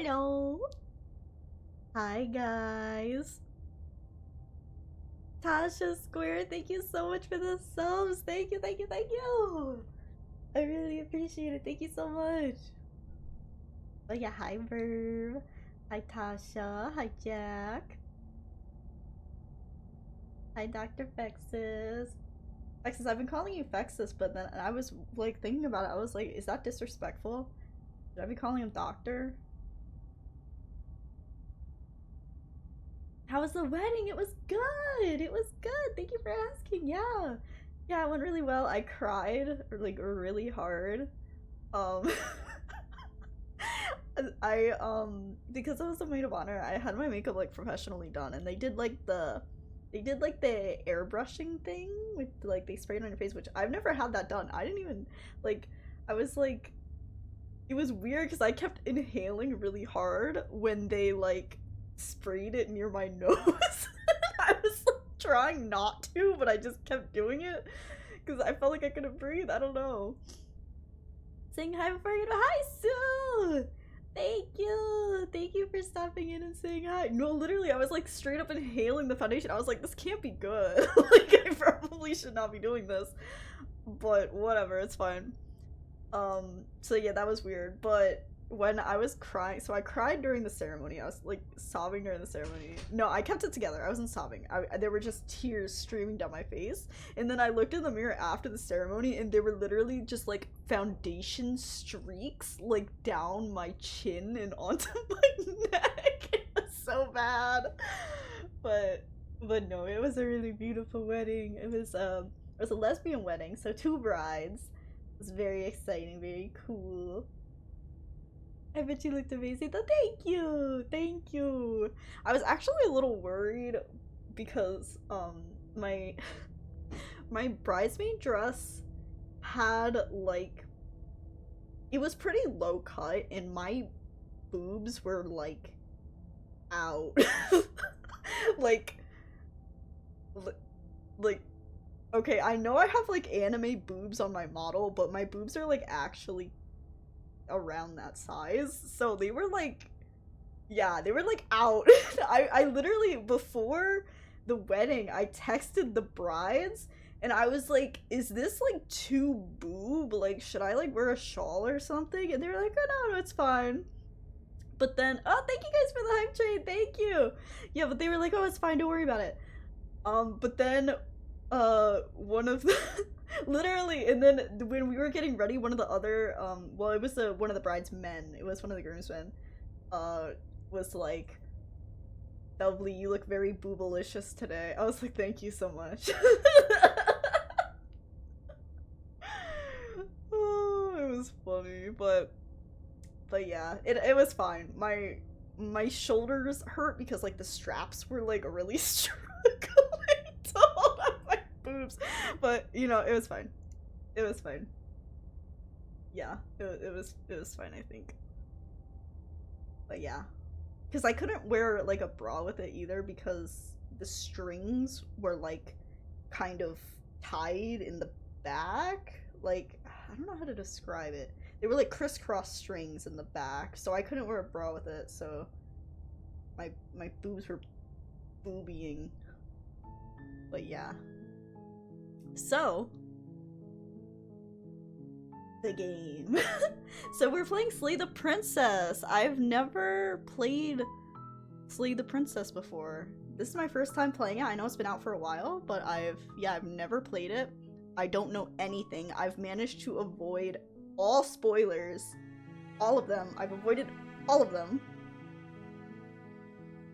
Hello. Hi guys. Tasha Square, thank you so much for the subs. Thank you, thank you, thank you. I really appreciate it. Thank you so much. Oh yeah, hi Verb. Hi Tasha. Hi Jack. Hi Dr. Fexus. Fexus, I've been calling you Fexus, but then I was like thinking about it. I was like, is that disrespectful? Should I be calling him Doctor? How was the wedding? It was good. It was good. Thank you for asking. Yeah. Yeah, it went really well. I cried like really hard. Um I because I was the maid of honor, I had my makeup like professionally done and they did like the airbrushing thing with like they sprayed on your face, which I've never had that done. I didn't even like I was like it was weird because I kept inhaling really hard when they like sprayed it near my nose. I was like, trying not to, but I just kept doing it because I felt like I couldn't breathe. I don't know. Saying hi before you go. Hi, Sue! Thank you for stopping in and saying hi. No, literally, I was like straight up inhaling the foundation. I was like, this can't be good. Like, I probably should not be doing this. But whatever, it's fine. So yeah, that was weird. But when I was crying, so I cried during the ceremony. I was like sobbing during the ceremony. No, I kept it together. I wasn't sobbing. There were just tears streaming down my face. And then I looked in the mirror after the ceremony, and there were literally just like foundation streaks like down my chin and onto my neck. It was so bad. But but no, it was a really beautiful wedding. It was a lesbian wedding, so two brides. It was very exciting, very cool. I bet you looked amazing. Though. Thank you, thank you. I was actually a little worried because my my bridesmaid dress had like it was pretty low cut and my boobs were like out. like like okay, I know I have like anime boobs on my model, but my boobs are like actually around that size. So they were like yeah, they were like out. I literally before the wedding, I texted the brides and I was like, is this like too boob? Like should I like wear a shawl or something? And they were like, "Oh no, it's fine." But then, oh, thank you guys for the hype train. Thank you. Yeah, but they were like, "Oh, it's fine. Don't worry about it." But then one of the literally and then when we were getting ready, one of the other well, it was one of the bride's men. It was one of the groomsmen. Uh was like, "Lovely, you look very boobalicious today." I was like, "Thank you so much." Oh, it was funny, but yeah, it was fine. My shoulders hurt because like the straps were like really struggling to hold up my boobs, but you know it was fine. It was fine. Yeah, it was fine. I think, but yeah, because I couldn't wear like a bra with it either because the strings were like kind of tied in the back. Like I don't know how to describe it. They were like crisscross strings in the back, so I couldn't wear a bra with it. So my boobs were boobying. But yeah. So the game. So we're playing Slay the Princess. I've never played Slay the Princess before. This is my first time playing it. I know it's been out for a while, but I've never played it. I don't know anything. I've managed to avoid all spoilers. All of them. I've avoided all of them.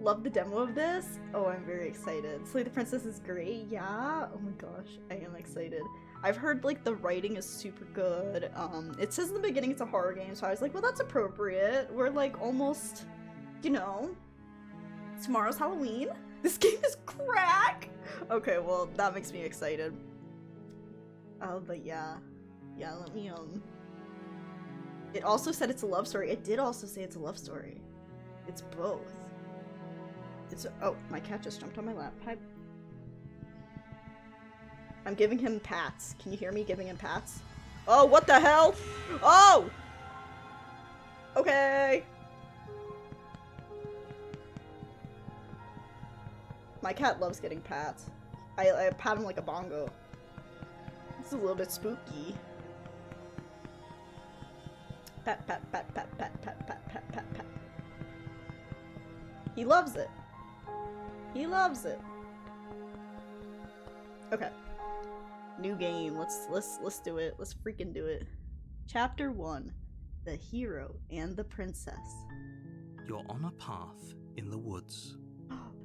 Love the demo of this. Oh, I'm very excited. Slay the Princess is great. Yeah. Oh my gosh, I am excited. I've heard like the writing is super good. It says in the beginning it's a horror game, so I was like, well, that's appropriate. We're like almost, you know, tomorrow's Halloween. This game is crack. Okay, well that makes me excited. Oh, but yeah, Let me It also said it's a love story. It did also say it's a love story. It's both. Oh, my cat just jumped on my lap. Hi. I'm giving him pats. Can you hear me giving him pats? Oh, what the hell? Oh! Okay. My cat loves getting pats. I pat him like a bongo. It's a little bit spooky. Pat, pat, pat, pat, pat, pat, pat, pat, pat, pat. He loves it. He loves it. Okay. New game. Let's do it. Let's freaking do it. Chapter 1. The Hero and the Princess. You're on a path in the woods.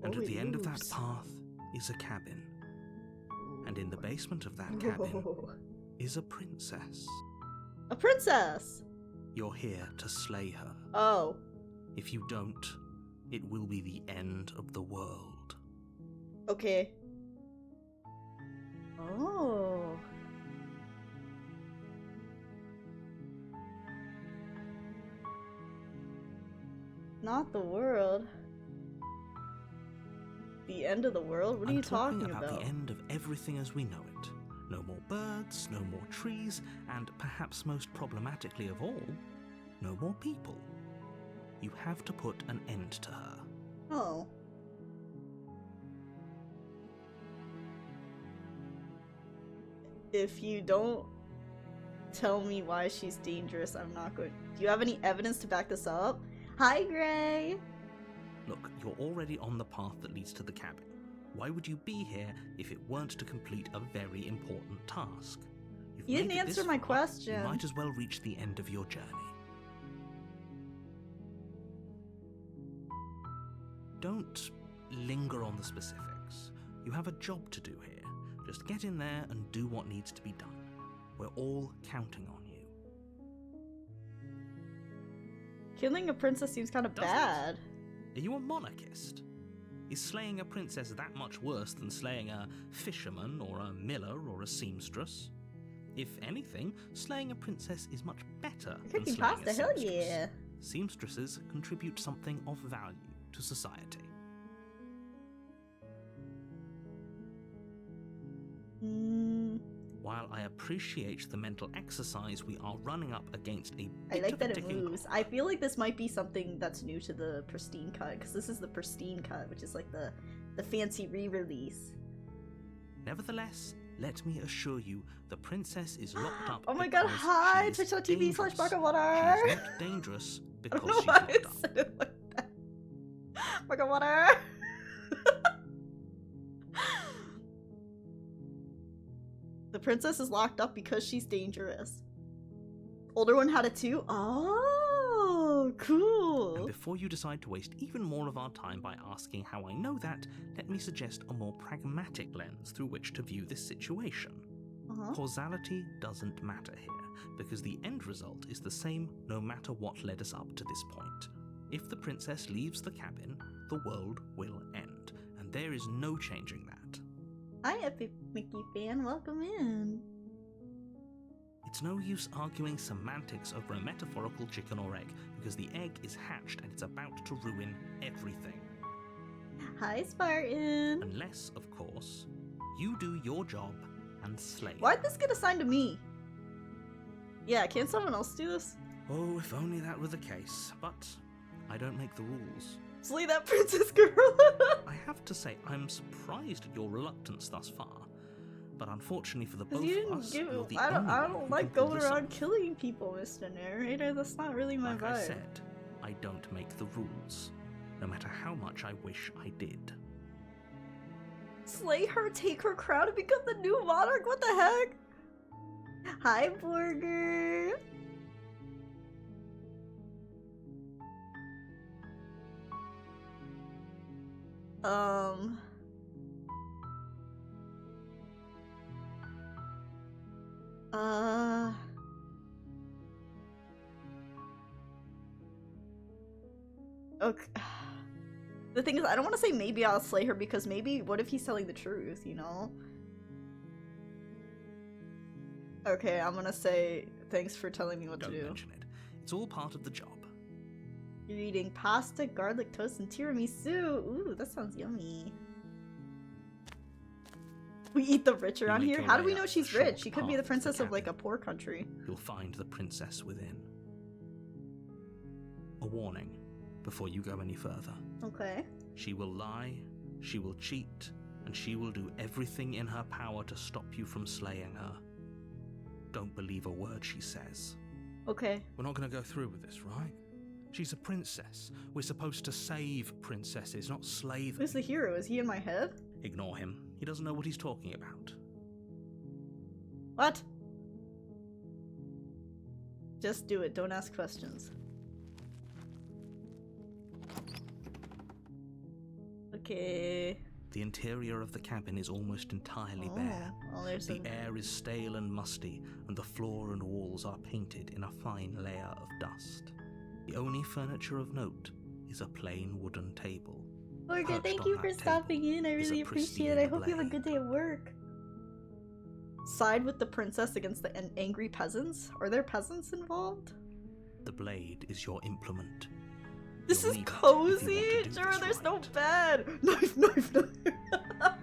And Oh, at the it end of that moves. path is a cabin. And in the basement of that cabin Whoa. is a princess. A princess! You're here to slay her. Oh. If you don't, it will be the end of the world. Okay. Oh. Not the world. The end of the world? What are I'm you talking about about? the end of everything as we know it. No more birds, no more trees, and perhaps most problematically of all, no more people. You have to put an end to her. Oh. If you don't tell me why she's dangerous, I'm not going. Do you have any evidence to back this up? Hi, Gray! Look, you're already on the path that leads to the cabin. Why would you be here if it weren't to complete a very important task? You've You didn't made it this answer my far, question. You might as well reach the end of your journey. Don't linger on the specifics. You have a job to do here. Just get in there and do what needs to be done. We're all counting on you. Killing a princess seems kind of Doesn't it? bad. Are you a monarchist? Is slaying a princess that much worse than slaying a fisherman or a miller or a seamstress? If anything, slaying a princess is much better than Cooking slaying pasta, a hell seamstress. yeah. Seamstresses contribute something of value to society. While I appreciate the mental exercise, we are running up against a I bit like of that a it ticking moves. clock. I feel like this might be something that's new to the pristine cut, because this is the pristine cut, which is like the fancy re-release. Nevertheless, let me assure you, the princess is locked up. Oh my god, because hi! she is Twitch.tv/Barkawater! dangerous. She's not dangerous I don't because know she's why I locked up. said it like that. Barkawater! The princess is locked up because she's dangerous. Older one had it too? Oh, And cool. before you decide to waste even more of our time by asking how I know that, let me suggest a more pragmatic lens through which to view this situation. Uh-huh. Causality doesn't matter here, because the end result is the same no matter what led us up to this point. If the princess leaves the cabin, the world will end, and there is no changing that. Hi, Epic Mickey fan, welcome in. It's no use arguing semantics over a metaphorical chicken or egg, because the egg is hatched and it's about to ruin everything. Hi, Spartan. Unless, of course, you do your job and slay. Why'd this get assigned to me? Yeah, can't someone else do this? Oh, if only that were the case, but I don't make the rules. Slay that princess girl. I have to say, I'm surprised at your reluctance thus far, but unfortunately for the both You of didn't us, give you're the I only one don't who like can pull going this around off. killing people, Mr. Narrator. That's not really my Like vibe. I said, I don't make the rules, no matter how much I wish I did. Slay her, take her crown, and become the new monarch? What the heck? Hi, Borger. Okay. The thing is, I don't want to say maybe I'll slay her, because maybe, what if he's telling the truth, you know? Okay, I'm gonna say thanks for telling me what Don't to do. mention it. It's all part of the job. You're eating pasta, garlic toast, and tiramisu. Ooh, that sounds yummy. We eat the rich around make here? your How do way we know up she's the rich? short She could be path the to the princess of like a cabin. poor country. You'll find the princess within. A warning before you go any further. Okay. She will lie, She will cheat, and she will do everything in her power to stop you from slaying her. Don't believe a word she says. Okay. We're not going to go through with this, right? She's a princess. We're supposed to save princesses, not slay them. Who's the hero? Is he in my head? Ignore him. He doesn't know what he's talking about. What? Just do it. Don't ask questions. Okay. The interior of the cabin is almost entirely bare. Oh, there's The air is stale and musty, and the floor and walls are painted in a fine layer of dust. The only furniture of note is a plain wooden table. Morgan, Perched thank on you that for table stopping in. I is a really appreciate it. pristine I hope you have a blade. good day at work. Side with the princess against the angry peasants? Are there peasants involved? The blade is your implement. This You'll is need it if you cozy! want to do Sure, this there's no right. bed! Knife, knife, knife!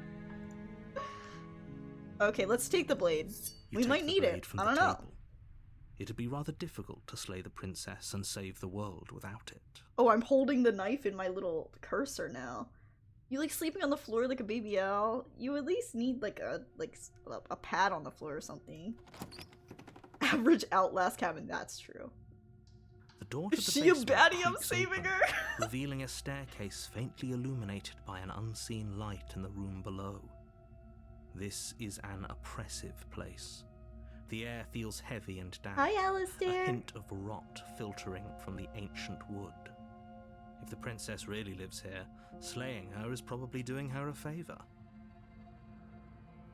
Okay, let's take the blade. You We take might the need blade it. from I the don't know. table. It'd be rather difficult to slay the princess and save the world without it. Oh, I'm holding the knife in my little cursor now. You like sleeping on the floor like a baby owl? You at least need like a pad on the floor or something. Average Outlast cabin, that's true. The door to Is the she a basement baddie? I'm creaks saving open, her! revealing a staircase faintly illuminated by an unseen light in the room below. This is an oppressive place. The air feels heavy and damp. Hi, A Alistair! hint of rot filtering from the ancient wood. If the princess really lives here, slaying her is probably doing her a favor.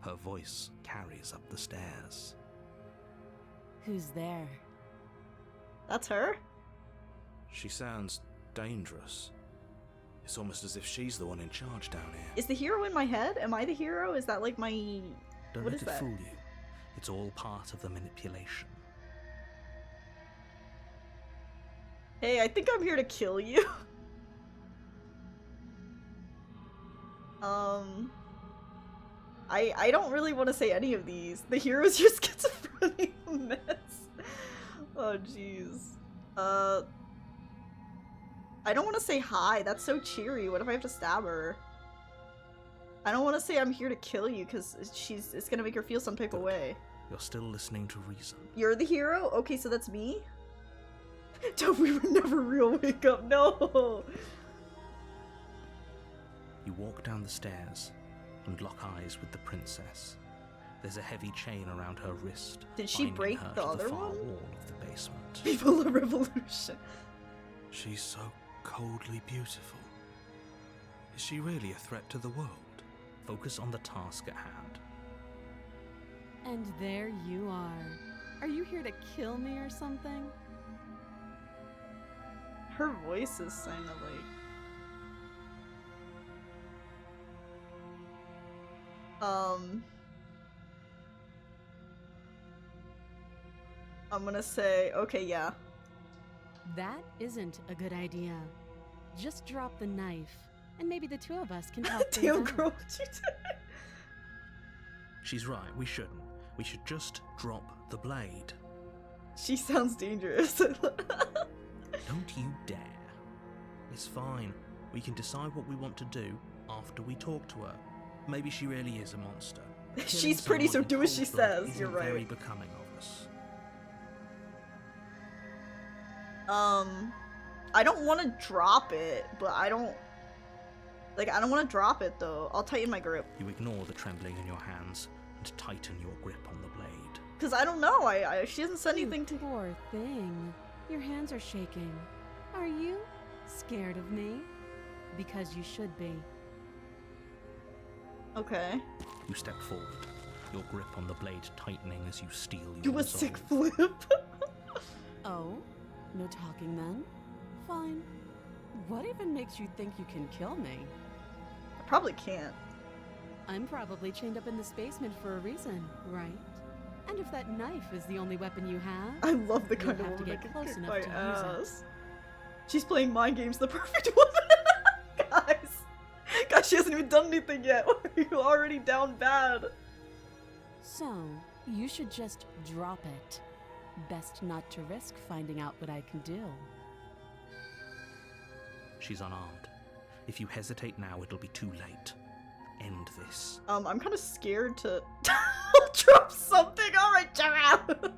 Her voice carries up the stairs. Who's there? That's her? She sounds dangerous. It's almost as if she's the one in charge down here. Is the hero in my head? Am I the hero? Is that like my... Don't What let is it that? fool you. It's all part of the manipulation. Hey, I think I'm here to kill you. I don't really want to say any of these. The hero's your schizophrenia mess. Oh, jeez. I don't want to say hi. That's so cheery. What if I have to stab her? I don't want to say I'm here to kill you because it's gonna make her feel some type of way. You're still listening to reason. You're the hero? Okay, so that's me? Don't we would never real wake up. No! You walk down the stairs and lock eyes with the princess. There's a heavy chain around her wrist. Did she binding break her the to other far one? wall of the basement. People of Revolution. She's so coldly beautiful. Is she really a threat to the world? Focus on the task at hand. And there you are. Are you here to kill me or something? Her voice is kind of like... I'm gonna say, okay, yeah. That isn't a good idea. Just drop the knife, and maybe the two of us can talk things Damn, out. girl, what you did? She's right, we shouldn't. We should just drop the blade. She sounds dangerous. Don't you dare. It's fine. We can decide what we want to do after we talk to her. Maybe she really is a monster. She's Killing pretty, so someone in do as she cold blood says. isn't You're very right. becoming of us. I don't want to drop it, but I don't want to drop it though. I'll tighten my grip. You ignore the trembling in your hands and tighten your grip on the blade. Cause I don't know, she hasn't said anything You to- poor thing. Your hands are shaking. Are you scared of me? Because you should be. Okay. You step forward, your grip on the blade tightening as you steel your Do a resolve. sick flip. Oh? No talking then? Fine. What even makes you think you can kill me? I probably can't. I'm probably chained up in this basement for a reason, right? And if that knife is the only weapon you have, I love the You'll kind of have to woman that get can close kick enough my to use ass. She's playing mind games, the perfect woman. Guys, she hasn't even done anything yet. You're already down bad. so you should just drop it. Best not to risk finding out what I can do. She's unarmed. If you hesitate now, it'll be too late. End this. I'm kind of scared to drop something. All right, Gerald.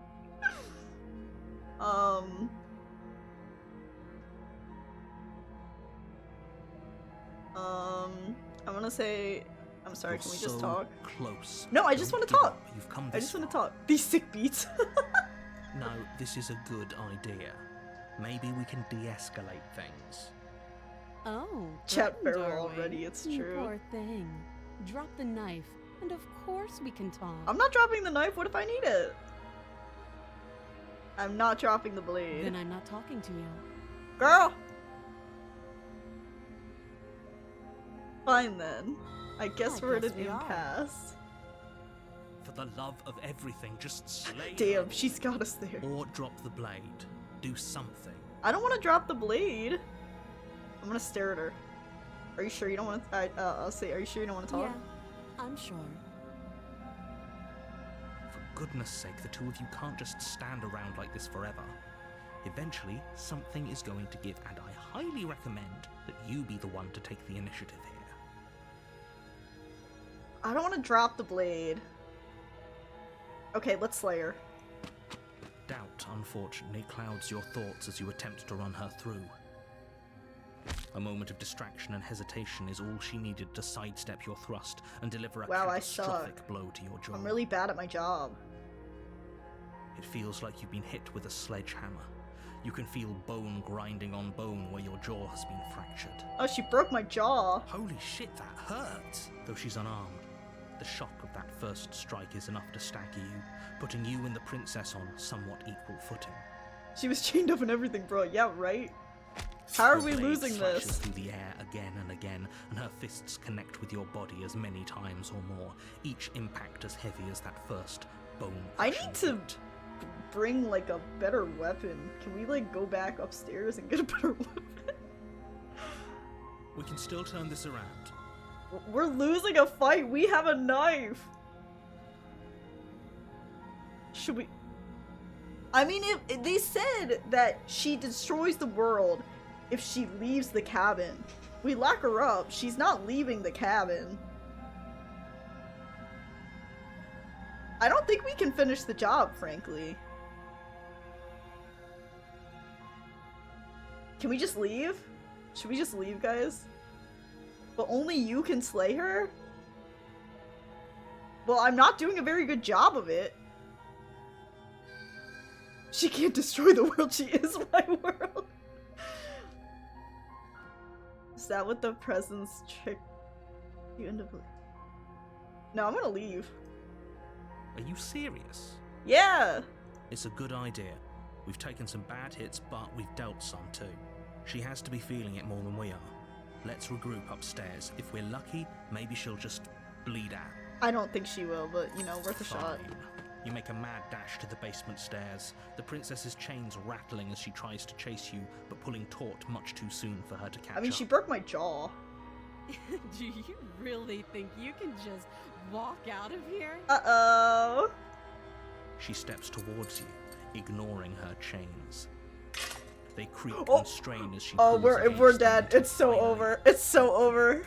I'm gonna say. I'm sorry. You're Can we just so talk? Close. No, I just Don't want to give talk. up. You've come I this just want to far. talk. These sick beats. No, this is a good idea. Maybe we can de-escalate things. Oh, Chat threatened, barrel are we? already, it's You true. Poor thing. Drop the knife, and of course we can talk. I'm not dropping the knife. What if I need it? I'm not dropping the blade. Then I'm not talking to you. Girl! Fine then. I guess I we're at guess an we are. impasse. For the love of everything, just slay Damn, her. she's got us there. Or drop the blade. Do something. I don't want to drop the blade. I'm gonna stare at her. Are you sure you don't want to? I'll say, are you sure you don't want to talk? Yeah, I'm sure. For goodness sake, the two of you can't just stand around like this forever. Eventually, something is going to give, and I highly recommend that you be the one to take the initiative here. I don't want to drop the blade. Okay, let's slay her. Doubt, unfortunately, clouds your thoughts as you attempt to run her through. A moment of distraction and hesitation is all she needed to sidestep your thrust and deliver a Wow, I catastrophic suck. blow to your jaw. I'm really bad at my job. It feels like you've been hit with a sledgehammer. You can feel bone grinding on bone where your jaw has been fractured. Oh, she broke my jaw. Holy shit, that hurts! Though she's unarmed, the shock of that first strike is enough to stagger you, putting you and the princess on somewhat equal footing. She was chained up and everything, bro. Yeah, right? How are The we blade losing slashes this? through the air again and again, and her fists connect with your body as many times or more, each impact as heavy as that first bone. I need to bring, like, a better weapon. Can we, like, go back upstairs and get a better weapon? We can still turn this around. We're losing a fight. We have a knife. Should we? I mean, if they said that she destroys the world if she leaves the cabin. We lock her up. She's not leaving the cabin. I don't think we can finish the job, frankly. Can we just leave? Should we just leave, guys? But only you can slay her? Well, I'm not doing a very good job of it. She can't destroy the world, she is my world. Is that what the presence trick you into believing? No, I'm gonna leave. Are you serious? Yeah! It's a good idea. We've taken some bad hits, but we've dealt some too. She has to be feeling it more than we are. Let's regroup upstairs. If we're lucky, maybe she'll just bleed out. I don't think she will, but you know, worth a shot. Fine. You make a mad dash to the basement stairs, the princess's chains rattling as she tries to chase you, but pulling taut much too soon for her to catch I mean, up. she broke my jaw. Do you really think you can just walk out of here? Uh-oh. She steps towards you, ignoring her chains. They creak Oh. and strain as she Oh, pulls we're against dead. them. It's so Finally, over. It's so over.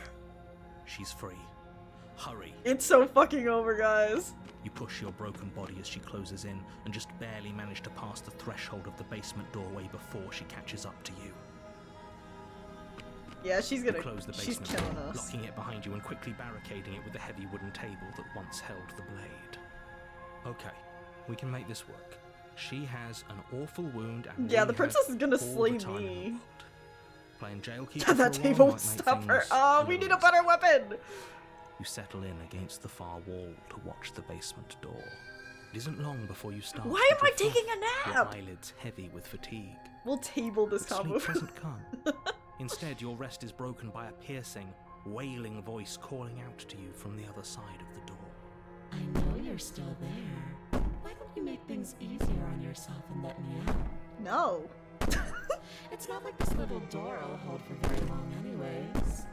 She's free. Hurry. It's so fucking over, guys. You push your broken body as she closes in, and just barely manage to pass the threshold of the basement doorway before she catches up to you. Yeah, she's You gonna. close the She's basement killing door, us. locking it behind you and quickly barricading it with the heavy wooden table that once held the blade. Okay, we can make this work. She has an awful wound and Yeah, we the princess is gonna have all slay the time in the me. world. Playing jailkeeper Yeah, for that a table while won't might make stop her. things Oh, we need a little better weapon! You settle in against the far wall to watch the basement door. It isn't long before you start. Why to am I drift off, taking a your nap? eyelids heavy with fatigue. We'll table this But combo. sleep doesn't come. Instead, your rest is broken by a piercing, wailing voice calling out to you from the other side of the door. I know you're still there. Why don't you make things easier on yourself and let me out? No. It's not like this little door will hold for very long anyways.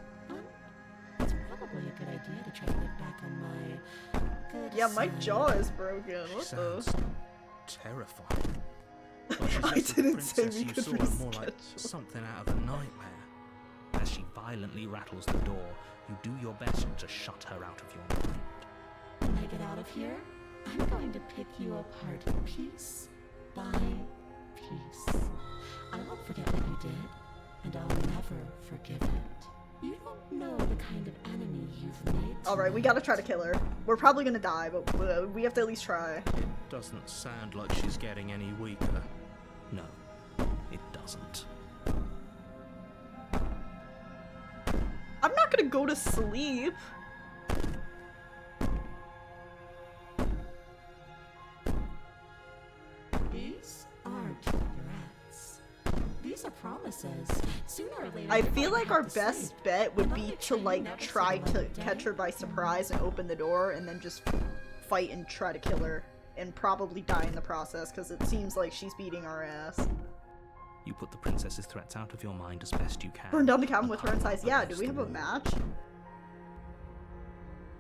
It's probably a good idea to try to get back on my good Yeah, my side. jaw is broken. She What sounds the? terrifying. But she's I less of the didn't say princess we you could saw and more like reschedule. something out of a nightmare. As As she violently rattles the door, you do your best to shut her out of your mind. When I get out of here, I'm going to pick you apart piece by piece. I won't forget what you did, and I'll never forgive it. You don't know the kind of enemy you've made. Alright, we gotta try to kill her. We're probably gonna die, but we have to at least try. It doesn't sound like she's getting any weaker. No, it doesn't. I'm not gonna go to sleep. These aren't threats. These are promises. Sooner or later, I you're feel going like to our have to best sleep. bet would And be let me to tell you like never try say the to light of catch day. her by surprise and open the door and then just fight and try to kill her and probably die in the process because it seems like she's beating our ass. You put the princess's threats out of your mind as best you can. Burn down the cabin and with her hide inside. Yeah, do against we the have a wall. match?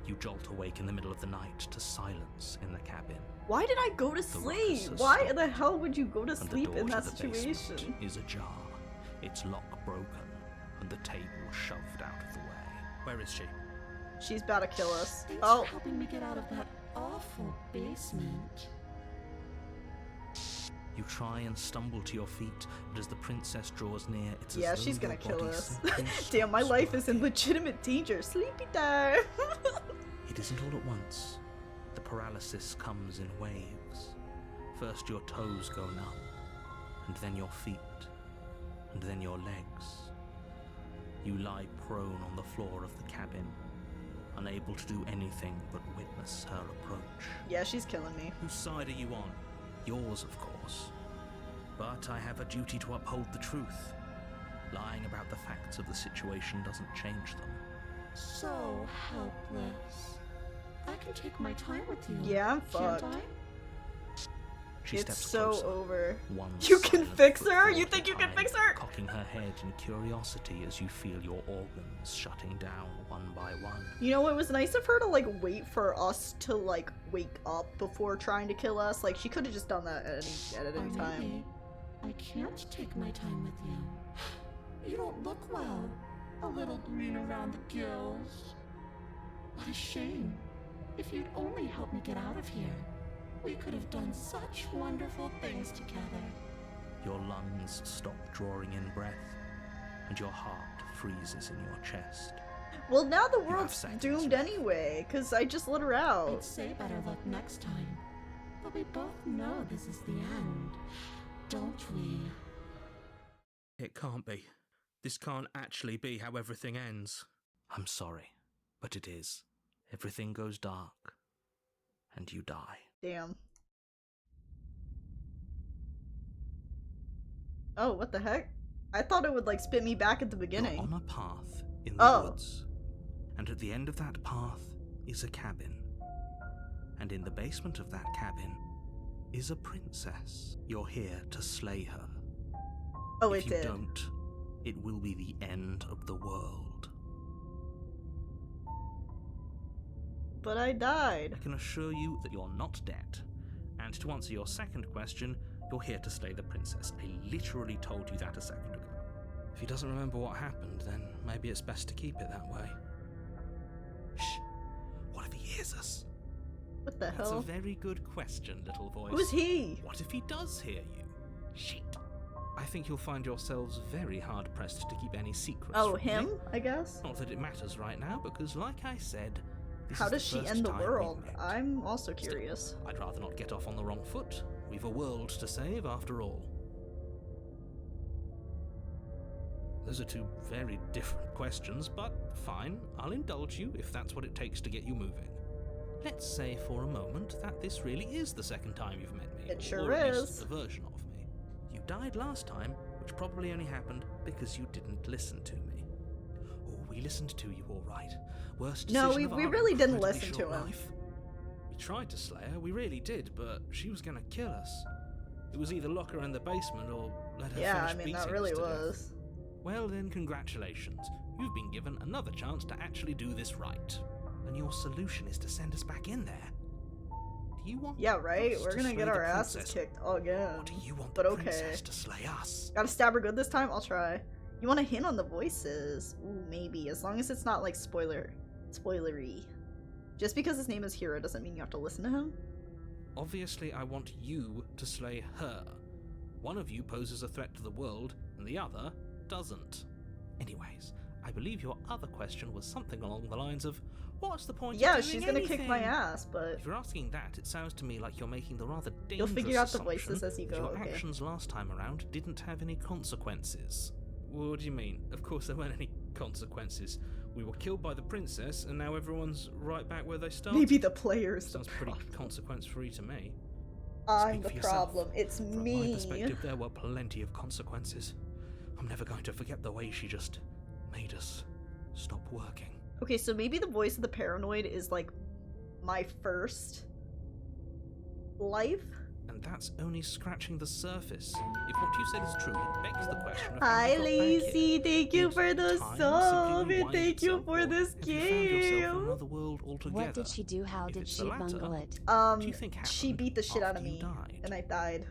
You jolt awake in the middle of the night to silence in the cabin. Why did I go to ruckus sleep? has Why stopped, the hell would you go to and the sleep door in to that the situation? basement is ajar, its lock broken, and the table shoved out of the way. Where is she? She's about to kill us. Thanks Oh, for helping me get out of that awful basement. You try and stumble to your feet, but as the princess draws near, it's yeah, as though she's gonna your kill body us. simply Damn, my stops life is in working. legitimate danger. Sleepy time. It isn't all at once. The paralysis comes in waves. First your toes go numb, and then your feet, and then your legs. You lie prone on the floor of the cabin, unable to do anything but witness her approach. Yeah, she's killing me. Whose side are you on? Yours, of course. But I have a duty to uphold the truth. Lying about the facts of the situation doesn't change them. So helpless. I can take my time with you. Yeah, I'm Can't fucked. I? She It's steps so closer. over. One You can silent fix her? footfall You at think a you can time, fix her? Cocking her head in curiosity as you feel your organs shutting down one by one. You know, it was nice of her to like wait for us to like wake up before trying to kill us. Like she could have just done that at Or any time. maybe I can't take my time with you. You don't look well. A little green around the gills. What a shame. If you'd only helped me get out of here, we could have done such wonderful things together. Your lungs stop drawing in breath, and your heart freezes in your chest. Well, now the have world's seconds doomed left. anyway, because I just let her I'd out. say better luck next time. But we both know this is the end, don't we? It can't be. This can't actually be how everything ends. I'm sorry, but it is. Everything goes dark, and you die. Damn. Oh, what the heck? I thought it would like spit me back at the You're beginning. on a path in the Oh. woods, and at the end of that path is a cabin. And in the basement of that cabin is a princess. You're here to slay her. Oh, If it you did. don't, it will be the end of the world. But I died. I can assure you that you're not dead. And to answer your second question, you're here to slay the princess. I literally told you that a second ago. If he doesn't remember what happened, then maybe it's best to keep it that way. Shh. What if he hears us? What the That's a hell? very good question, little voice. Who's he? What if he does hear you? Shit. I think you'll find yourselves very hard-pressed to keep any secrets Oh, from me. him, I guess? Not that it matters right now, because like I said, this How is does the she first end the time we've world? met. I'm also Still, curious. I'd rather not get off on the wrong foot. We've a world to save after all. Those are two very different questions, but fine, I'll indulge you if that's what it takes to get you moving. Let's say for a moment that this really is the second time you've met me. It sure or at least is. a version of me. You died last time, which probably only happened because you didn't listen to me. Oh, we listened to you all right. Worst No, decision of we our really didn't incredibly listen short to him. life. We tried to slay her, we really did, but she was gonna kill us. It was either lock her in the basement or let her Yeah, finish I mean, beating that us really to death. was. Well then, congratulations. You've been given another chance to actually do this right. And your solution is to send us back in there. Do you want Yeah, right? us We're to gonna slay get the our asses princess, kicked again. or do you want But the okay. princess to slay us? Gotta stab her good this time? I'll try. You want a hint on the voices? Ooh, maybe. As long as it's not like spoilery. Just because his name is Hiro doesn't mean you have to listen to him. Obviously, I want you to slay her. One of you poses a threat to the world, and the other doesn't. Anyways, I believe your other question was something along the lines of, what's the point Yeah, of doing she's gonna anything? kick my ass, but If you're asking that, it sounds to me like you're making the rather dangerous you'll figure out the assumption voices as you that go, your okay. actions last time around didn't have any consequences. What do you mean? Of course there weren't any consequences. We were killed by the princess, and now everyone's right back where they started. Maybe the player's the Sounds pretty problem. consequence-free to me. I'm Speak the for yourself. problem. It's From me. my perspective, there were plenty of consequences. I'm never going to forget the way she just made us stop working. Okay, so maybe the voice of the paranoid is like my first life? And that's only scratching the surface. If what you said is true, it begs the question of how Hi, you got back here. Lacey. Thank you Did for the time sub. simply And rewind thank you itself, for or this have you found yourself in game. another world altogether? What did she do? How If did it's she the latter, bungle it? do you think She happened beat the shit out of after you me. died? And I died.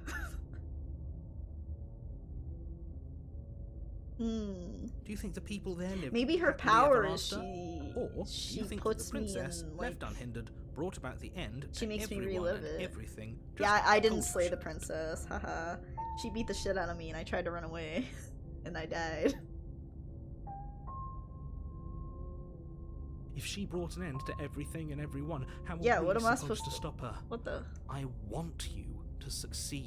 Do you think the people there live Maybe her happily ever power is after? Or do she you think puts that the princess, me in, like, left unhindered, brought about the end she to makes me everyone relive and it. everything? Yeah, I didn't just slay the bullshit? princess. Haha. She beat the shit out of me and I tried to run away. And I died. If she brought an end to everything and everyone, how are Yeah, we what am I supposed supposed to stop her? What the? I want you to succeed.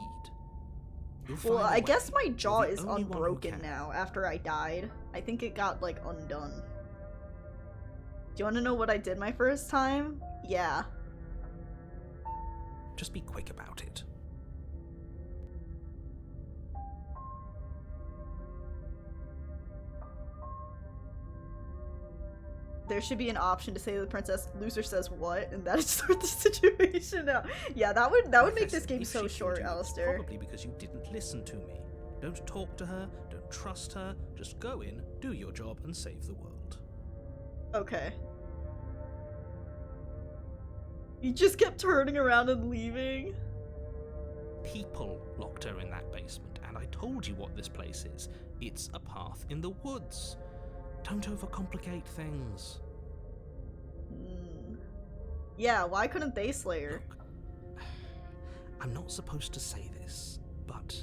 You'll Well, find a I way. guess my You're jaw the is only one who unbroken can. now after I died. I think it got, like, undone. Do you want to know what I did my first time? Yeah. Just be quick about it. There should be an option to say to the princess, loser says what, and that would sort the situation out. Yeah, that would Like make I this said, game if so she short, killed you, it's Alistair. Probably because you didn't listen to me. Don't talk to her, don't trust her, just go in, do your job, and save the world. Okay. You just kept turning around and leaving? People locked her in that basement, and I told you what this place is. It's a path in the woods. Don't overcomplicate things. Yeah, why couldn't they slay her? Look, I'm not supposed to say this, but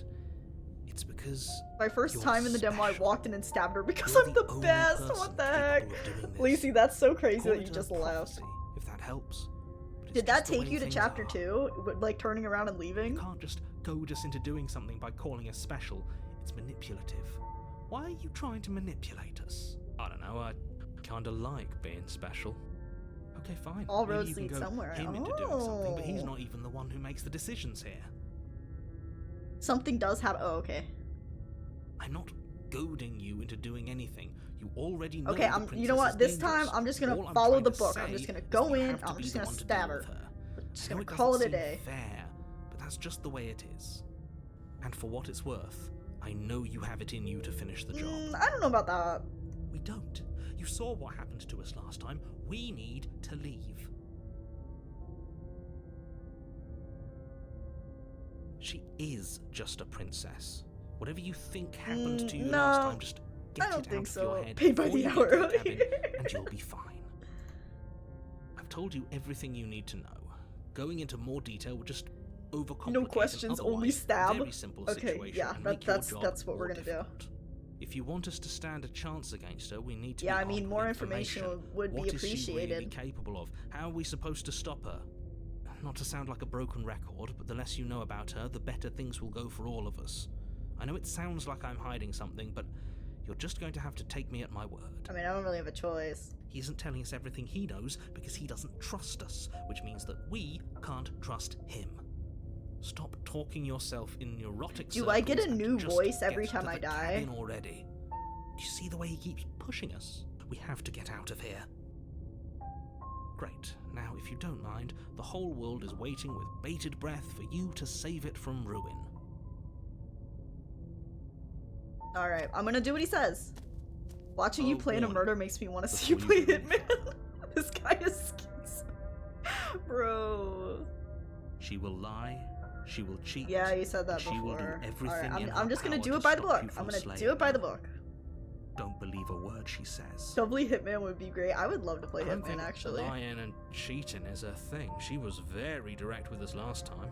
it's because My first you're time in the demo, I special. walked in and stabbed her because You're I'm the only best! person What the heck? capable of doing this. Lacey, that's so crazy Call that you it a just left. prophecy, if that helps. But it's Did that just the take way you to things chapter are. 2? Like turning around and You leaving? can't just goad us into doing something by calling us special. It's manipulative. Why are you trying to manipulate us? I don't know, I kinda like being special. Okay, fine. All Maybe roads you can lead goad somewhere. him into doing something, but he's Oh. not even the one who makes the decisions here. Something does happen. Oh, okay. I'm not goading you into doing anything. You already know Okay, the you know princess what? is This time, dangerous. I'm just gonna All I'm follow trying the to book. I'm say just gonna is go you in, have to I'm be just the gonna one to stab deal her. with her. Just I know gonna it call it doesn't a seem day. fair, but that's just the way it is. And for what it's worth, I know you have it in you to finish the job. I don't know about that. We don't. You saw what happened to us last time. We need to leave. She is just a princess. Whatever you think happened to you no, last time, just get I don't it out think of your so. head Paid by before the you hour. get to the cabin, and you'll be fine. I've told you everything you need to know. Going into more detail would just overcomplicate No an questions, only otherwise stab. very simple Okay, situation yeah, and make your job that's what more we're gonna do. difficult. If you want us to stand a chance against her, we need to Yeah, be I mean, armed with more information would be What is she really appreciated. capable of? How are we supposed to stop her? Not to sound like a broken record, but the less you know about her, the better things will go for all of us. I know it sounds like I'm hiding something, but you're just going to have to take me at my word. I mean, I don't really have a choice. He isn't telling us everything he knows because he doesn't trust us, which means that we can't trust him. Stop talking yourself in neurotic Do I get a circles and new just voice every get to time I the die? cabin already. Do you see the way he keeps pushing us? We have to get out of here. Great. Now, if you don't mind, the whole world is waiting with bated breath for you to save it from ruin. Alright, I'm gonna do what he says. Watching you Oh, plan a warning. murder makes me want to see you Before play you do Hitman. This guy is Bro. She will lie, she will cheat. Yeah, you said that She will do before. everything Alright, in I'm her just gonna power do to it by the stop book. you I'm from gonna slaying do it by the her. book. don't believe a word she says. Doubly Hitman would be great. I would love to play I don't Hitman, think actually. lying and cheating is her thing. She was very direct with us last time.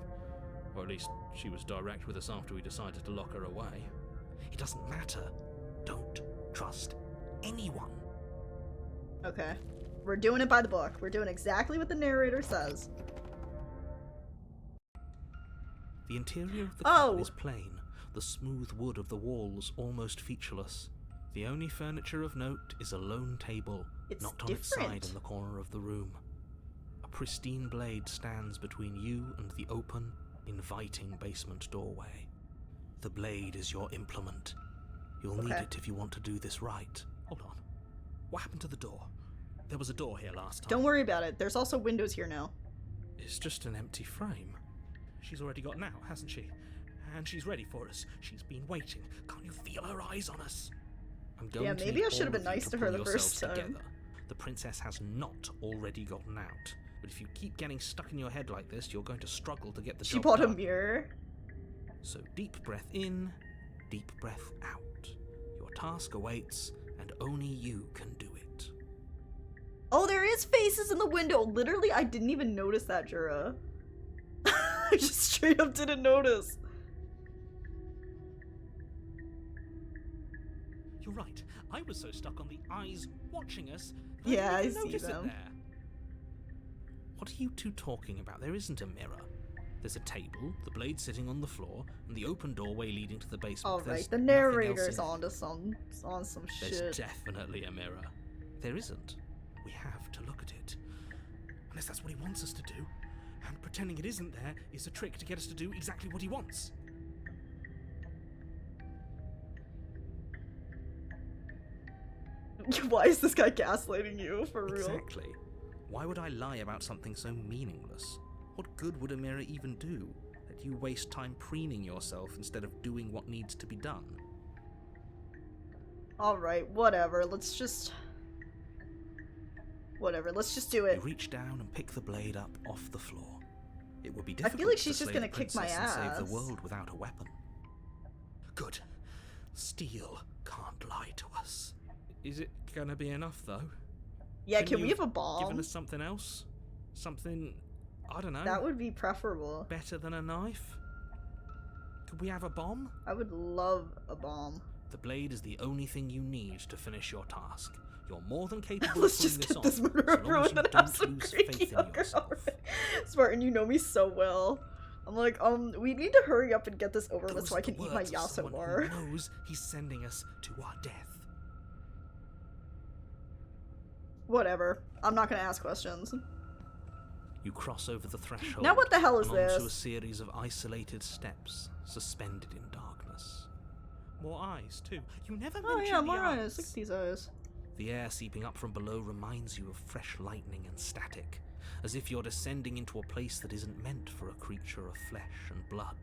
Or at least, she was direct with us after we decided to lock her away. It doesn't matter. Don't trust anyone. Okay. We're doing it by the book. We're doing exactly what the narrator says. The interior of the Oh. cabin is plain, the smooth wood of the walls almost featureless. The only furniture of note is a lone table, It's knocked on its side different. in the corner of the room. A pristine blade stands between you and the open, inviting basement doorway. The blade is your implement. You'll need Okay. it if you want to do this right. Hold on. What happened to the door? There was a door here last time. Don't worry about it. There's also windows here now. It's just an empty frame. She's already gotten out, hasn't she? And she's ready for us. She's been waiting. Can't you feel her eyes on us? I'm going Yeah, to maybe need I should have all been of you nice to her pull the yourselves first time. together. The princess has not already gotten out. But if you keep getting stuck in your head like this, you're going to struggle to get the She job bought a done. mirror. So deep breath in, deep breath out. Your task awaits, and only you can do it. Oh, there is faces in the window. Literally, I didn't even notice that, Jura. I just straight up didn't notice. You're right. I was so stuck on the eyes watching us. that Yeah, didn't even I see notice it them. there. What are you two talking about? There isn't a mirror. There's a table, the blade sitting on the floor, and the open doorway leading to the basement. All There's right, the nothing narrator's else in on some there. There's shit. definitely a mirror. There isn't. We have to look at it. Unless that's what he wants us to do. And pretending it isn't there is a trick to get us to do exactly what he wants. Why is this guy gaslighting you, for real? Exactly. Why would I lie about something so meaningless? What good would a mirror even do? That you waste time preening yourself instead of doing what needs to be done. Alright, whatever, let's just... Whatever, let's just do You it. reach down and pick the blade up off the floor. It would be I difficult feel like to she's just slay gonna the kick my princess and save ass. the world without a weapon. Good. Steel can't lie to us. Is it gonna be enough, though? Yeah, Couldn't can we you have a bomb? Given us something else? Something, I don't know, That would be preferable. better than a knife? Could we have a bomb? I would love a bomb. The blade is the only thing you need to finish your task. You're more than capable Let's of just pulling get this off, murder so long over as with you and have don't some lose great faith in younger yourself. Spartan, you know me so well. I'm like, we need to hurry up and get this over with Those so I are the can eat my words of Yasuo someone bar. who knows he's sending us to our death. Whatever. I'm not gonna ask questions. You cross over the threshold. Now what the hell is and onto a this? series of isolated steps, suspended in darkness. More eyes, too. You never Oh mention yeah, the more eyes. Look at these eyes. The air seeping up from below reminds you of fresh lightning and static, as if you're descending into a place that isn't meant for a creature of flesh and blood.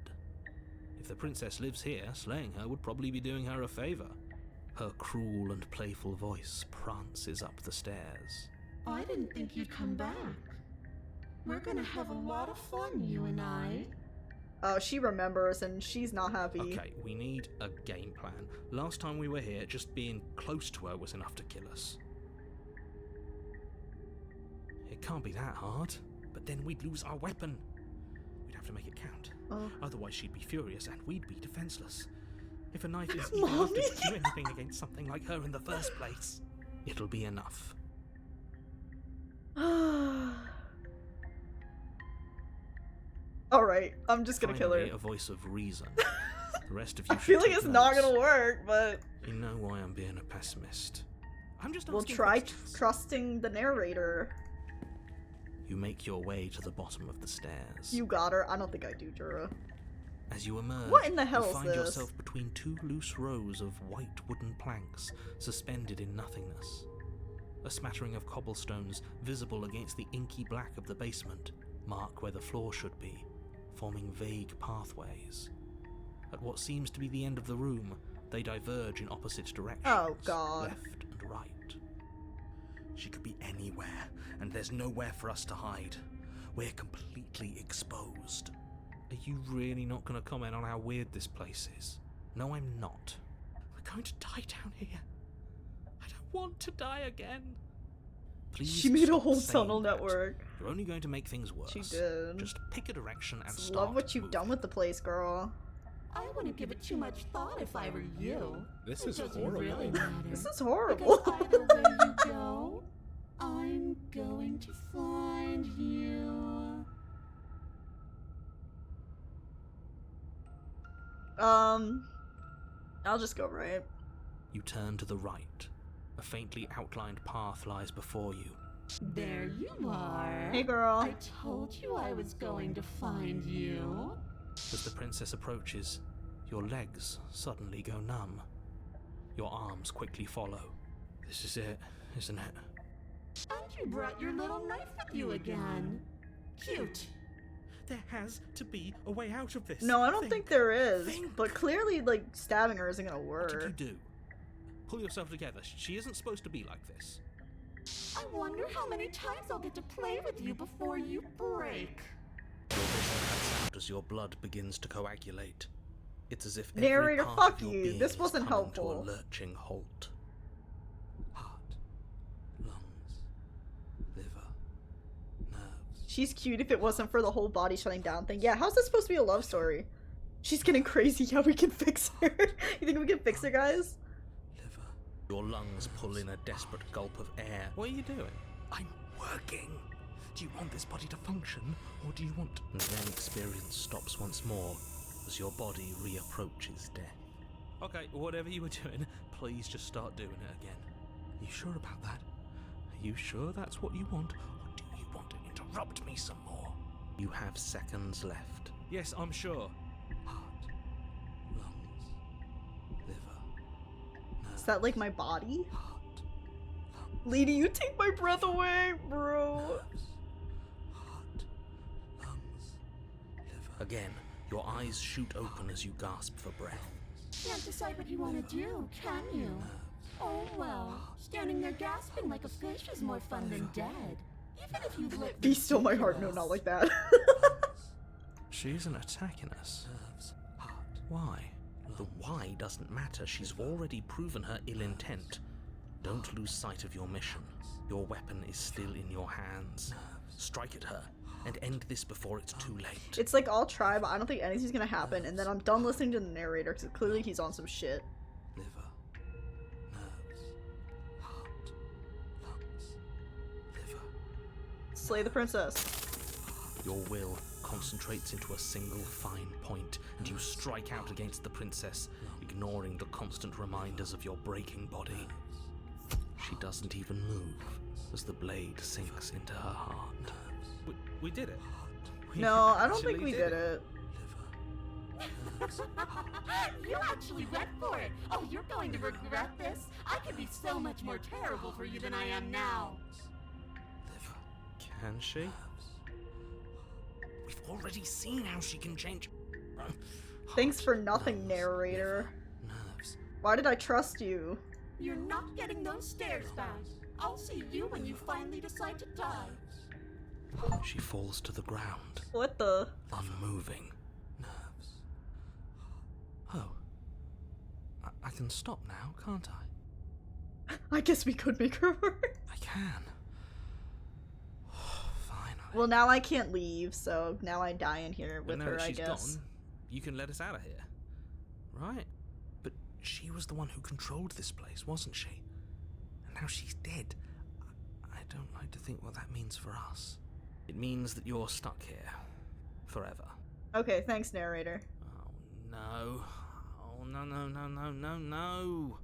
If the princess lives here, slaying her would probably be doing her a favor. Her cruel and playful voice prances up the stairs. I didn't think you'd come back. We're gonna have a lot of fun, you and I. Oh, she remembers and she's not happy. Okay, we need a game plan. Last time we were here, just being close to her was enough to kill us. It can't be that hard, but then we'd lose our weapon. We'd have to make it count. Oh. Otherwise she'd be furious and we'd be defenseless. If a knife is even enough to Mommy? do anything against something like her in the first place, it'll be enough. Alright, I'm just gonna kill her. Finally, a voice of reason. The rest of you I should feel like take it's not notes. gonna work, but You know why I'm being a pessimist. I'm just we'll asking try questions. trusting the narrator. You make your way to the bottom of the stairs. You got her. I don't think I do, Jura. As you emerge, What in the hell you is find this? yourself between two loose rows of white wooden planks suspended in nothingness. A smattering of cobblestones visible against the inky black of the basement mark where the floor should be, forming vague pathways. At what seems to be the end of the room, they diverge in opposite directions, Oh, God. left and right. She could be anywhere, and there's nowhere for us to hide. We're completely exposed. Are you really not going to comment on how weird this place is? No, I'm not. We're going to die down here. want to die again. Please She made a stop whole saying tunnel that. network. You're only going to make things worse. She did. Just pick a direction and Just start love what you've done with the place, girl. I wouldn't give it too much thought if I were you. This It is doesn't horrible. really matter. This is horrible. Because either way you go, I'm going to find you. I'll just go right. You turn to the right. A faintly outlined path lies before you. There you are. Hey, girl. I told you I was going to find you. As the princess approaches, your legs suddenly go numb. Your arms quickly follow. This is it, isn't it? And you brought your little knife with you again. Cute. There has to be a way out of this. No, I don't think there is. Think. But clearly, like, stabbing her isn't gonna What did you work. do? Pull yourself together. She isn't supposed to be like this. I wonder how many times I'll get to play with you before you break. Your vision cuts out as your blood begins to coagulate. It's as if every Narrator, part fuck of your you. being This is wasn't coming to helpful. a lurching halt. Heart, lungs, liver, nerves. She's cute if it wasn't for the whole body shutting down thing. Yeah, how's this supposed to be a love story? She's getting crazy. Yeah, we can fix her. You think we can fix her, guys? Liver. Your lungs pull in a desperate gulp of air. What are you doing? I'm working. Do you want this body to function, or do you want... And then experience stops once more, as your body reapproaches death. Okay, whatever you were doing, please just start doing it again. You sure about that? Are you sure that's what you want, or do you want to interrupt me some more? You have seconds left. Yes, I'm sure. Heart, lungs, liver, nerves, Is that like my body? heart, lungs, Lady, you take my breath away, bro. nerves, heart, lungs, liver. Again, your eyes shoot open as you gasp for breath. Can't decide what you want to do, can you? Oh well, standing there gasping like a fish is more fun than dead. Even if you look Be still my heart. No, ridiculous. not like that. She isn't attacking us. Heart. Why? The why doesn't matter. She's already proven her ill intent. Don't lose sight of your mission. Your weapon is still in your hands. Strike at her and end this before it's too late. It's like, I'll try, but I don't think anything's gonna happen, and then I'm done listening to the narrator, because clearly he's on some shit. Liver, nerves, heart, lungs, liver. Slay the princess. Your will concentrates into a single fine point, and you strike out against the princess, ignoring the constant reminders of your breaking body. She doesn't even move as the blade sinks into her heart. We did it. No, I don't think we did it. You actually went for it. Oh, you're going to regret this. I could be so much more terrible for you than I am now. Liver. Can she? We've already seen how she can change. Thanks for nothing, narrator. Nerves. Why did I trust you? You're not getting those stairs back. I'll see you when you finally decide to die. She falls to the ground, What the? unmoving. Nerves. Oh. I can stop now, can't I? I guess we could make her work. I can. Finally. Well, now I can't leave, so now I die in here with now her, that I she's guess. gone, you can let us out of here. Right? But she was the one who controlled this place, wasn't she? And now she's dead. I don't like to think what that means for us. It means that you're stuck here. Forever. Okay, thanks, narrator. Oh no. Oh no, no, no, no, no, no.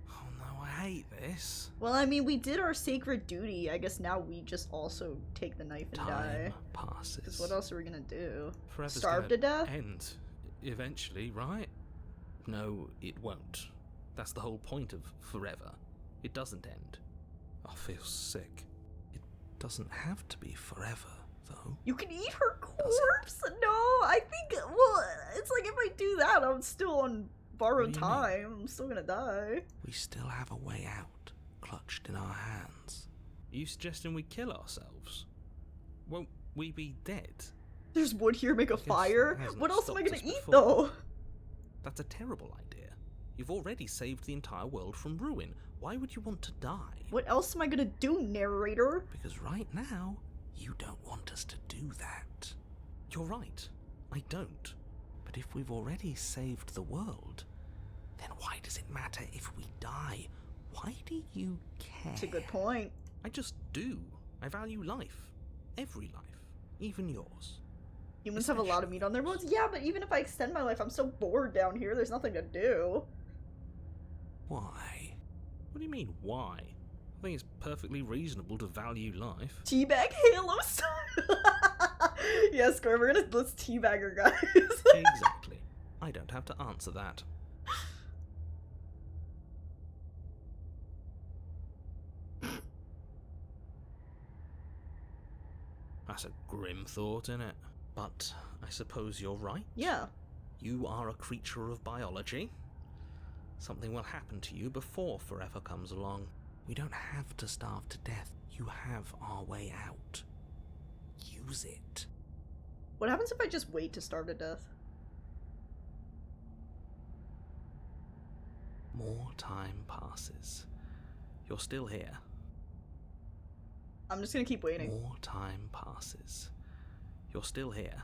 Oh no, I hate this. Well, I mean, we did our sacred duty. I guess now we just also take the knife and die. Time passes. 'Cause what else are we gonna do? Forever's Starve gonna to death? End. Eventually, right? No, it won't. That's the whole point of forever. It doesn't end. I feel sick. It doesn't have to be forever, though. You can eat her corpse? No, I think, well, it's like if I do that, I'm still on borrowed What do you mean? time. I'm still gonna die. We still have a way out, clutched in our hands. Are you suggesting we kill ourselves? Won't we be dead? There's wood here, make a guess fire? that hasn't What else am I stopped gonna us eat, before. though? That's a terrible idea. You've already saved the entire world from ruin. Why would you want to die? What else am I gonna do, narrator? Because right now, you don't want us to do that. You're right, I don't. But if we've already saved the world, then why does it matter if we die? Why do you care? That's a good point. I just do. I value life. Every life. Even yours. Humans have a lot of meat on their bones. Yeah, but even if I extend my life, I'm so bored down here, there's nothing to do. Why? What do you mean, why? I think it's perfectly reasonable to value life. Teabag Halo style. Yes, Scar, let's teabag her, guys. Exactly. I don't have to answer that. That's a grim thought, innit? But I suppose you're right. Yeah. You are a creature of biology. Something will happen to you before forever comes along. We don't have to starve to death. You have our way out. Use it. What happens if I just wait to starve to death? More time passes. You're still here. I'm just gonna keep waiting. More time passes. You're still here.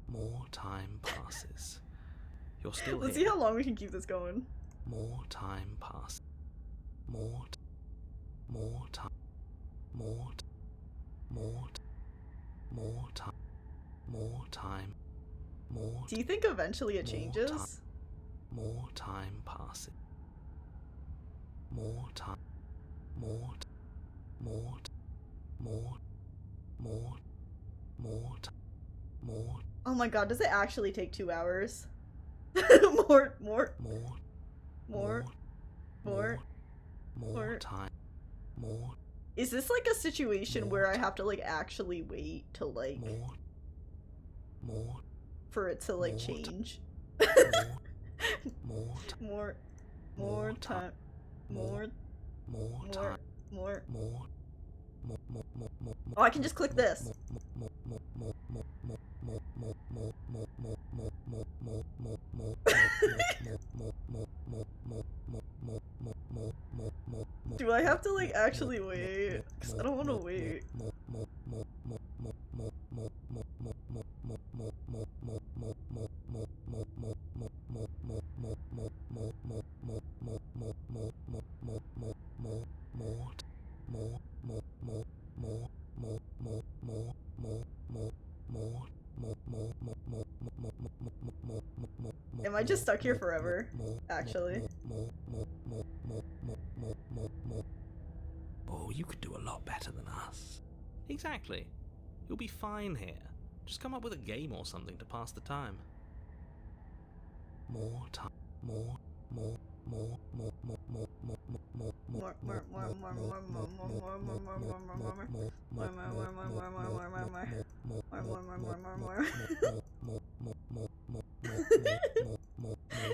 More time passes. You're still Let's here. see how long we can keep this going. More time passes. More time. More time. More time. More time. More. Do you think eventually it More changes? More time passes. More time. More. More. More. More. More. More. Oh my god, does it actually take 2 hours? more. More time. More. Is this like a situation where I have to like actually wait to like More. for it to like More change? More. More time. More. Time. More. More. Oh, I can just click this. Do I have to like actually wait? Because I don't want to wait. Am I just stuck here forever? Actually. Oh, you could do a lot better than us. Exactly. You'll be fine here. Just come up with a game or something to pass the time. More time. More.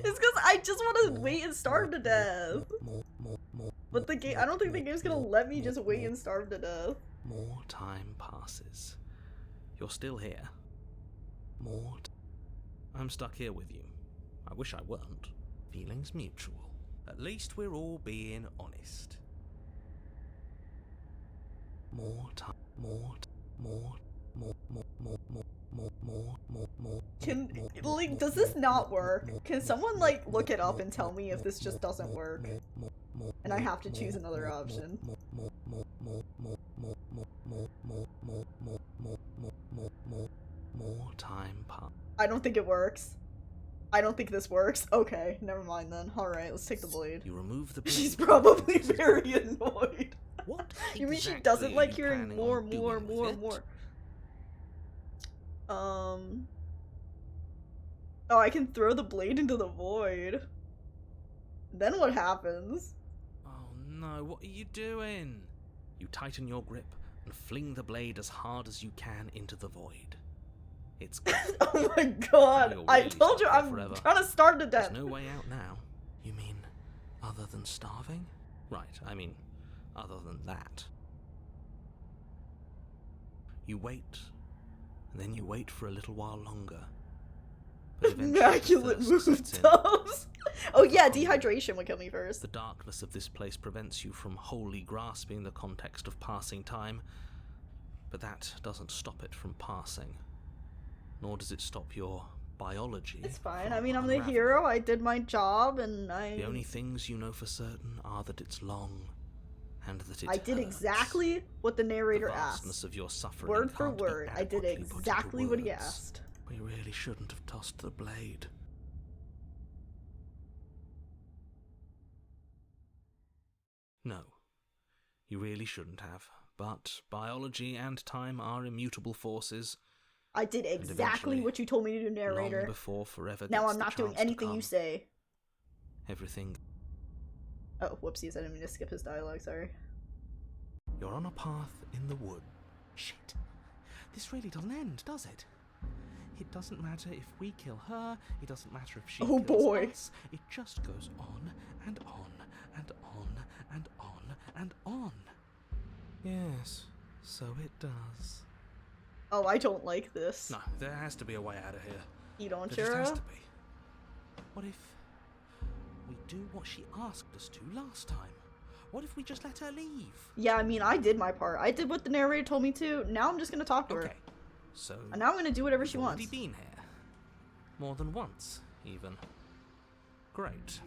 It's because I just want to wait and starve to death. But the game, I don't think the game's gonna let me just wait and starve to death. More time passes. You're still here. More. I'm stuck here with you. I wish I weren't. Feelings mutual. At least we're all being honest. More time. Can, like, does this not work? Can someone, like, look it up and tell me if this just doesn't work? And I have to choose another option. More time pass. I don't think it works. I don't think this works. Okay, never mind then. Alright, let's take the blade. You remove the blade. She's probably very annoyed. What? You mean she exactly doesn't are like you hearing planning more. on doing with it? Oh, I can throw the blade into the void. Then what happens? Oh no, what are you doing? You tighten your grip and fling the blade as hard as you can into the void. It's gone. Oh my god! You're I really told you stuck I'm here forever. trying to starve to death. There's no way out now. You mean other than starving? Right, I mean other than that. You wait, and then you wait for a little while longer. But eventually Immaculate thirst move, sets in. Tubbs. Oh yeah, dehydration would kill me first. The darkness of this place prevents you from wholly grasping the context of passing time, but that doesn't stop it from passing. Nor does it stop your biology. It's fine. from I mean, I'm the unraveling. hero. I did my job, and The only things you know for certain are that it's long, and that it I did hurts. exactly what the narrator The vastness asked. of your suffering Word for can't be word, I did adequately put into exactly what he words. asked. We really shouldn't have tossed the blade. No, you really shouldn't have. But biology and time are immutable forces. I did exactly eventually, what you told me to do, Long narrator. before forever Now gets I'm the not doing chance to anything you come. say. Everything. Oh, whoopsies, I didn't mean to skip his dialogue, sorry. You're on a path in the wood. Shit. This really doesn't end, does it? It doesn't matter if we kill her, it doesn't matter if she Oh, kills boy. us. It just goes on and on and on and on and on. Yes, so it does. Oh, I don't like this. No, there has to be a way out of here. You don't, There just has Chiro? to be. What if we do what she asked us to last time? What if we just let her leave? Yeah, I mean, I did my part. I did what the narrator told me to. Now I'm just gonna talk to Okay, her. so And now I'm gonna do whatever she you've already wants. been here. More than once, even. Great.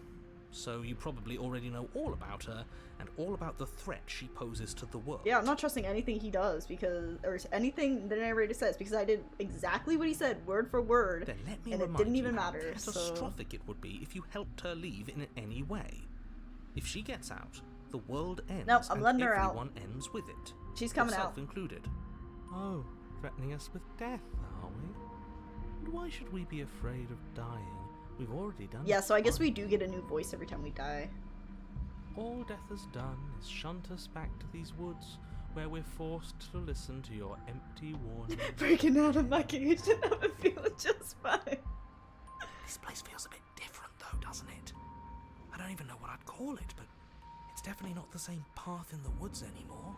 So you probably already know all about her, and all about the threat she poses to the world. Yeah, I'm not trusting anything he does, because, or anything the narrator says, because I did exactly what he said, word for word, Then let me and it remind didn't you even how matter, so... catastrophic it would be if you helped her leave in any way. If she gets out, the world ends, Nope, I'm and letting her out. everyone ends with it. She's coming yourself out. included. Oh, threatening us with death, are we? And why should we be afraid of dying? We've already done Yeah, it so I guess we once. do get a new voice every time we die. All death has done is shunt us back to these woods, where we're forced to listen to your empty warnings. Breaking out of my cage and I'm feeling just fine. This place feels a bit different, though, doesn't it? I don't even know what I'd call it, but it's definitely not the same path in the woods anymore.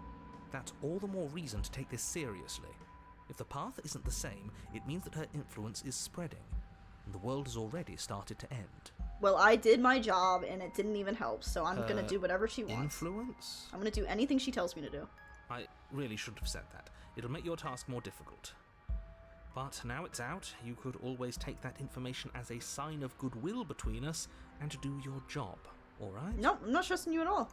That's all the more reason to take this seriously. If the path isn't the same, it means that her influence is spreading, and the world has already started to end. Well, I did my job and it didn't even help, so I'm Her gonna do whatever she wants. Influence? I'm gonna do anything she tells me to do. I really shouldn't have said that. It'll make your task more difficult. But now it's out, you could always take that information as a sign of goodwill between us and do your job, alright? Nope, I'm not trusting you at all.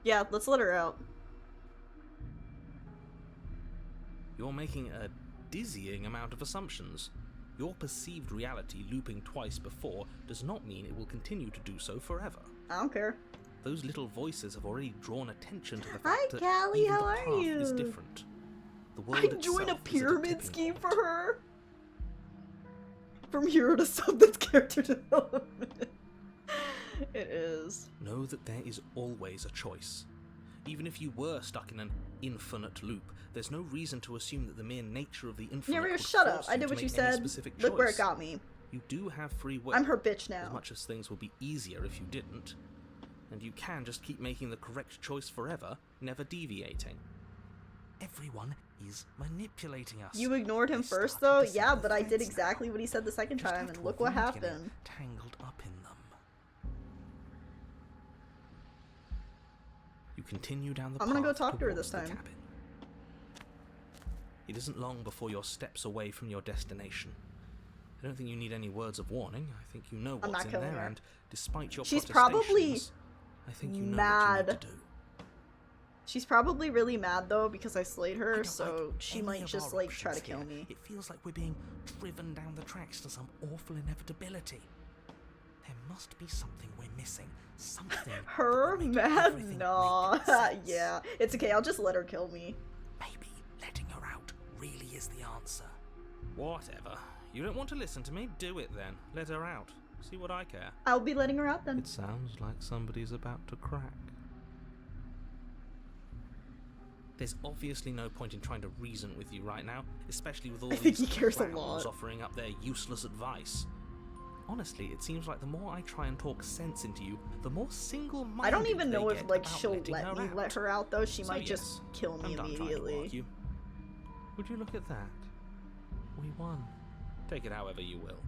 Yeah, let's let her out. You're making a dizzying amount of assumptions. Your perceived reality looping twice before does not mean it will continue to do so forever. I don't care. Those little voices have already drawn attention to the fact Hi, that Callie, even how the are path is you? different. The world I joined a itself is at pyramid tipping scheme point. for her. From hero to sub, that's character development. It is. Know that there is always a choice. Even if you were stuck in an infinite loop, there's no reason to assume that the mere nature of the infinite Narrator, would shut up. force I you did to what you make any said. specific Look where it choice. got me. You do have free will. I'm her bitch As now. much as things will be easier if you didn't. And you can just keep making the correct choice forever, never deviating. Everyone is manipulating us. You ignored him They first, started though? to see Yeah, the but I did threads exactly now. what he said the second Just time, have and to look what avoid getting happened. tangled up in them. You continue down the I'm gonna go path talk to her towards this the time. cabin. It isn't long before you're steps away from your destination. I don't think you need any words of warning. I think you know I'm what's not in killing there, her. and despite your She's probably protestations, I think you know what you need to do. She's probably really mad, though, because I slayed I her, don't so like she any might of just, our like, try to options kill here. me. It feels like we're being driven down the tracks to some awful inevitability. There must be something we're missing. Something that Her will make mad? everything Nah. make sense. Yeah. It's okay, I'll just let her kill me. Maybe letting her out really is the answer. Whatever. You don't want to listen to me? Do it then. Let her out. See what I care. I'll be letting her out then. It sounds like somebody's about to crack. There's obviously no point in trying to reason with you right now, especially with all I think these he cares a clowns lot. offering up their useless advice. Honestly, it seems like the more I try and talk sense into you, the more single-minded I don't even know they if get like about she'll letting let me out. let her out though. She So might yes, just kill me I'm done trying to immediately. argue. Would you look at that? We won. Take it however you will.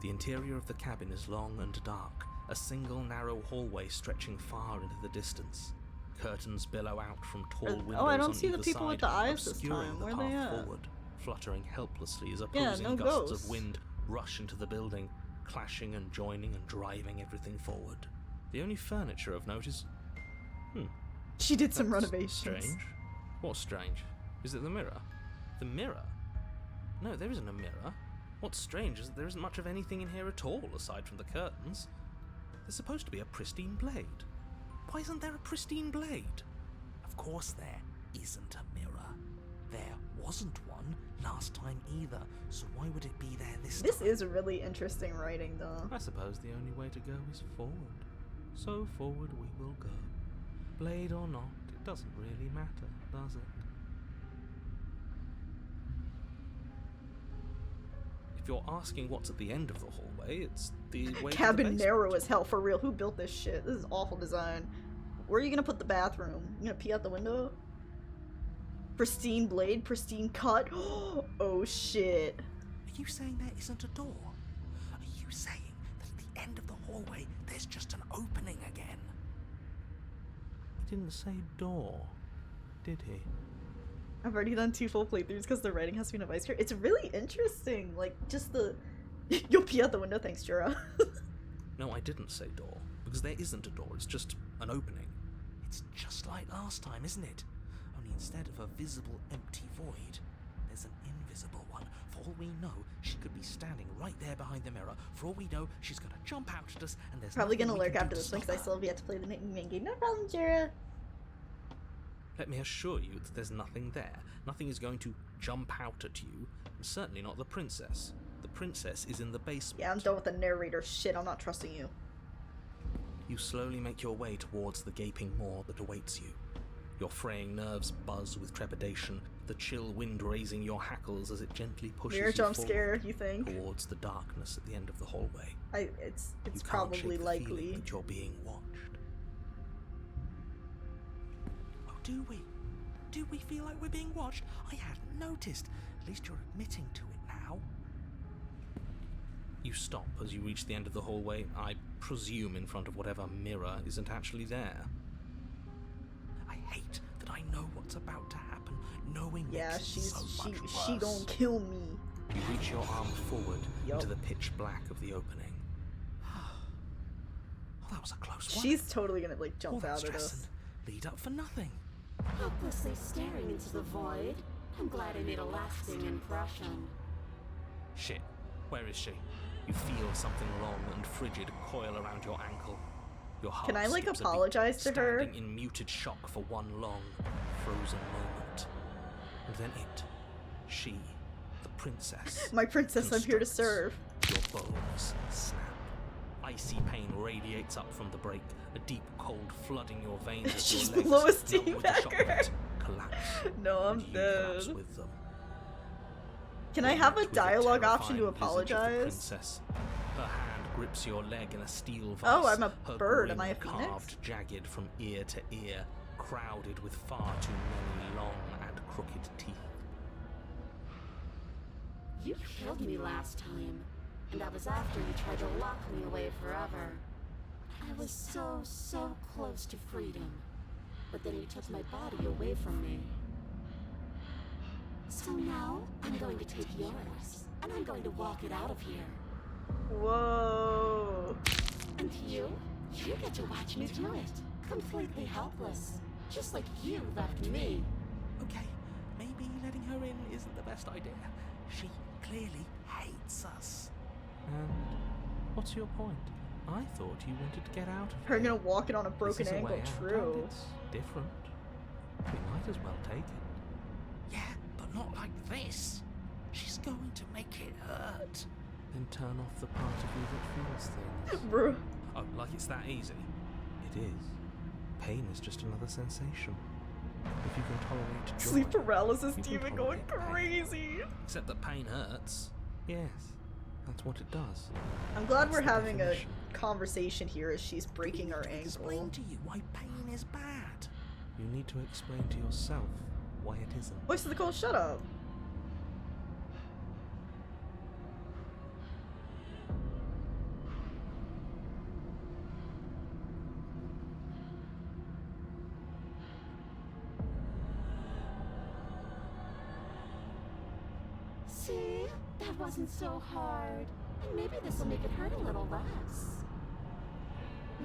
The interior of the cabin is long and dark, a single narrow hallway stretching far into the distance. Curtains billow out from tall windows oh, I don't on see the either people with side, the eyes this obscuring time. the Where they path at? forward, fluttering helplessly as Yeah, opposing no gusts ghosts. of wind rush into the building, clashing and joining and driving everything forward. The only furniture of note is... She did some That's renovations. Strange. What's strange? Is it the mirror? The mirror? No, there isn't a mirror. What's strange is that there isn't much of anything in here at all, aside from the curtains. There's supposed to be a pristine blade. Why isn't there a pristine blade? Of course there isn't a mirror. There wasn't one last time either, so why would it be there this This time? is really interesting writing though. I suppose the only way to go is forward. So forward we will go. Blade or not, it doesn't really matter, does it? If you're asking what's at the end of the hallway, it's the way to the Cabin basement. narrow as hell for real. Who built this shit? This is awful design. Where are you gonna put the bathroom? You gonna pee out the window? Pristine blade, pristine cut. Oh shit. Are you saying there isn't a door? Are you saying that at the end of the hallway there's just an opening again? He didn't say door, did he? I've already done 2 full playthroughs because the writing has been a vice. It's really interesting. Like just the you'll pee out the window, thanks, Jura. No, I didn't say door, because there isn't a door, it's just an opening. It's just like last time, isn't it? Only instead of a visible empty void, there's an invisible one. For all we know, she could be standing right there behind the mirror. For all we know, she's gonna jump out at us, and there's Probably nothing gonna we lurk can do after to this one stop because I her. still have yet to play the main game. No problem, Jura. Let me assure you that there's nothing there. Nothing is going to jump out at you, and certainly not the princess. The princess is in the basement. Yeah, I'm done with the narrator shit. I'm not trusting you. You slowly make your way towards the gaping maw that awaits you. Your fraying nerves buzz with trepidation, the chill wind raising your hackles as it gently pushes Mirror you jump forward scare, you think? towards the darkness at the end of the hallway. It's You can't probably shake the feeling likely. that you're being watched. Oh, do we? Do we feel like we're being watched? I hadn't noticed. At least you're admitting to it now. You stop as you reach the end of the hallway, I presume in front of whatever mirror isn't actually there. I hate that I know what's about to happen, knowing Yeah, makes it so much she worse. gonna kill me. You reach your arm forward Yup. into the pitch black of the opening. Oh, that was a close one. She's totally gonna like All jump that out at stress us. and lead up for nothing. Helplessly staring into the void. I'm glad I made a lasting impression. Shit, where is she? You feel something long and frigid coil around your ankle. Your heart Can I, like, skips a beat, apologize to her? standing in muted shock for one long, frozen moment. And then she, the princess, My princess, I'm here to constricts. serve. Your bones snap. Icy pain radiates up from the break, a deep cold flooding your veins as She's your legs, below a numb with the shock of steambacker. it, collapse. No, I'm and you collapse dead. with them. Can I You're have a met with dialogue option to terrifying visage of the apologize? princess. Her hand grips your leg in a steel vice. Oh, I'm a her bird. Am grin I a phoenix? Carved jagged from ear to ear, crowded with far too many long and crooked teeth. You killed me last time, and that was after you tried to lock me away forever. I was so close to freedom, but then you took my body away from me. So now, I'm going to take yours, and I'm going to walk it out of here. Whoa. And you get to watch me do it, completely helpless, just like you left me. Okay, maybe letting her in isn't the best idea. She clearly hates us. And what's your point? I thought you wanted to get out of Her here. gonna walk it on a This broken is a ankle. way out, and True. it's different. We might as well take it. Yeah, but not like this. She's going to make it hurt. Then turn off the part of you that feels things. Bro. Oh, like it's that easy? It is. Pain is just another sensation. If you can tolerate joy, Sleep paralysis you can demon going tolerate pain. crazy. Except that pain hurts. Yes, that's what it does. I'm glad That's we're the having definition. a conversation here as she's breaking her I need to ankle. explain to you why pain is bad. You need to explain to yourself why it isn't. Voice of the Cold, shut up. See? That wasn't so hard. And maybe this will make it hurt a little less.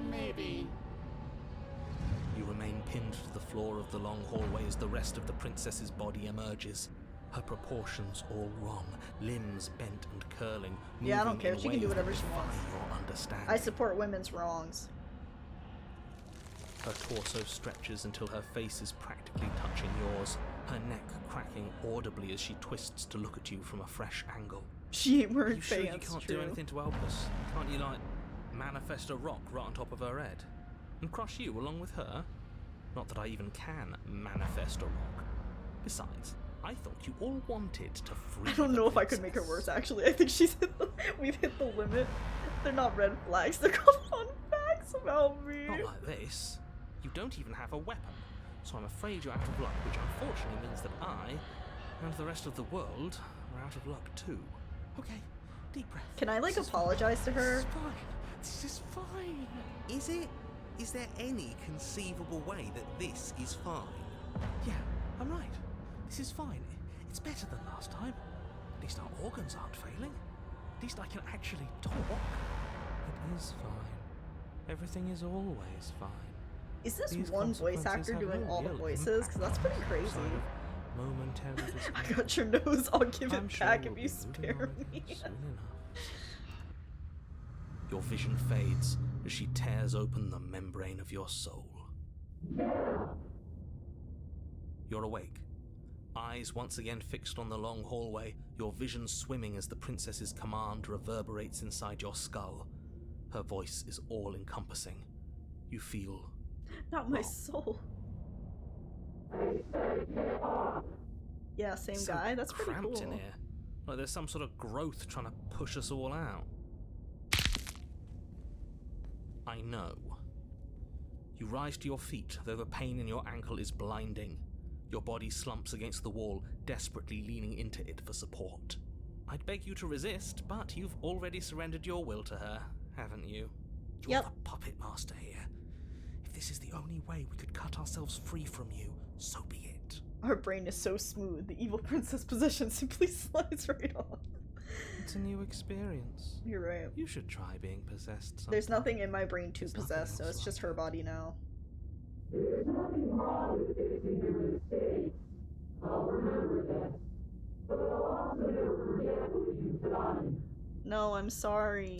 Maybe. You remain pinned to the floor of the long hallway as the rest of the princess's body emerges. Her proportions all wrong, limbs bent and curling. Yeah, I don't moving care. in She can do ways whatever that she defy wants. your understanding. I support women's wrongs. Her torso stretches until her face is practically touching yours, her neck cracking audibly as she twists to look at you from a fresh angle. She ain't Are wearing you sure you pants, can't true. do anything to help us? Can't you, like, manifest a rock right on top of her head? And crush you along with her? Not that I even can manifest a rock. Besides, I thought you all wanted to free I don't the know if I could make her princess. worse, actually. I think we've hit the limit. They're not red flags, they're called fun facts about me. Not like this. You don't even have a weapon, so I'm afraid you're out of luck, which unfortunately means that I, and the rest of the world, are out of luck too. Okay, deep breath. Can I, like, This is apologize to fine. her? This is fine. This is fine. Is it? Is there any conceivable way that this is fine? Yeah, I'm right. This is fine. It's better than last time. At least our organs aren't failing. At least I can actually talk. It is fine. Everything is always fine. Is this These one voice consequences actor have doing no all the real voices? Because that's pretty impact crazy. outside of momentary I discomfort. got your nose, I'll give I'm it sure back we'll if be you moving spare on me. soon enough. Your vision fades as she tears open the membrane of your soul. You're awake. Eyes once again fixed on the long hallway, your vision swimming as the princess's command reverberates inside your skull. Her voice is all-encompassing. You feel Not my wrong. soul. Yeah, same so guy. That's pretty cramped cool. in here. Like there's some sort of growth trying to push us all out. I know. You rise to your feet, though the pain in your ankle is blinding. Your body slumps against the wall, desperately leaning into it for support. I'd beg you to resist, but you've already surrendered your will to her, haven't you? You're Yep. the puppet master here. If this is the only way we could cut ourselves free from you, so be it. Our brain is so smooth, the evil princess possession simply slides right off. It's a new experience. You're right. You should try being possessed sometime. There's nothing in my brain to There's nothing possess, so else it's just like her it. body now. No, I'm sorry.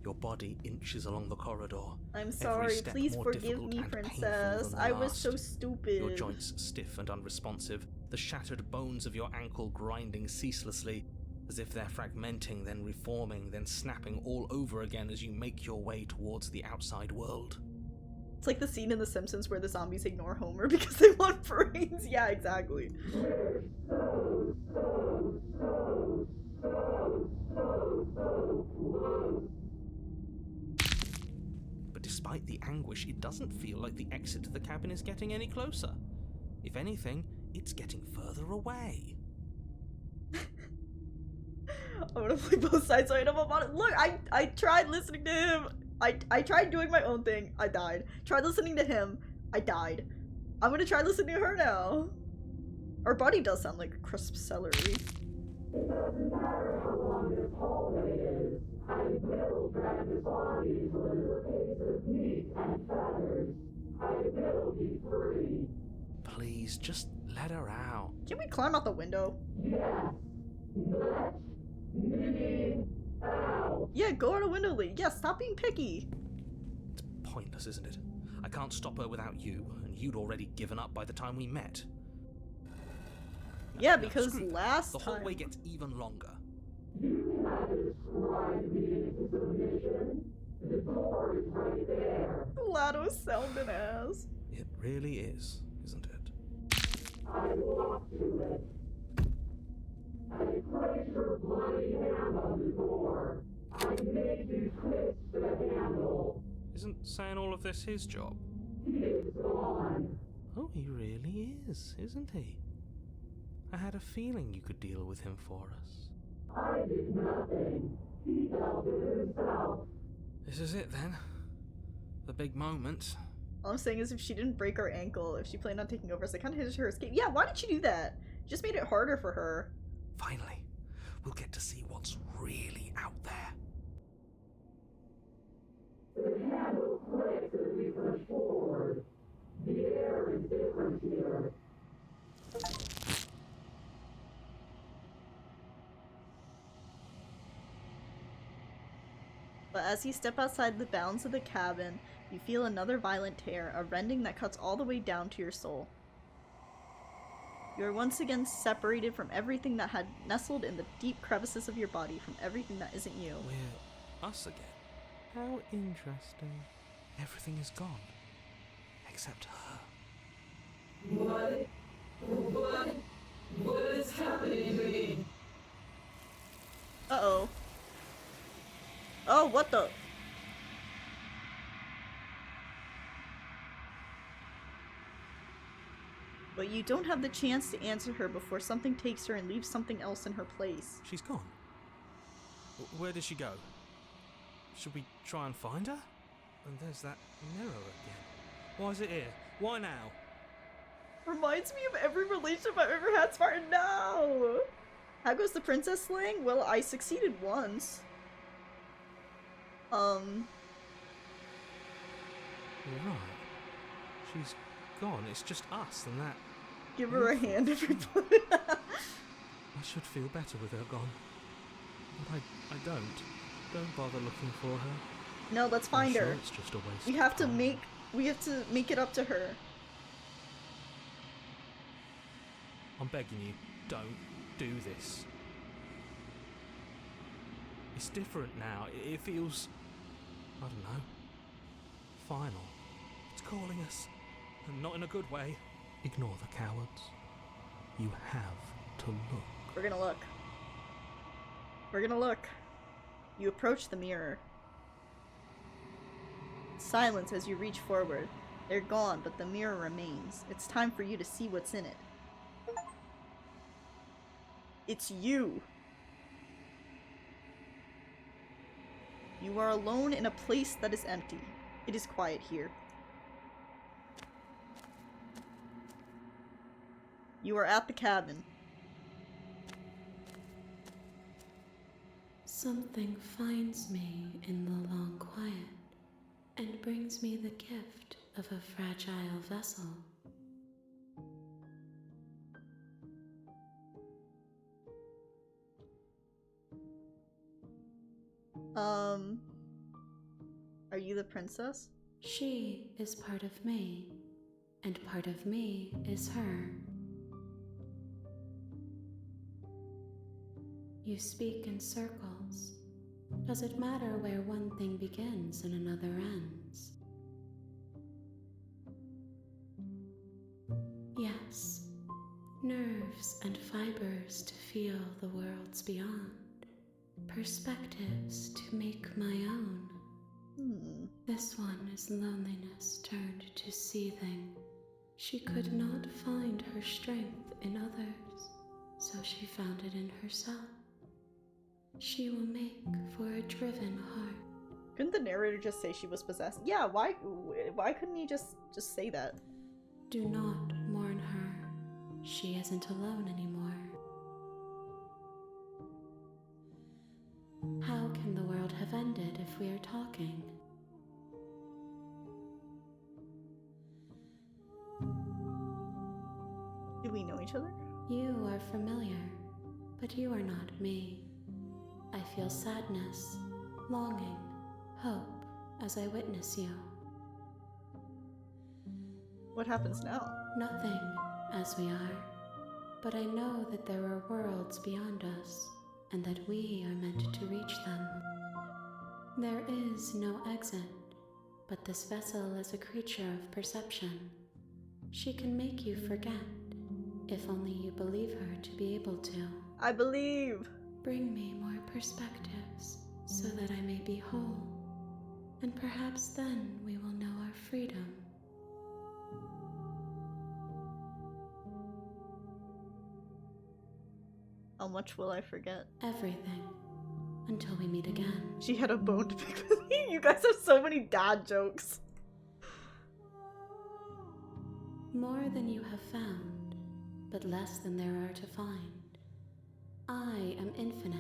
Your body inches along the corridor. I'm sorry. step Please more forgive difficult me, and painful princess. than the I was so last. stupid. Your joints stiff and unresponsive, the shattered bones of your ankle grinding ceaselessly, as if they're fragmenting, then reforming, then snapping all over again as you make your way towards the outside world. It's like the scene in The Simpsons where the zombies ignore Homer because they want brains. Yeah, exactly. But despite the anguish, it doesn't feel like the exit to the cabin is getting any closer. If anything, it's getting further away. I'm gonna play both sides so I know about it. Look, I tried listening to him. I tried doing my own thing. I died. Tried listening to him. I died. I'm gonna try listening to her now. Our body does sound like crisp celery. Please, just let her out. Can we climb out the window? Yeah, go out a window, Lee. Yeah, stop being picky. It's pointless, isn't it? I can't stop her without you, and you'd already given up by the time we met. Yeah, No, because screw that. last The time... hallway gets even longer. Lado sounding ass. It really is, isn't it? Isn't saying all of this his job? Oh, he really is, isn't he? I had a feeling you could deal with him for us. This is it then. The big moment. All I'm saying is if she didn't break her ankle, if she planned on taking over, so it kind of hindered her escape. Yeah, why did she do that? Just made it harder for her. Finally, we'll get to see what's really out there. But as you step outside the bounds of the cabin, you feel another violent tear, a rending that cuts all the way down to your soul. You are once again separated from everything that had nestled in the deep crevices of your body, from everything that isn't you. We're us again. How interesting. Everything is gone. Except her. What is happening to me? Uh-oh. Oh, what the? But you don't have the chance to answer her before something takes her and leaves something else in her place. She's gone. Where did she go? Should we try and find her? And there's that mirror again. Why is it here? Why now? Reminds me of every relationship I've ever had, Spartan. No! How goes the princess slaying? Well, I succeeded once. Right. She's gone. It's just us and that. Give her a hand, everybody. I should feel better with her gone. But I don't. Don't bother looking for her. No, let's find I'm sure her. It's just a waste We of have to time. make it up to her. I'm begging you, don't do this. It's different now. It feels, I don't know, final. It's calling us, and not in a good way. Ignore the cowards. You have to look. We're gonna look. We're gonna look. You approach the mirror. Silence as you reach forward. They're gone, but the mirror remains. It's time for you to see what's in it. It's you. You are alone in a place that is empty. It is quiet here. You are at the cabin. Something finds me in the long quiet and brings me the gift of a fragile vessel. Are you the princess? She is part of me, and part of me is her. You speak in circles. Does it matter where one thing begins and another ends? Yes, nerves and fibers to feel the worlds beyond, perspectives to make my own. This one is loneliness turned to seething. She could not find her strength in others, so she found it in herself. She will make for a driven heart. Couldn't the narrator just say she was possessed? Yeah, why couldn't he just say that? Do not mourn her. She isn't alone anymore. How can the world have ended if we are talking? Do we know each other? You are familiar, but you are not me. I feel sadness, longing, hope as I witness you. What happens now? Nothing as we are, but I know that there are worlds beyond us, and that we are meant to reach them. There is no exit, but this vessel is a creature of perception. She can make you forget, if only you believe her to be able to. I believe. Bring me more perspectives so that I may be whole, and perhaps then we will know our freedom. How much will I forget? Everything. Until we meet again. She had a bone to pick with me. You guys have so many dad jokes. More than you have found, but less than there are to find. I am infinite.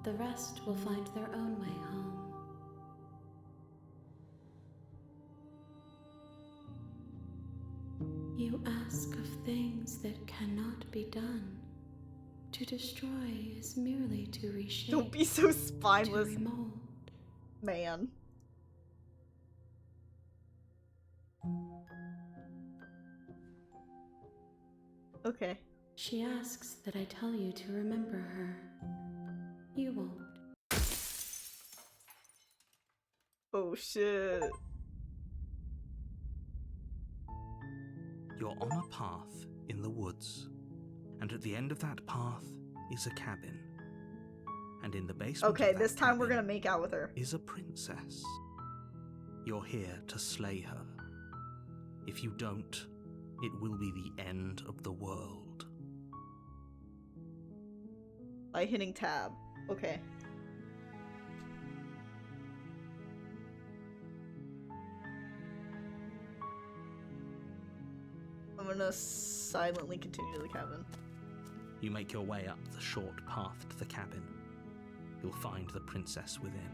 The rest will find their own way home. You ask of things that cannot be done. To destroy is merely to reshape. Don't be so spineless, to remold. man. Okay. She asks that I tell you to remember her. You won't. Oh shit. You're on a path in the woods, and at the end of that path is a cabin. And in the basement Okay, of this that time we're cabin gonna make out with her. is a princess. You're here to slay her. If you don't, it will be the end of the world. By hitting tab. Okay. I'm gonna silently continue to the cabin. You make your way up the short path to the cabin. You'll find the princess within.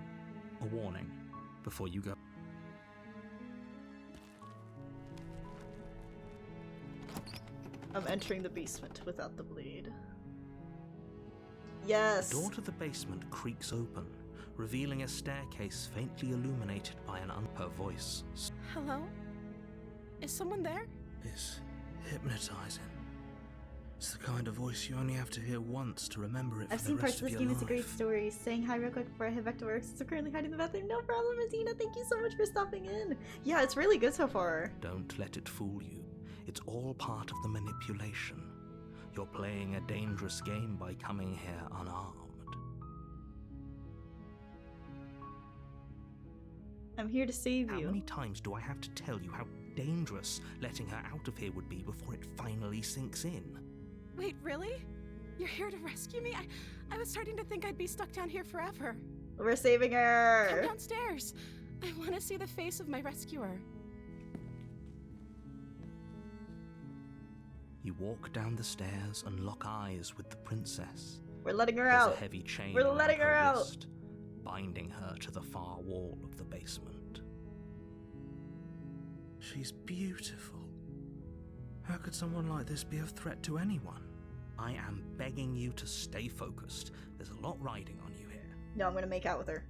A warning before you go. I'm entering the basement without the blade. Yes! The door to the basement creaks open, revealing a staircase faintly illuminated by her voice. Hello? Is someone there? It's hypnotizing. It's the kind of voice you only have to hear once to remember it for I've the seen parts rest of of this your game. It's a great life. story. Saying hi real quick before I head back to work. So currently hiding in the bathroom. No problem, Adina. Thank you so much for stopping in. Yeah, it's really good so far. Don't let it fool you. It's all part of the manipulation. You're playing a dangerous game by coming here unarmed. I'm here to save How you. many times do I have to tell you how dangerous letting her out of here would be before it finally sinks in? Wait, really? You're here to rescue me? I was starting to think I'd be stuck down here forever. We're saving Come her. downstairs. I want to see the face of my rescuer. You walk down the stairs and lock eyes with the princess. We're letting her There's out. a heavy chain We're around letting her out. wrist, binding her to the far wall of the basement. She's beautiful. How could someone like this be a threat to anyone? I am begging you to stay focused. There's a lot riding on you here. No, I'm gonna make out with her.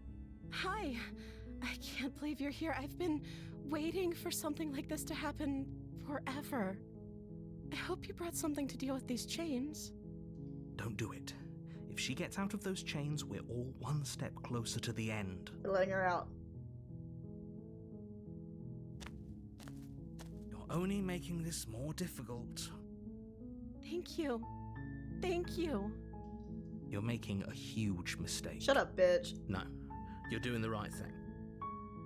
Hi. I can't believe you're here. I've been waiting for something like this to happen forever. I hope you brought something to deal with these chains. Don't do it. If she gets out of those chains, we're all one step closer to the end. We're letting her out. You're only making this more difficult. Thank you. Thank you. You're making a huge mistake. Shut up, bitch. No, you're doing the right thing.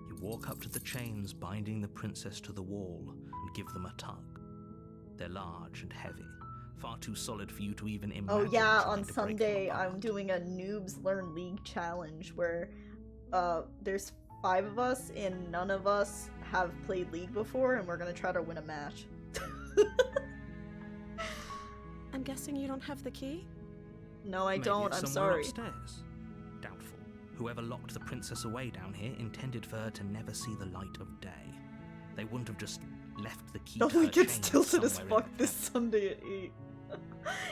You walk up to the chains binding the princess to the wall and give them a tug. They're large and heavy, far too solid for you to even imagine. Oh yeah, trying on to break them Sunday apart. I'm doing a Noobs Learn League challenge where there's 5 of us and none of us have played League before and we're gonna try to win a match. I'm guessing you don't have the key? No, I Maybe don't, it's I'm somewhere sorry. Upstairs. Doubtful. Whoever locked the princess away down here intended for her to never see the light of day. They wouldn't have just left the key The to her link gets chain tilted as somewhere in fuck the this Sunday at 8.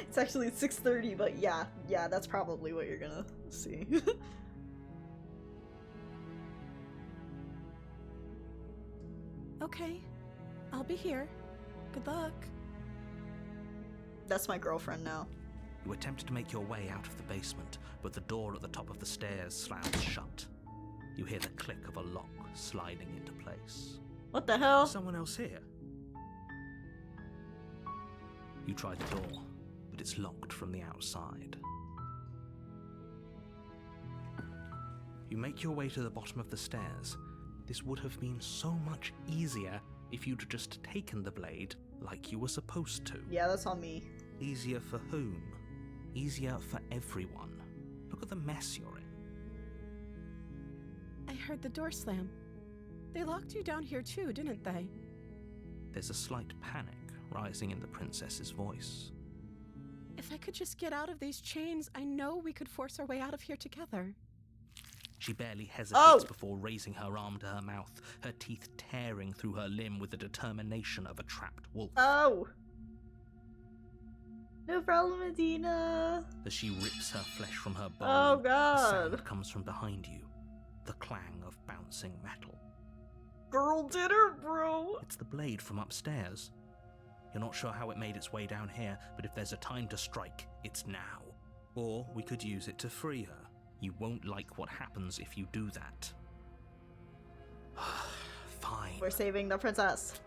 It's actually at 6:30, but yeah, that's probably what you're gonna see. Okay. I'll be here. Good luck. That's my girlfriend now. You attempt to make your way out of the basement, but the door at the top of the stairs slams shut. You hear the click of a lock sliding into place. What the hell? Someone else here? You try the door. The but it's locked from the outside. You make your way to the bottom of the stairs. This would have been so much easier if you'd just taken the blade like you were supposed to. Yeah, that's on me. Easier for whom? Easier for everyone. Look at the mess you're in. I heard the door slam. They locked you down here too, didn't they? There's a slight panic rising in the princess's voice. If I could just get out of these chains, I know we could force our way out of here together. She barely hesitates before raising her arm to her mouth, her teeth tearing through her limb with the determination of a trapped wolf. Oh! No problem, Medina. As she rips her flesh from her bone, Oh the god. sound comes from behind you, the clang of bouncing metal. Girl did her, bro. It's the blade from upstairs. You're not sure how it made its way down here, but if there's a time to strike, it's now. Or we could use it to free her. You won't like what happens if you do that. Fine. We're saving the princess.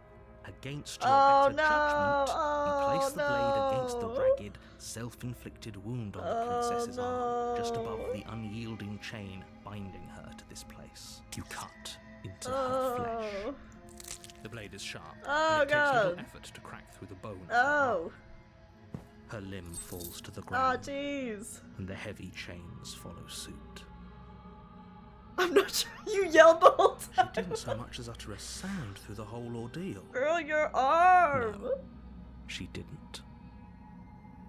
Against your Oh, better no. judgment, Oh, you place the blade against the no. ragged, self-inflicted wound on the Oh, princess's arm, just above no. the unyielding chain binding her to this place. You cut into her flesh. Oh. The blade is sharp, Oh, and it takes little God. effort to crack through the bone. of her arm. Oh. Her limb falls to the Oh, ground, jeez. and the heavy chains follow suit. I'm not sure you yelled the whole She time. didn't so much as utter a sound through the whole ordeal. Girl, your arm. No, she didn't.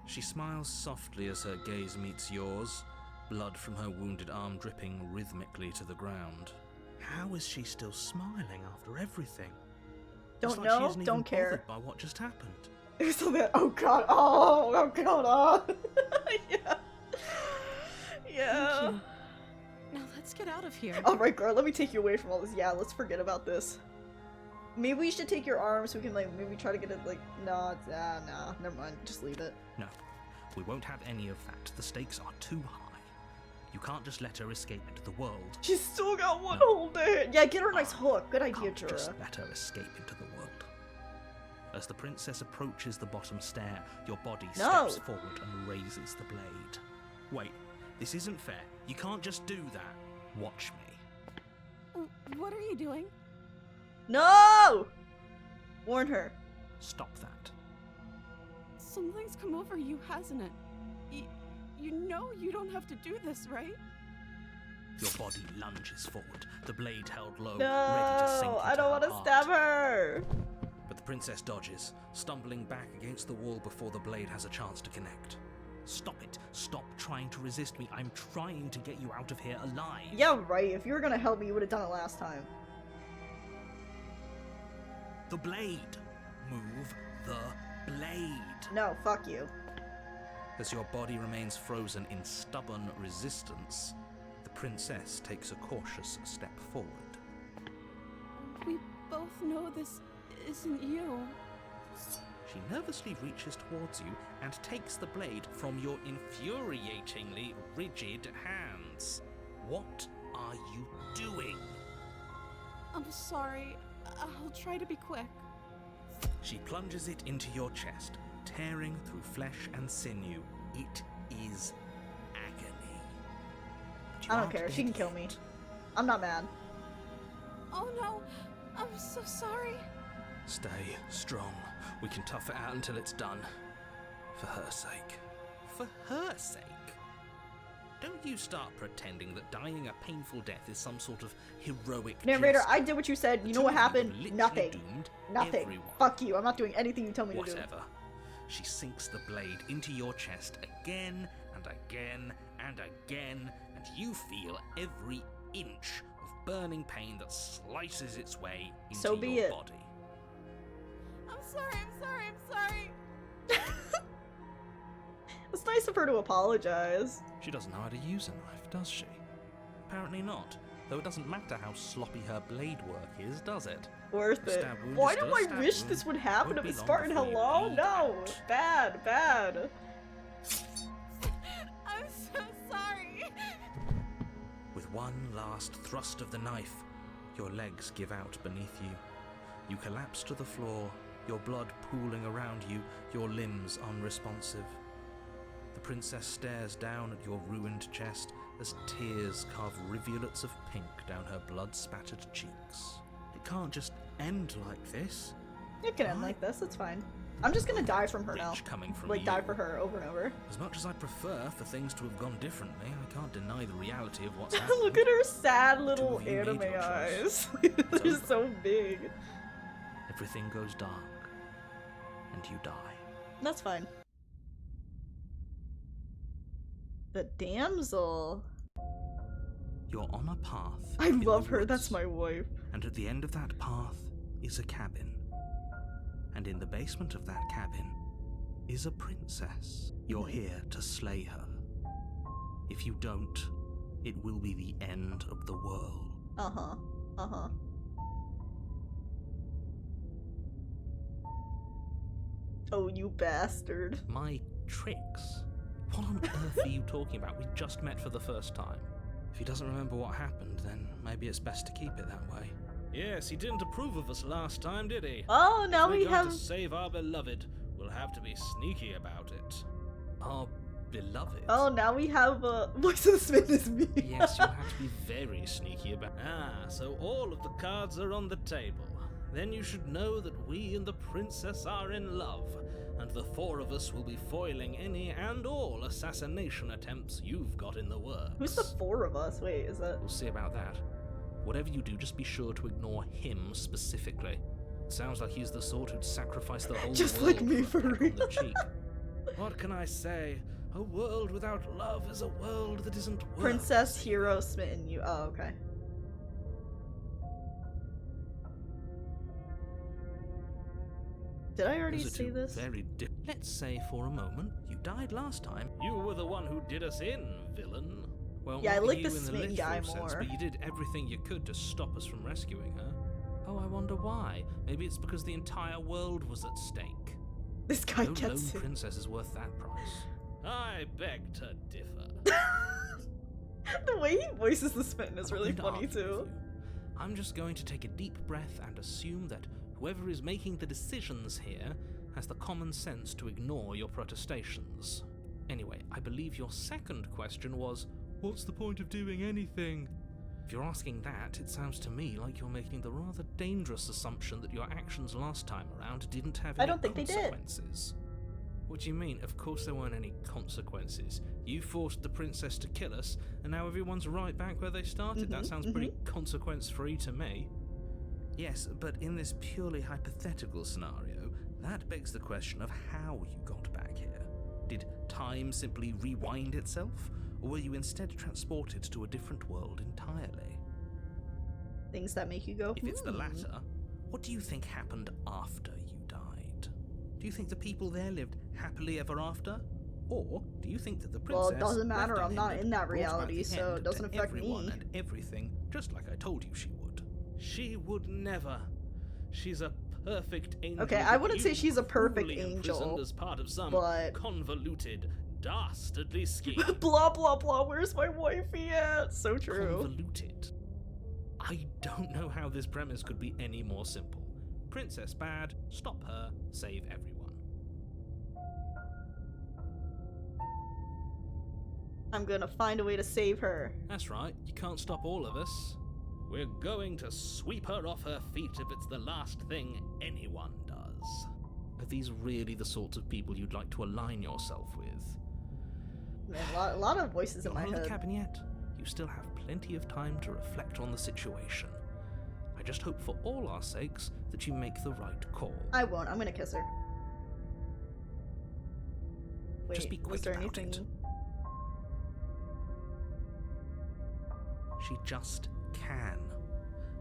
She smiles softly as her gaze meets yours, blood from her wounded arm dripping rhythmically to the ground. How is she still smiling after everything? It's Don't like she know, isn't don't even care. bothered by what just happened. So that, oh god, oh god, oh. Yeah. Yeah. Thank you. Now let's get out of here. Alright, girl, let me take you away from all this. Yeah, let's forget about this. Maybe we should take your arm so we can, like, maybe try to get it, like, nah, never mind, just leave it. No, we won't have any of that. The stakes are too high. You can't just let her escape into the world. She's still got one No. whole day. Yeah, get her a nice hook. Good idea, Can't Jura. just let her escape into the world. As the princess approaches the bottom stair, your body No. steps forward and raises the blade. Wait, this isn't fair. You can't just do that. Watch me. What are you doing? No! Warn her. Stop that. Something's come over you, hasn't it? You know you don't have to do this, right? Your body lunges forward, the blade held low, ready to sink No, into I don't want her to heart. stab her. But the princess dodges, stumbling back against the wall before the blade has a chance to connect. Stop it. Stop trying to resist me. I'm trying to get you out of here alive. Yeah, right. If you were gonna help me, you would have done it last time. The blade. Move the blade. No, fuck you. As your body remains frozen in stubborn resistance, the princess takes a cautious step forward. We both know this isn't you. She nervously reaches towards you and takes the blade from your infuriatingly rigid hands. What are you doing? I'm sorry. I'll try to be quick. She plunges it into your chest, tearing through flesh and sinew. It is agony. But you I don't aren't care. She can dead kill yet. me. I'm not mad. Oh no, I'm so sorry. Stay strong. We can tough it out until it's done. For her sake. For her sake? Don't you start pretending that dying a painful death is some sort of heroic Narrator, gesture. I did what you said. The You know two what of you have happened? literally Nothing. doomed Nothing. everyone. Fuck you. I'm not doing anything you tell me to do. Whatever. She sinks the blade into your chest again and again and again, and you feel every inch of burning pain that slices its way into So be your it. body. I'm sorry. It's nice of her to apologize. She doesn't know how to use a knife, does she? Apparently not. Though it doesn't matter how sloppy her blade work is, does it? Worth A it. stab wound Why is do still a I stab wish wound. this would happen Won't to be Miss long Spartan? before you Hello? bleed No. out. Bad, bad. I'm so sorry. With one last thrust of the knife, your legs give out beneath you. You collapse to the floor, your blood pooling around you, your limbs unresponsive. The princess stares down at your ruined chest as tears carve rivulets of pink down her blood-spattered cheeks. It can't just end like this. It can end like this, it's fine. I'm just gonna die from her now. Coming from Like, die for her over and over. As much as I prefer for things to have gone differently, I can't deny the reality of what's happened. Look at her sad little Two of you anime made your eyes. choice. They're so big. Everything goes dark, and you die. That's fine. The damsel. You're on a path. I in the love her, woods, that's my wife. And at the end of that path is a cabin. And in the basement of that cabin is a princess. You're here to slay her. If you don't, it will be the end of the world. Uh-huh. Uh-huh. Oh, you bastard. My tricks? What on earth are you talking about? We just met for the first time. If he doesn't remember what happened, then maybe it's best to keep it that way. Yes, he didn't approve of us last time, did he? Oh, now If we we're going have... to save our beloved, we'll have to be sneaky about it. Our beloved? Oh, now we have Voice of the Smith is me. Yes, you'll have to be very sneaky about. Ah, so all of the cards are on the table. Then you should know that we and the princess are in love, and the four of us will be foiling any and all assassination attempts you've got in the works. Who's the four of us? Wait, is that... We'll see about that. Whatever you do, just be sure to ignore him specifically. It sounds like he's the sort who'd sacrifice the whole Just world like me, for a for peck real. on the cheek. What can I say? A world without love is a world that isn't worth Princess, saving. hero, smitten you. Oh, okay. Did I already Those are say two this? very Let's say for a moment you died last time. You were the one who did us in, villain. Well, Yeah, I not like you the in smitten literal guy sense, more. but you did everything you could to stop us from rescuing her. Oh, I wonder why. Maybe it's because the entire world was at stake. This guy No gets lone it. princess is worth that price. I beg to differ. The way he voices the smitten is I'm really not going funny to argue too. with you. I'm just going to take a deep breath and assume that whoever is making the decisions here has the common sense to ignore your protestations. Anyway, I believe your second question was, what's the point of doing anything? If you're asking that, it sounds to me like you're making the rather dangerous assumption that your actions last time around didn't have I any don't think they did. consequences. What do you mean? Of course there weren't any consequences. You forced the princess to kill us, and now everyone's right back where they started. That sounds pretty consequence-free to me. Yes, but in this purely hypothetical scenario, that begs the question of how you got back here. Did time simply rewind itself, or were you instead transported to a different world entirely? Things that make you go, If it's the latter, what do you think happened after you died? Do you think the people there lived happily ever after? Or do you think that the princess... Well, it doesn't matter, left I'm not unended, in that brought about reality, the so end it doesn't to affect everyone me. and everything, just like I told you she would. She would never. She's a perfect angel. Okay, I wouldn't that say you she's a perfect cruelly angel, imprisoned as part of some but- convoluted, dastardly scheme. blah blah blah, where's my wifey at? So true. Convoluted. I don't know how this premise could be any more simple. Princess bad, stop her, save everyone. I'm gonna find a way to save her. That's right, you can't stop all of us. We're going to sweep her off her feet if it's the last thing anyone does. Are these really the sorts of people you'd like to align yourself with? Man, a lot of voices in You're my not out of the head. cabin yet. You still have plenty of time to reflect on the situation. I just hope for all our sakes that you make the right call. I won't, I'm gonna kiss her. Wait, Just be was quick there about anything? it. She just can.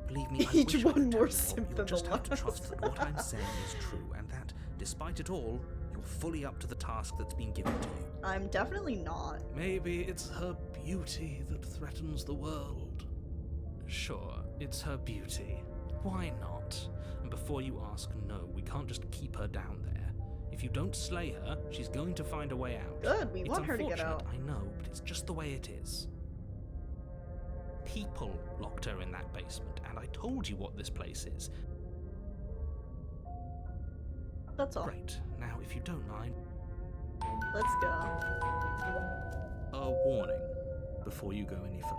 Believe me, I Each wish I one could more tell you simp You'll than just the have to last. trust that what I'm saying is true, and that, despite it all, you're fully up to the task that's been given to you. I'm definitely not. Maybe it's her beauty that threatens the world. Sure, it's her beauty. Why not? And before you ask, no, we can't just keep her down there. If you don't slay her, she's going to find a way out. Good, we It's want her to get unfortunate, out. I know, but it's just the way it is. People locked her in that basement, and I told you what this place is. That's all. Great. Now, if you don't mind, Let's go. A warning before you go any further.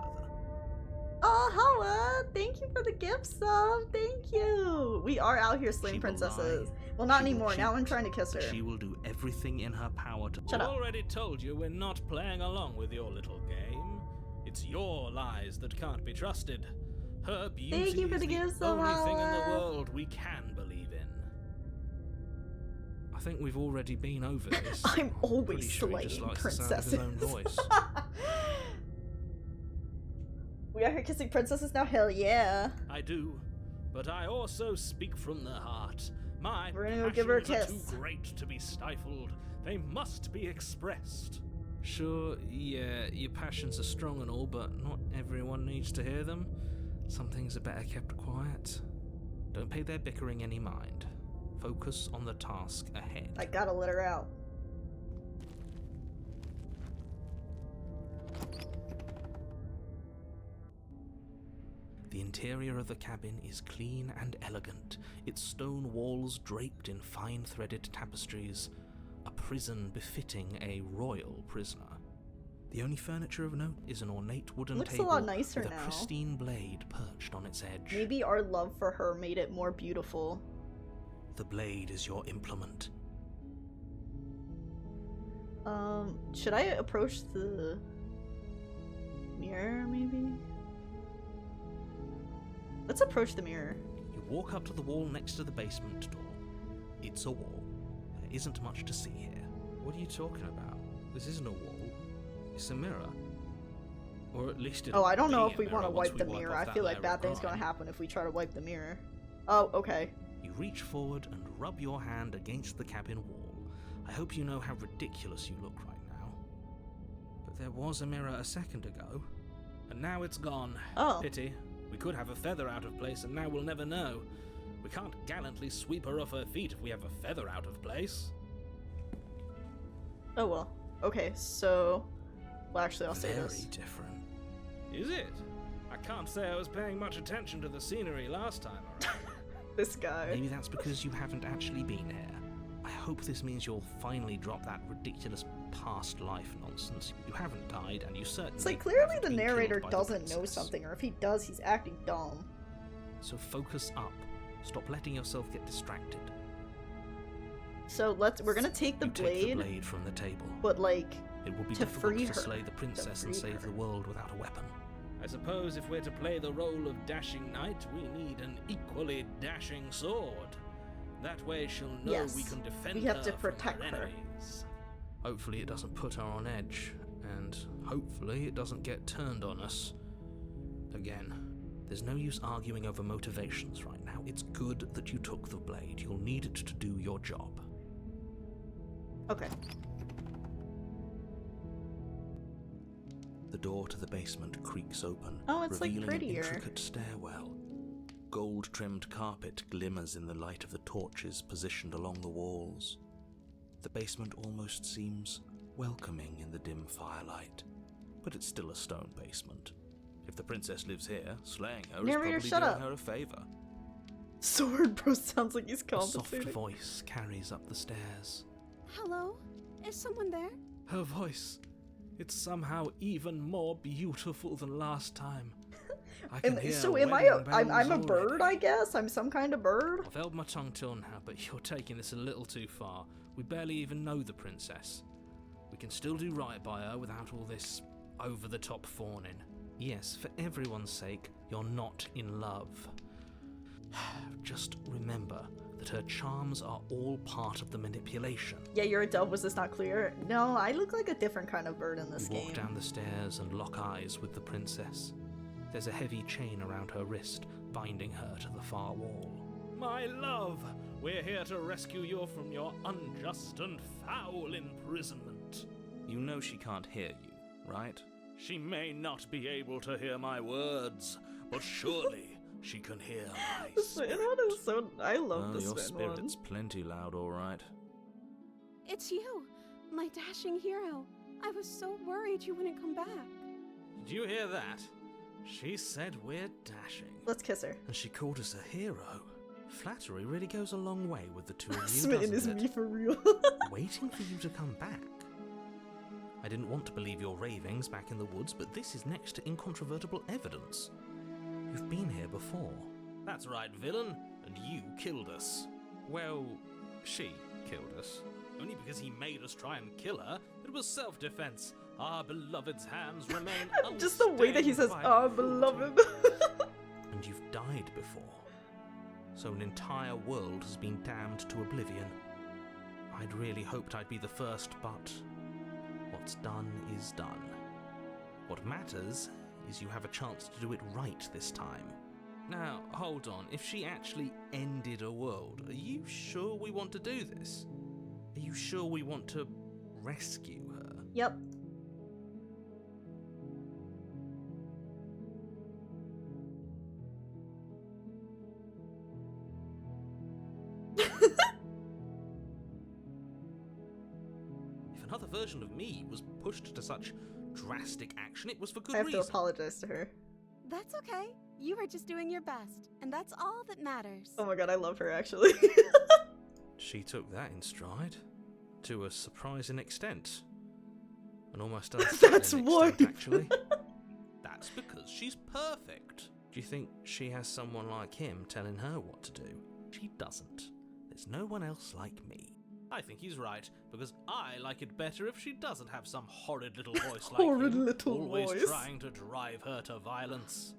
Oh, Hawa! Thank you for the gift sub. Thank you. We are out here slaying She will princesses. lie. Well, not She will anymore. Now cheat, I'm trying to kiss her. but she will do everything in her power to. Shut I up. already told you we're not playing along with your little game. It's your lies that can't be trusted. Her beauty Thank you for is the the gifts, only thing in the Hawa. world we can believe in. I think we've already been over this. I'm Pretty always sure he slaying dislikes the sound of his own princesses. voice. We are here kissing princesses now? Hell yeah. I do, but I also speak from the heart. My We're gonna go give her a passions are kiss. too great to be stifled. They must be expressed. Sure, yeah, your passions are strong and all, but not everyone needs to hear them. Some things are better kept quiet. Don't pay their bickering any mind. Focus on the task ahead. I gotta let her out. The interior of the cabin is clean and elegant, its stone walls draped in fine-threaded tapestries, a prison befitting a royal prisoner. The only furniture of note is an ornate wooden Looks a table lot nicer with a now. pristine blade perched on its edge. Maybe our love for her made it more beautiful. The blade is your implement. Should I approach the mirror, maybe? Let's approach the mirror. You walk up to the wall next to the basement door. It's a wall. There isn't much to see here. What are you talking about? This isn't a wall. It's a mirror. Or at least Oh, I don't know be if we a want to mirror once wipe the we mirror. off I that feel like layer bad of things gonna grime. happen if we try to wipe the mirror. Oh, okay. You reach forward and rub your hand against the cabin wall. I hope you know how ridiculous you look right now. But there was a mirror a second ago. And now it's gone. Oh. Pity. We could have a feather out of place, and now we'll never know. We can't gallantly sweep her off her feet if we have a feather out of place. Oh well. Okay, so... Well, actually, I'll say Very this. different. Is it? I can't say I was paying much attention to the scenery last time around. This guy. Maybe that's because you haven't actually been here. I hope this means you'll finally drop that ridiculous past life nonsense. You haven't died, and you certainly It's like clearly haven't the been narrator killed by the doesn't know princess. something, or if he does, he's acting dumb. So focus up. Stop letting yourself get distracted. So we're gonna take the You blade, take the blade from the table. but like, It will be to difficult free to her. slay the princess and free save her. the world without a weapon. I suppose if we're to play the role of dashing knight, we need an equally dashing sword. That way she'll know Yes, we can defend we have her to from protect her. enemies. Hopefully it doesn't put her on edge, and hopefully it doesn't get turned on us. Again, there's no use arguing over motivations right now. It's good that you took the blade. You'll need it to do your job. okay. The door to the basement creaks open, Oh, it's, like, revealing prettier. an intricate stairwell. Gold-trimmed carpet glimmers in the light of the torches positioned along the walls. The basement almost seems welcoming in the dim firelight, but it's still a stone basement. If the princess lives here, slaying her Narrator, is shut probably up. doing her a favor. Sword bro sounds like he's A soft compensating. voice carries up the stairs. Hello? Is someone there? Her voice, it's somehow even more beautiful than last time. I can hear So am I a, wedding I'm a bells bird, I already. guess? I'm some kind of bird? I've held my tongue till now, but you're taking this a little too far. We barely even know the princess. We can still do right by her without all this over-the-top fawning. Yes, for everyone's sake, you're not in love. Just remember that her charms are all part of the manipulation. Yeah, you're a dove. Was this not clear? No, I look like a different kind of bird in this You game. walk down the stairs and lock eyes with the princess. There's a heavy chain around her wrist, binding her to the far wall. My love, we're here to rescue you from your unjust and foul imprisonment. You know she can't hear you, right? She may not be able to hear my words, but surely she can hear my The Swin spirit. one is so... I love Oh, the your Swin one. spirit's plenty loud, all right. It's you, my dashing hero. I was so worried you wouldn't come back. Did you hear that? She said we're dashing. Let's kiss her. And she called us a hero. Flattery really goes a long way with the two of you, Smitten is doesn't it? me for real. Waiting for you to come back. I didn't want to believe your ravings back in the woods, but this is next to incontrovertible evidence. You've been here before. That's right, villain, and you killed us. Well, she killed us. Only because he made us try and kill her. It was self-defense. Our beloved's hands remain Just the way that he says, unstained by "Our cruelty." beloved." And you've died before. So an entire world has been damned to oblivion. I'd really hoped I'd be the first, but what's done is done. What matters is you have a chance to do it right this time. Now, hold on. If she actually ended a world, are you sure we want to do this? Are you sure we want to rescue her? Yep. If another version of me was pushed to such drastic action, it was for good I have reason. to apologize to her. That's okay. You were just doing your best, and that's all that matters. Oh my god, I love her actually. She took that in stride, to a surprising extent. An almost unsettling That's extent, why. actually. That's because she's perfect. Do you think she has someone like him telling her what to do? She doesn't. There's no one else like me. I think he's right, because I like it better if she doesn't have some horrid little voice like Horrid you, little always voice. trying to drive her to violence.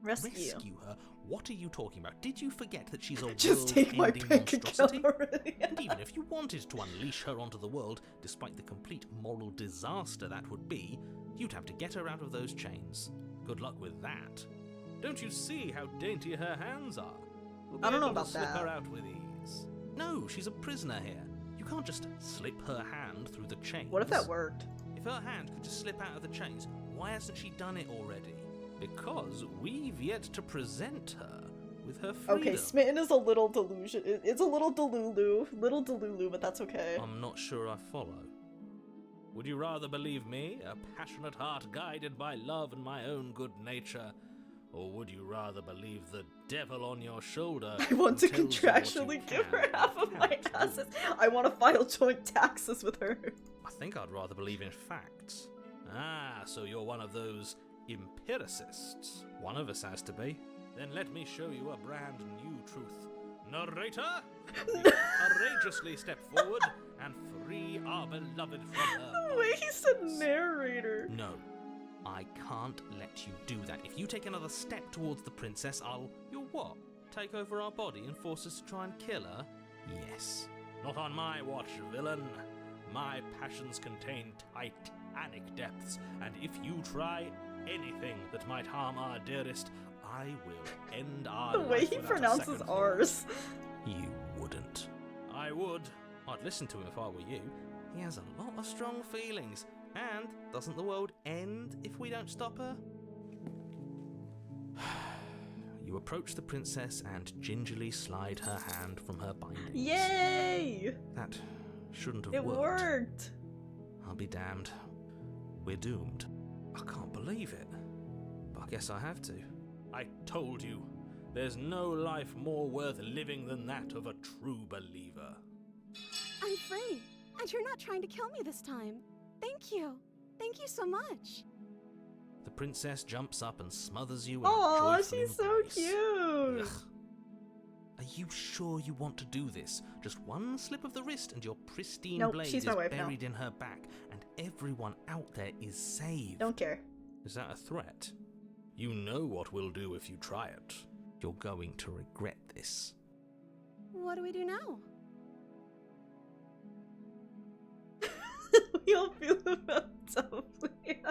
Rescue. Rescue her? What are you talking about? Did you forget that she's a Just take my world-ending bank account monstrosity? already. And even if you wanted to unleash her onto the world, despite the complete moral disaster that would be, you'd have to get her out of those chains. Good luck with that. Don't you see how dainty her hands are? We'll be I don't know able to about slip that. her out with ease. No, she's a prisoner here. You can't just slip her hand through the chains. What if that worked? If her hand could just slip out of the chains, why hasn't she done it already? Because we've yet to present her with her freedom. Okay, Smitten is a little delusion. It's a little delulu, but that's okay. I'm not sure I follow. Would you rather believe me, a passionate heart guided by love and my own good nature, or would you rather believe the devil on your shoulder? I want to who tells you what contractually you give can her and half of my can't do? assets. I want to file joint taxes with her. I think I'd rather believe in facts. Ah, so you're one of those empiricists. One of us has to be. Then let me show you a brand new truth. Narrator, courageously step forward and free our beloved from her. The way he said bonds. narrator. No, I can't let you do that. If you take another step towards the princess, You'll what? Take over our body and force us to try and kill her? Yes. Not on my watch, villain. My passions contain titanic depths, and if you try anything that might harm our dearest, I will end our The way life he without a pronounces second thought. R's. You wouldn't. I would. I'd listen to him if I were you. He has a lot of strong feelings. And doesn't the world end if we don't stop her? You approach the princess and gingerly slide her hand from her bindings. Yay! That shouldn't have It worked. I'll be damned. We're doomed. I can't believe it. But I guess I have to. I told you. There's no life more worth living than that of a true believer. I'm free, and you're not trying to kill me this time. Thank you. Thank you so much. The princess jumps up and smothers you in a Aw, joyful she's so embrace. cute. Ugh. Are you sure you want to do this? Just one slip of the wrist and your pristine Nope, blade she's is my wife now. buried in her back, and everyone out there is saved. Don't care. Is that a threat? You know what we'll do if you try it. You're going to regret this. What do we do now? We all feel about Dumbly.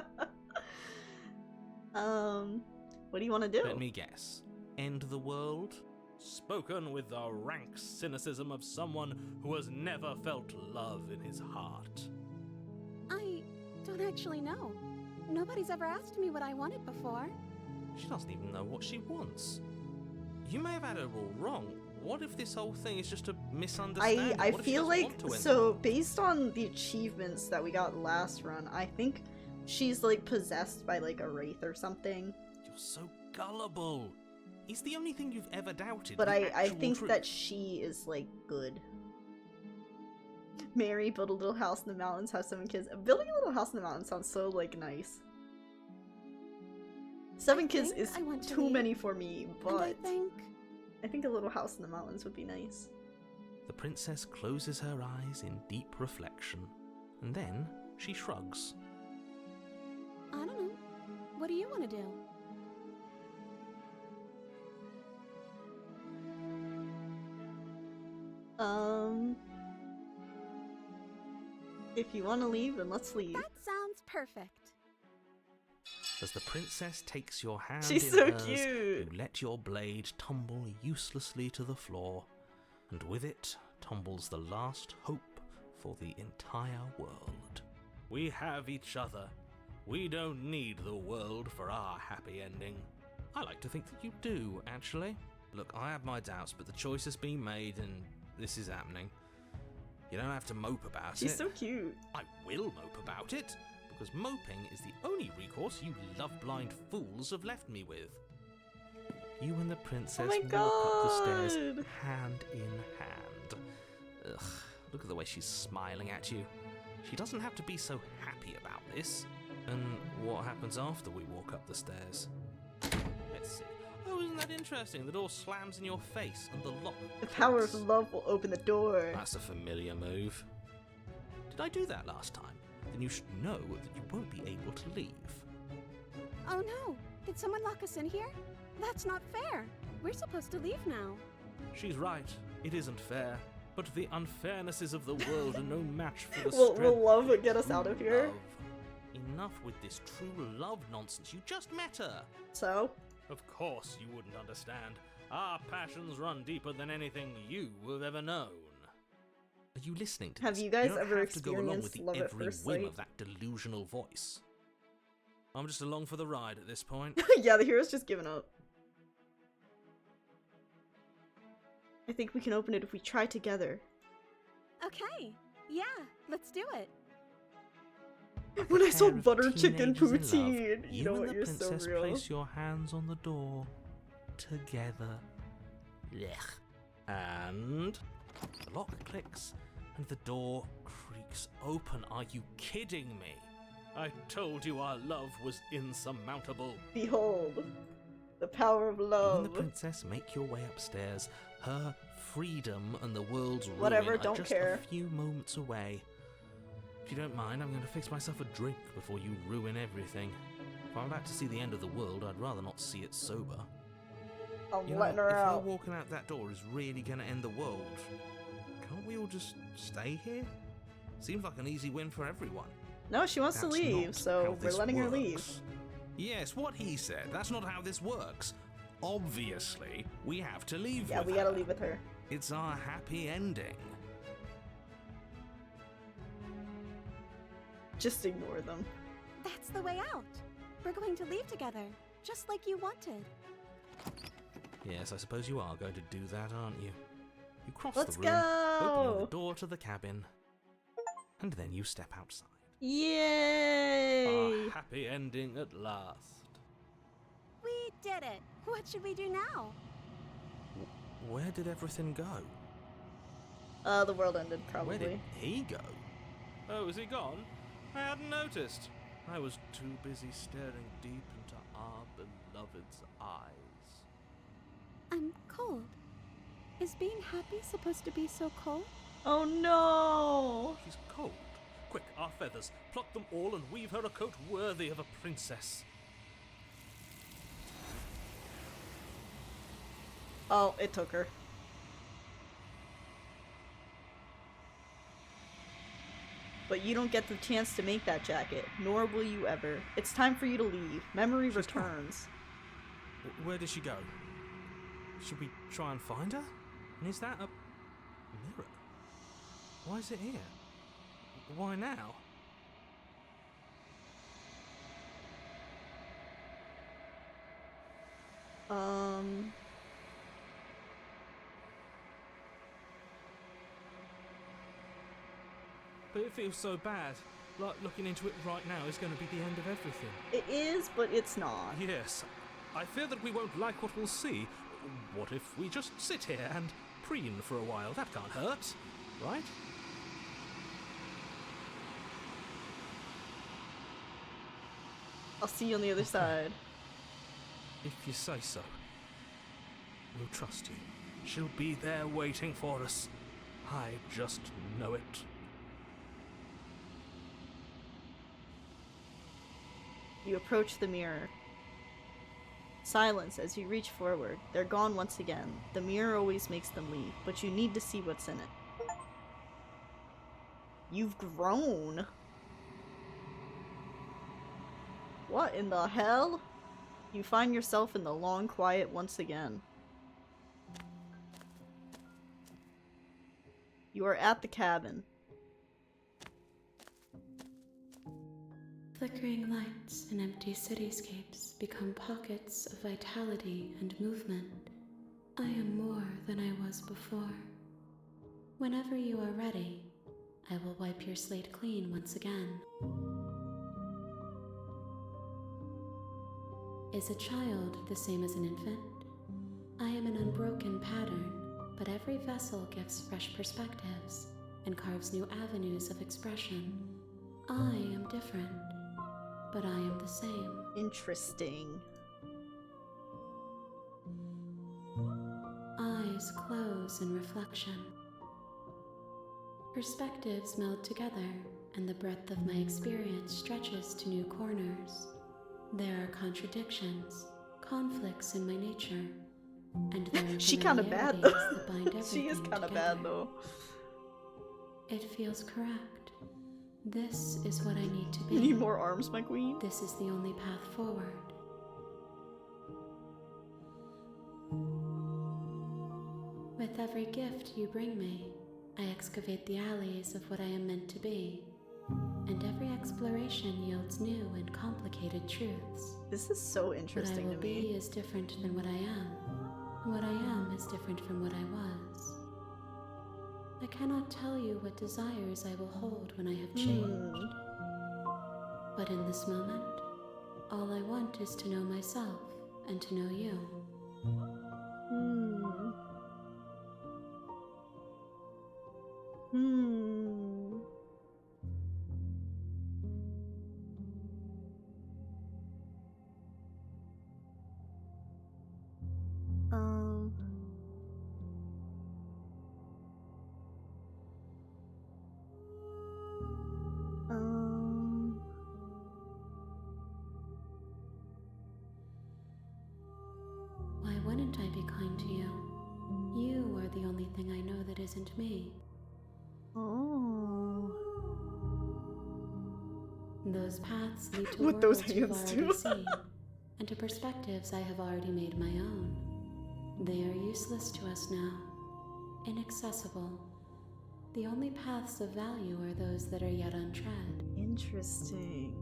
What do you want to do? Let me guess. End the world? Spoken with the rank cynicism of someone who has never felt love in his heart. I don't actually know. Nobody's ever asked me what I wanted before. She doesn't even know what she wants. You may have had her all wrong. What if this whole thing is just a misunderstanding? I What if she feel doesn't like, want to end the so world? based on the achievements that we got last run, I think she's like possessed by like a wraith or something. You're so gullible. He's the only thing you've ever doubted. But the I actual think truth. that she is, like, good. Marry, build a little house in the mountains, have 7 kids. Building a little house in the mountains sounds so, like, nice. 7 kids is too many for me, but I think a little house in the mountains would be nice. The princess closes her eyes in deep reflection, and then she shrugs. I don't know. What do you want to do? If you want to leave, then let's leave. That sounds perfect. As the princess takes your hand She's in so hers, cute. you let your blade tumble uselessly to the floor, and with it tumbles the last hope for the entire world. We have each other. We don't need the world for our happy ending. I like to think that you do, actually. Look, I have my doubts, but the choice has been made and this is happening. You don't have to mope about it. She's so cute. I will mope about it, because moping is the only recourse you love-blind fools have left me with. You and the princess walk up the stairs hand in hand. Ugh, look at the way she's smiling at you. She doesn't have to be so happy about this. And what happens after we walk up the stairs? Let's see. Oh, isn't that interesting? The door slams in your face and the lock The power clicks. of love will open the door. That's a familiar move. Did I do that last time? Then you should know that you won't be able to leave. Oh no! Did someone lock us in here? That's not fair. We're supposed to leave now. She's right. It isn't fair. But the unfairnesses of the world are no match for the Will strength love of get us out of here? love. Enough with this true love nonsense. You just met her. So? Of course you wouldn't understand. Our passions run deeper than anything you have ever known. Are you listening to Have this? you guys don't ever have to go along with experienced the love at every first whim sight? of that delusional voice. I'm just along for the ride at this point. Yeah, the hero's just given up. I think we can open it if we try together. Okay. Yeah, let's do it. When I saw Pair of butter chicken teenagers in love, poutine, you know and what, the you're so princess real. place your hands on the door together. Blech. And the lock clicks and the door creaks open. Are you kidding me? I told you our love was insurmountable. Behold, the power of You love. and the princess make your way upstairs. Her freedom and the world's Whatever, ruin are don't just care. a few moments away. If you don't mind, I'm going to fix myself a drink before you ruin everything. If I'm about to see the end of the world, I'd rather not see it sober. I'm You know, letting her if out. her walking out that door is really going to end the world, can't we all just stay here? Seems like an easy win for everyone. No, she wants to That's leave, not so how we're this letting her leave. works. Yes, what he said. That's not how this works. Obviously, we have to leave Yeah, with we her. gotta leave with her. It's our happy ending. Just ignore them. That's the way out. We're going to leave together, just like you wanted. Yes, I suppose you are going to do that, aren't you? You cross Let's the room, opening go! the door to the cabin, and then you step outside. Yay! Our happy ending at last. We did it. What should we do now? Where did everything go? The world ended, probably. Where did he go? Oh, is he gone? I hadn't noticed. I was too busy staring deep into our beloved's eyes. I'm cold. Is being happy supposed to be so cold? Oh no! She's cold. Quick, our feathers. Pluck them all and weave her a coat worthy of a princess. Oh, it took her. But you don't get the chance to make that jacket, nor will you ever. It's time for you to leave. Memory returns. Where did she go? Should we try and find her? And is that a mirror? Why is it here? Why now? But it feels so bad. Like looking into it right now is going to be the end of everything. It is, but it's not. Yes, I fear that we won't like what we'll see. What if we just sit here and preen for a while? That can't hurt, right? I'll see you on the other side. If you say so. We'll trust you. She'll be there waiting for us. I just know it. You approach the mirror. Silence as you reach forward. They're gone once again. The mirror always makes them leave, but you need to see what's in it. You've grown. What in the hell? You find yourself in the long quiet once again. You are at the cabin. Flickering lights and empty cityscapes become pockets of vitality and movement. I am more than I was before. Whenever you are ready, I will wipe your slate clean once again. Is a child the same as an infant? I am an unbroken pattern, but every vessel gives fresh perspectives and carves new avenues of expression. I am different, but I am the same. Interesting. Eyes close in reflection. Perspectives meld together, and the breadth of my experience stretches to new corners. There are contradictions, conflicts in my nature, and there are She kinda bad though. that bind everything She is kinda together. bad though. It feels correct. This is what I need to be. You need more arms, my queen. This is the only path forward. With every gift you bring me, I excavate the alleys of what I am meant to be, and every exploration yields new and complicated truths. This is so interesting what I to will be me. is different than what I am, and what I am is different from what I was. I cannot tell you what desires I will hold when I have changed. But in this moment, all I want is to know myself and to know you. Why wouldn't I be kind to you? You are the only thing I know that isn't me. Oh. Those paths lead to With those worlds you've hands, already too. seen, and to perspectives I have already made my own. They are useless to us now, inaccessible. The only paths of value are those that are yet untread. Interesting.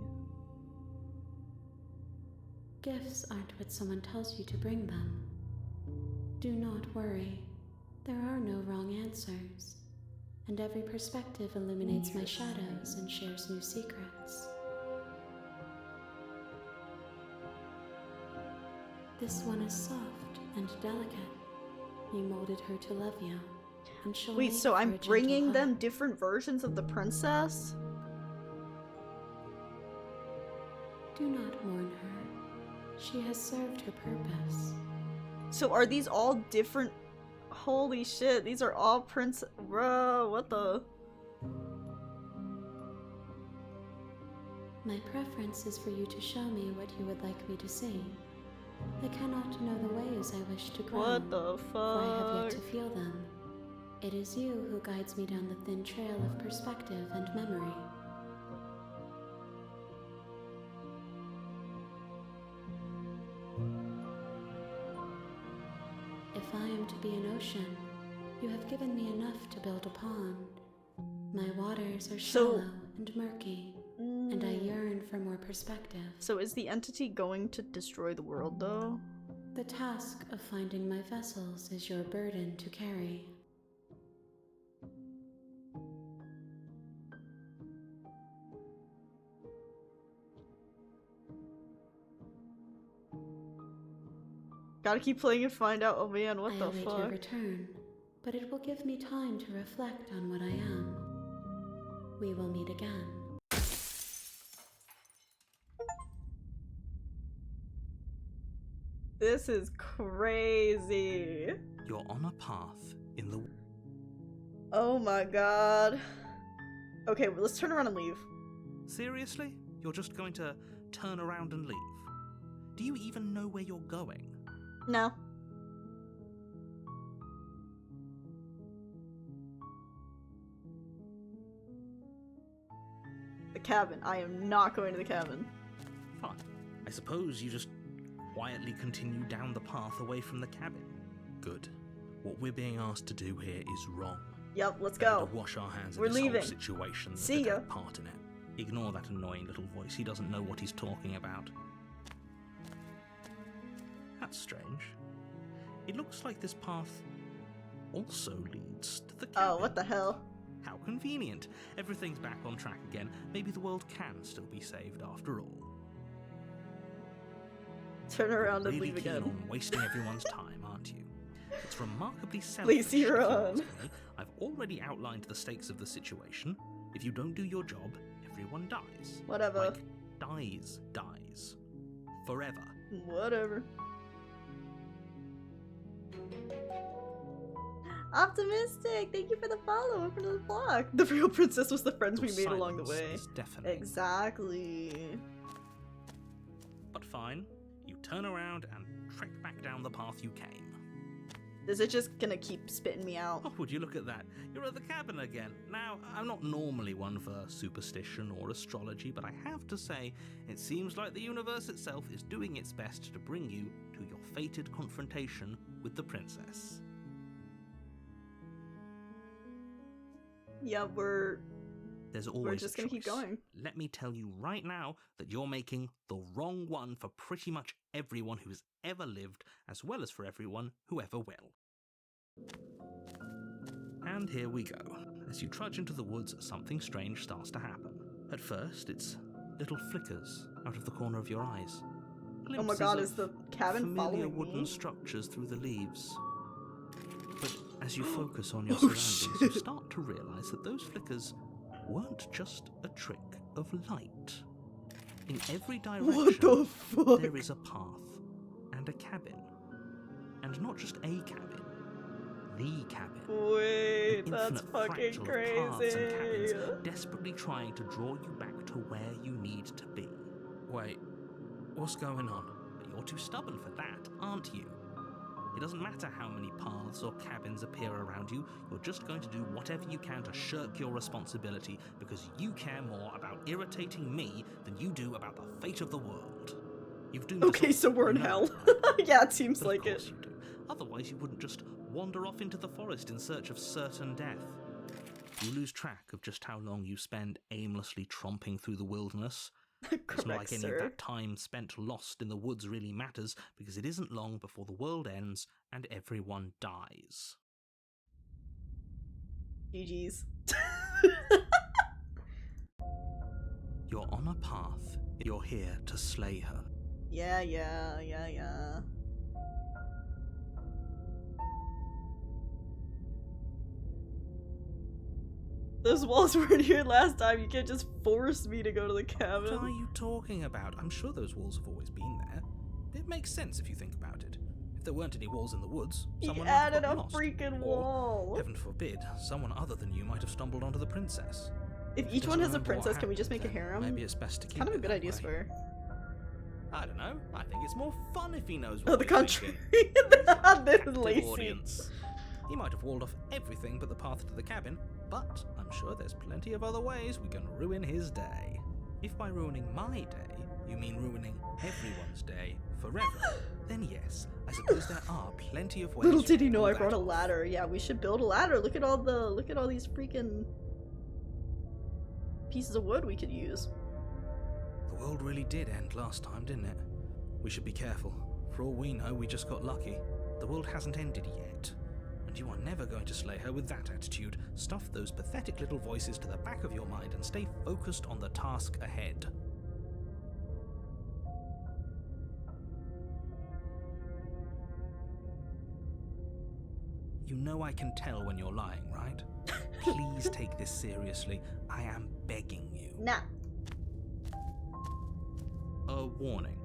Gifts aren't what someone tells you to bring them. Do not worry. There are no wrong answers, and every perspective illuminates my shadows and shares new secrets. This one is soft and delicate. You molded her to love you, and she'll Wait, make so for I'm a gentle bringing heart. them different versions of the princess? Do not mourn her. She has served her purpose. So are these all different? Holy shit, these are all Bro, what the? My preference is for you to show me what you would like me to see. I cannot know the ways I wish to grow, What the for I have yet fuck? to feel them. It is you who guides me down the thin trail of perspective and memory. If I am to be an ocean, you have given me enough to build upon. My waters are shallow and murky, and I yearn for more perspective. So is the entity going to destroy the world though? The task of finding my vessels is your burden to carry. Gotta keep playing and find out. Oh man, what I the await your fuck? return, but it will give me time to reflect on what I am. We will meet again. This is crazy. You're on a path in the... Oh my god. Okay, well, let's turn around and leave. Seriously? You're just going to turn around and leave? Do you even know where you're going? No. The cabin. I am not going to the cabin. Fine. I suppose you just quietly continue down the path away from the cabin. Good. What we're being asked to do here is wrong. Yep, let's Better go. to wash our hands We're of this leaving. whole situation than See to ya. take part in it. Ignore that annoying little voice. He doesn't know what he's talking about. That's strange. It looks like this path also leads to the cabin. Oh, what the hell? How convenient. Everything's back on track again. Maybe the world can still be saved after all. Turn around and Really leave keen again. on wasting everyone's time, aren't you? It's remarkably selfish. Lazy if you run. ask me. I've already outlined the stakes of the situation. If you don't do your job, everyone dies. Whatever. Like, dies. Forever. Whatever. Optimistic! Thank you for the follow. Welcome to the vlog. The real princess was the friends we Your made along the silence way. is deafening. Exactly. But fine. You turn around and trek back down the path you came. Is it just gonna keep spitting me out? Oh, would you look at that? You're at the cabin again. Now, I'm not normally one for superstition or astrology, but I have to say, it seems like the universe itself is doing its best to bring you to your fated confrontation with the princess. Yeah, we're There's always just a gonna keep choice. going. Let me tell you right now that you're making the wrong one for pretty much everyone who's ever lived, as well as for everyone who ever will. And here we go. As you trudge into the woods, something strange starts to happen. At first, it's little flickers out of the corner of your eyes. Oh my Glimpses god, of is the cabin familiar following wooden me? structures through the leaves. But as you focus on your Oh, surroundings, you shit. start to realize that those flickers weren't just a trick of light. In every direction, What the fuck? there is a path and a cabin. And not just a cabin, the cabin. Wait, An that's infinite fucking fractal of paths and crazy. cabins, desperately trying to draw you back to where you need to be. Wait, what's going on? But you're too stubborn for that, aren't you? It doesn't matter how many paths or cabins appear around you, you're just going to do whatever you can to shirk your responsibility because you care more about irritating me than you do about the fate of the world. You've doomed us Okay, all. so we're in You know hell. that. Yeah, it seems But like of course it. you do. Otherwise, you wouldn't just wander off into the forest in search of certain death. You lose track of just how long you spend aimlessly tromping through the wilderness. It's not like any of sir. that time spent lost in the woods really matters, because it isn't long before the world ends and everyone dies. GG's. You're on a path. You're here to slay her. Yeah. Those walls weren't here last time. You can't just force me to go to the What are cabin. you talking about? I'm sure those walls have always been there. It makes sense if you think about it. If there weren't any walls in the woods, He someone might have added a gotten lost. freaking Or, wall. heaven forbid, someone other than you might have stumbled onto the princess. If He each one doesn't has a remember what princess, can we just happened, make a then harem? Maybe it's best to keep Kind of a it good that idea, way. Spur. I don't know. I think it's more fun if he knows what Oh, the we're country. thinking. This is Captive lazy. audience. He might have walled off everything but the path to the cabin, but I'm sure there's plenty of other ways we can ruin his day. If by ruining my day, you mean ruining everyone's day forever, then yes, I suppose there are plenty of ways. Little you did he can know pull I that brought a off. ladder. Yeah, we should build a ladder. Look at all these freaking pieces of wood we could use. The world really did end last time, didn't it? We should be careful. For all we know, we just got lucky. The world hasn't ended yet. And you are never going to slay her with that attitude. Stuff those pathetic little voices to the back of your mind and stay focused on the task ahead. You know I can tell when you're lying, right? Please take this seriously. I am begging you. Nah. A warning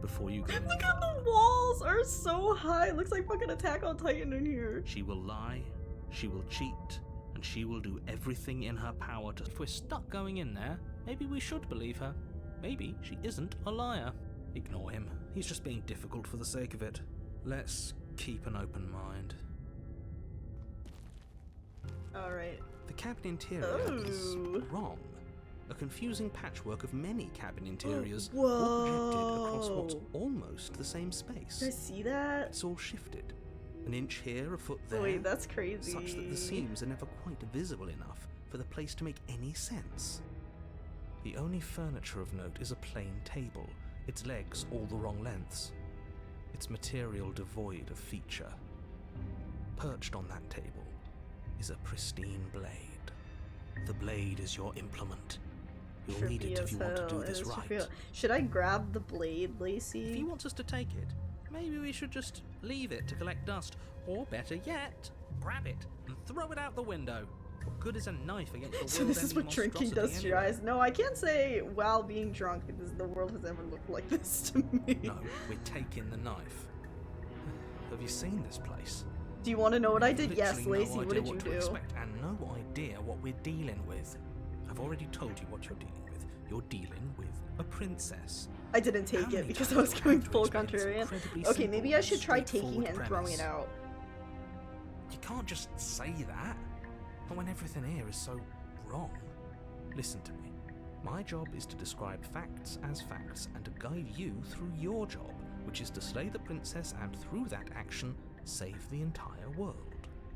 before you go any Look at the walls are so high. It looks like fucking Attack on Titan in here. She will lie, she will cheat, and she will do everything in her power to... If we're stuck going in there, maybe we should believe her. Maybe she isn't a liar. Ignore him. He's just being difficult for the sake of it. Let's keep an open mind. Alright. The cabin interior is wrong. A confusing patchwork of many cabin interiors, all projected across what's almost the same space. Did I see that? It's all shifted. An inch here, a foot there. Wait, that's crazy. Such that the seams are never quite visible enough for the place to make any sense. The only furniture of note is a plain table, its legs all the wrong lengths, its material devoid of feature. Perched on that table is a pristine blade. The blade is your implement. You'll need it if you want to do this right. Should I grab the blade, Lacey? If he wants us to take it, maybe we should just leave it to collect dust. Or better yet, grab it and throw it out the window. What good is a knife against the world? So this is what drinking does to your eyes. No, I can't say while being drunk because the world has ever looked like this to me. No, we're taking the knife. Have you seen this place? Do you want to know what I did? Yes, Literally Lacey, no what idea did you to do? Expect, and no idea what we're dealing with. I've already told you what you're dealing with. You're dealing with a princess. I didn't take it because I was going full contrarian. Okay, maybe I should try taking it and throwing it out. You can't just say that. Not when everything here is so wrong. Listen to me. My job is to describe facts as facts and to guide you through your job, which is to slay the princess and through that action, save the entire world.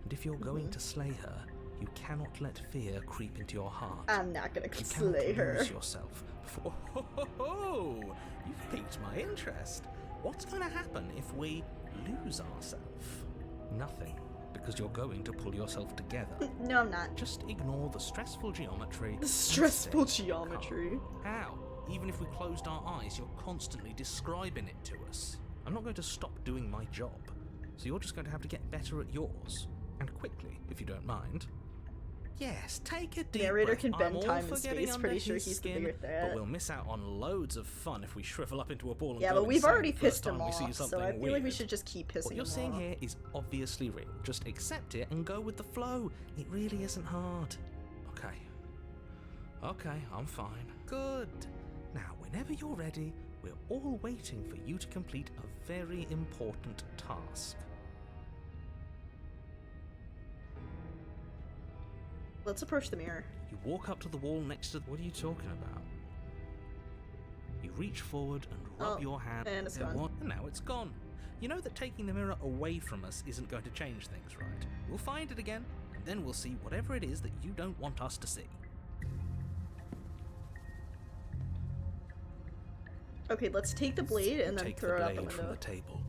And if you're going to slay her, you cannot let fear creep into your heart. I'm not gonna You slay cannot her. lose yourself before... Oh, you've piqued my interest. What's going to happen if we lose ourselves? Nothing, because you're going to pull yourself together. No, I'm not. Just ignore the stressful geometry. and Stressful stay geometry. calm. How? Even if we closed our eyes, you're constantly describing it to us. I'm not going to stop doing my job, so you're just going to have to get better at yours. And quickly, if you don't mind. Yes, take a deep Narrator breath. can bend I'm all time for and getting space. under Pretty sure his he's the skin, bigger threat. But we'll miss out on loads of fun if we shrivel up into a ball and Yeah, go but we've insane already the pissed first him time we see off, so something I feel like we weird. should just keep pissing What you're him seeing off. here is obviously real. Just accept it and go with the flow. It really isn't hard. Okay, I'm fine. Good. Now, whenever you're ready, we're all waiting for you to complete a very important task. Let's approach the mirror. You walk up to the wall next to... What are you talking about? You reach forward and rub Oh, your hand... and it's gone. And now it's gone. You know that taking the mirror away from us isn't going to change things, right? We'll find it again, and then we'll see whatever it is that you don't want us to see. Okay, let's take the blade and then Take throw it the out the blade from window. the table.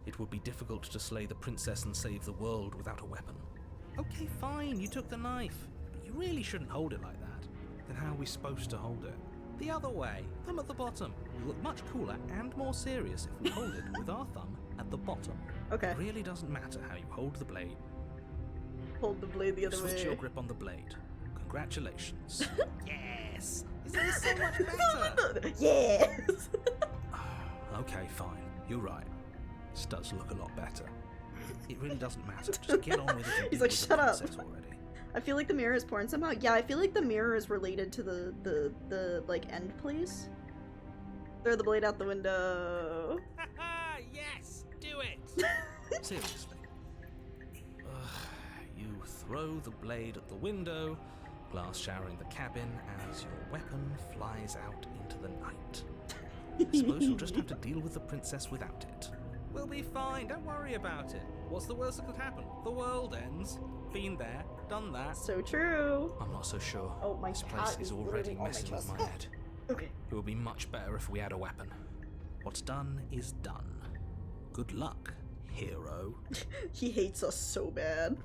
It would be difficult to slay the princess and save the world without a weapon. Okay, fine, you took the knife. But you really shouldn't hold it like that. Then how are we supposed to hold it? The other way, thumb at the bottom. We'll look much cooler and more serious if we hold it with our thumb at the bottom. Okay. It really doesn't matter how you hold the blade. Hold the blade the other Switch way. your grip on the blade. Congratulations. Yes! Isn't this so much better? Yes! Okay, fine. You're right. This does look a lot better. It really doesn't matter. Just get on with it. and He's deal like, with the "Shut up." princess already. I feel like the mirror is porn somehow. Yeah, I feel like the mirror is related to the like end place. Throw the blade out the window. Yes! Do it! Seriously. You throw the blade at the window, glass showering the cabin as your weapon flies out into the night. I suppose you'll just have to deal with the princess without it. We'll be fine, don't worry about it. What's the worst that could happen? The world ends. Been there, done that. So true. I'm not so sure. Oh, my This cat place is is already literally on my messing with chest. my head. Okay. It would be much better if we had a weapon. What's done is done. Good luck, hero. He hates us so bad.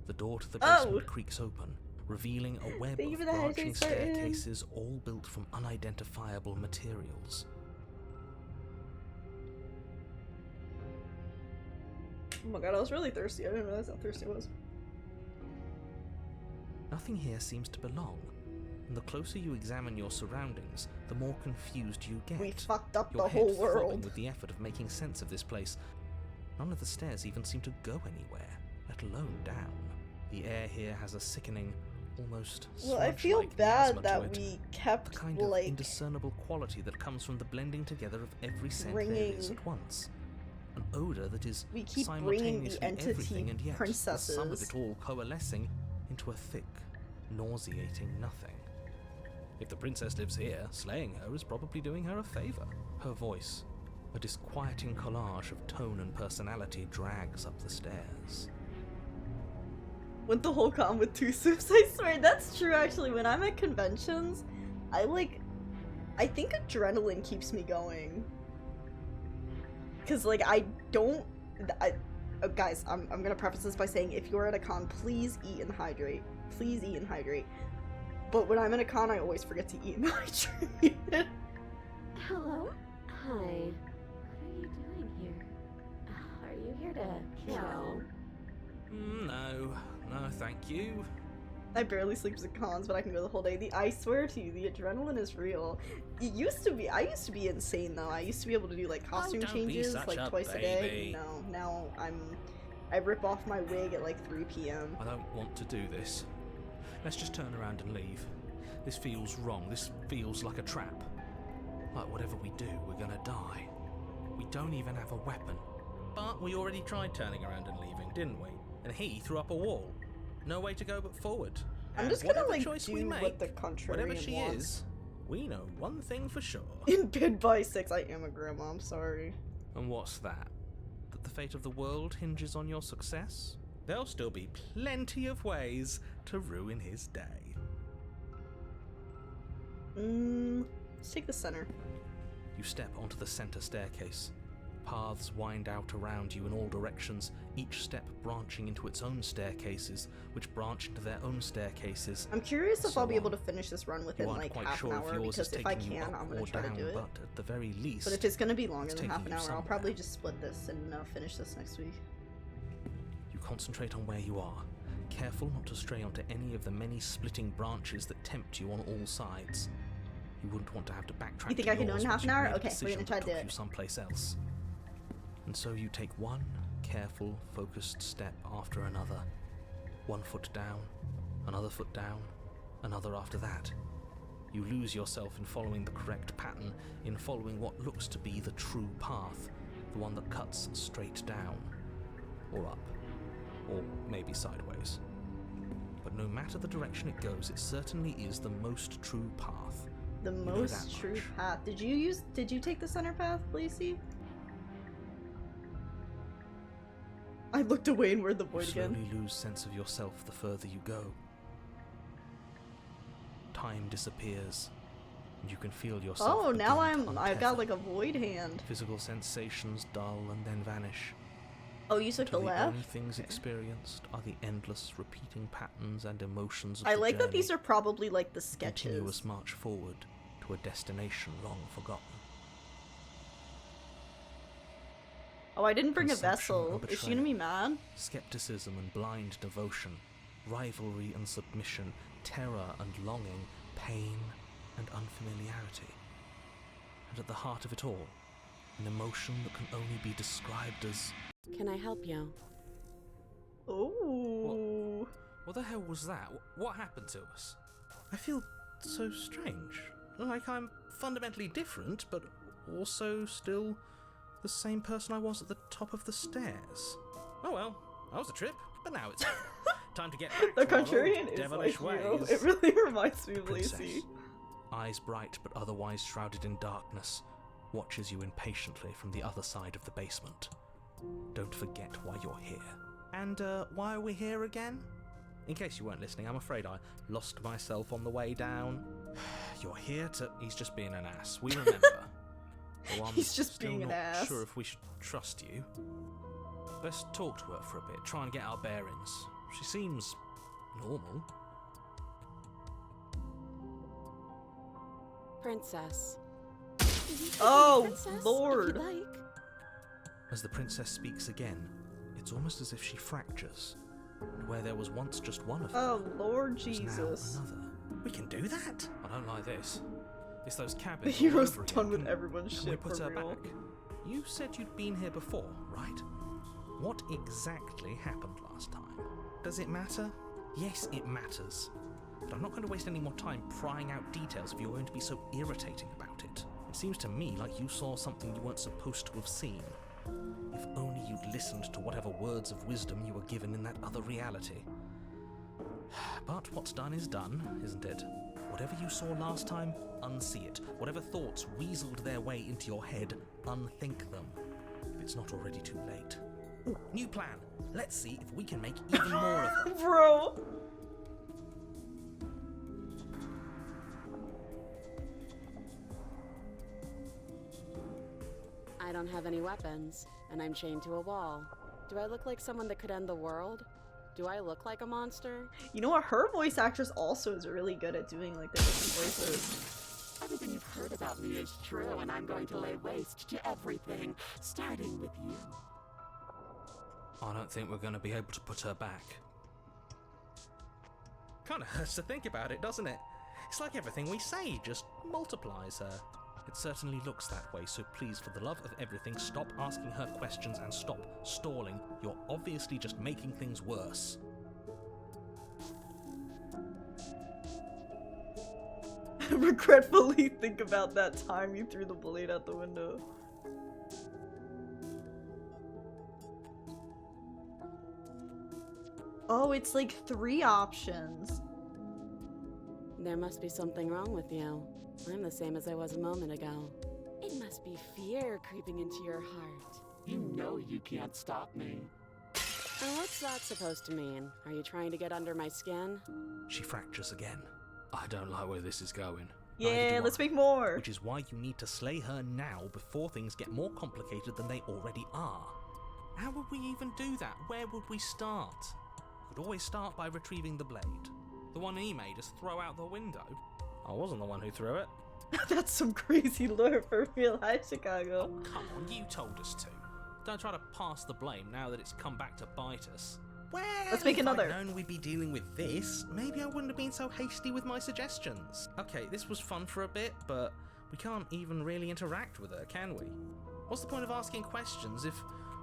The door to the Oh! basement creaks open, revealing a web Thank you of for the branching hydrate, Spartan. staircases all built from unidentifiable materials. Oh my god, I was really thirsty. I didn't realize how thirsty I was. Nothing here seems to belong, and the closer you examine your surroundings, the more confused you get. We fucked up Your the head whole throbbing world. with the effort of making sense of this place. None of the stairs even seem to go anywhere, let alone down. The air here has a sickening, almost Well, I feel sludge-like bad miasma that to it. we The kept, kind of like, indiscernible quality that comes from the blending together of every scent there bringing- is at once. An odor that is we keep bringing the simultaneously everything, and entity yet the sum of princesses. it all coalescing into a thick, nauseating nothing. If the princess lives here, slaying her is probably doing her a favor. Her voice, a disquieting collage of tone and personality, drags up the stairs. Went the whole con with 2 sips, I swear. That's true, actually. When I'm at conventions, I think adrenaline keeps me going. Because, like, oh, guys, I'm gonna preface this by saying, if you're at a con, please eat and hydrate. Please eat and hydrate. But when I'm at a con, I always forget to eat and hydrate. Hello? Hi. What are you doing here? Are you here to kill? No, thank you. I barely sleep at cons, but I can go the whole day. I swear to you, the adrenaline is real. I used to be insane though. I used to be able to do like costume don't be changes such like a twice a day. baby. No, now I rip off my wig at like 3 p.m. I don't want to do this. Let's just turn around and leave. This feels wrong. This feels like a trap. Like whatever we do, we're gonna die. We don't even have a weapon. But we already tried turning around and leaving, didn't we? And he threw up a wall. No way to go but forward. I'm And just gonna whatever like choice do we what make, the contrarian whatever she wants. is, we know one thing for sure. In bed by 6, I am a grandma. I'm sorry. And what's that? That the fate of the world hinges on your success? There'll still be plenty of ways to ruin his day. Let's take the center. You step onto the center staircase. Paths wind out around you in all directions, each step branching into its own staircases, which branch into their own staircases. I'm curious if So I'll be able on. to finish this run You within aren't like quite half an sure if hour, yours is because if I taking you can, up I'm gonna or try down, to do it. but at the very least, But if it's gonna be longer it's than half taking an you hour, I'll somewhere. probably just split this and finish this next week. you concentrate on where you are, careful not to stray onto any of the many splitting branches that tempt you on all sides. You wouldn't want to have to backtrack. You think to I can do it yours in half once an you've hour? made a Okay, we're decision gonna try that to do took it. you someplace else. And so you take one careful, focused step after another. 1 foot down, another foot down, another after that. You lose yourself in following the correct pattern, in following what looks to be the true path, the one that cuts straight down, or up, or maybe sideways. But no matter the direction it goes, it certainly is the most true path. The know most that true much. path. Did you take the center path, Lacey? I looked away and where'd the You void slowly again. lose sense of yourself the further you go. Time disappears, and you can feel yourself. Oh, now begin to I've got untether. like a void hand. Physical sensations dull and then vanish. Oh, you took the Till the only left? things experienced are the endless repeating patterns and emotions of I the like that these journey, are probably like the a sketches. continuous march forward to a destination long forgotten. Oh, I didn't bring a Consumption vessel. and Is she gonna be betrayal. mad? Skepticism and blind devotion, rivalry and submission, terror and longing, pain and unfamiliarity. And at the heart of it all, an emotion that can only be described as... Can I help you? Oh. What the hell was that? What happened to us? I feel so strange. Like I'm fundamentally different, but also still the same person I was at the top of the stairs. Oh well, that was a trip, but now it's time to get back The to our old contrarian is devilish like you. ways. It really reminds me of Princess, Lacey. eyes bright but otherwise shrouded in darkness, watches you impatiently from the other side of the basement. Don't forget why you're here. And why are we here again? In case you weren't listening, I'm afraid I lost myself on the way down. You're here to... He's just being an ass. We remember. Though I'm He's just still being an not ass. sure if we should trust you. Let's talk to her for a bit, try and get our bearings. She seems normal. Princess. Oh, Princess, if Lord. you'd like. As the princess speaks again, It's almost as if she fractures. And where there was once just one of Oh, her, Lord there's Jesus. now another. We can do that? I don't like this. It's those The cabins. all hero's over again. done with Can- everyone's Can we shit put for her real. back? You said you'd been here before, right? What exactly happened last time? Does it matter? Yes, it matters. But I'm not going to waste any more time prying out details if you're going to be so irritating about it. It seems to me like you saw something you weren't supposed to have seen. If only you'd listened to whatever words of wisdom you were given in that other reality. But what's done is done, isn't it? Whatever you saw last time, unsee it. Whatever thoughts weaseled their way into your head, unthink them. If it's not already too late. Ooh, new plan. Let's see if we can make even more of them. Bro. I don't have any weapons, and I'm chained to a wall. Do I look like someone that could end the world? Do I look like a monster? You know what? Her voice actress also is really good at doing like the different voices. Everything you've heard about me is true, and I'm going to lay waste to everything, starting with you. I don't think we're going to be able to put her back. Kind of hurts to think about it, doesn't it? It's like everything we say just multiplies her. It certainly looks that way, so please, for the love of everything, stop asking her questions and stop stalling. You're obviously just making things worse. Regretfully think about that time you threw the blade out the window. Oh, it's like 3 options. There must be something wrong with you. I'm the same as I was a moment ago. It must be fear creeping into your heart. You know you can't stop me. And what's that supposed to mean? Are you trying to get under my skin? She fractures again. I don't like where this is going. Neither Yeah, do let's I. make more. Which is why you need to slay her now before things get more complicated than they already are. How would we even do that? Where would we start? We could always start by retrieving the blade. The one he made us throw out the window. I wasn't the one who threw it. That's some crazy lore for real life, Chicago. Come on, you told us to. Don't try to pass the blame now that it's come back to bite us. Well, Let's make another. If I'd known we'd be dealing with this, maybe I wouldn't have been so hasty with my suggestions. Okay, this was fun for a bit, but we can't even really interact with her, can we? What's the point of asking questions if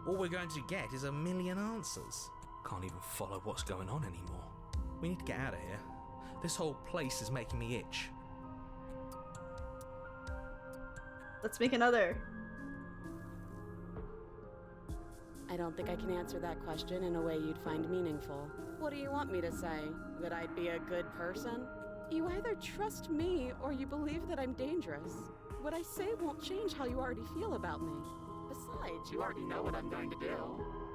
all we're going to get is a million answers? Can't even follow what's going on anymore. We need to get out of here. This whole place is making me itch. Let's make another. I don't think I can answer that question in a way you'd find meaningful. What do you want me to say? That I'd be a good person? You either trust me or you believe that I'm dangerous. What I say won't change how you already feel about me. Besides, You already know what I'm going to do.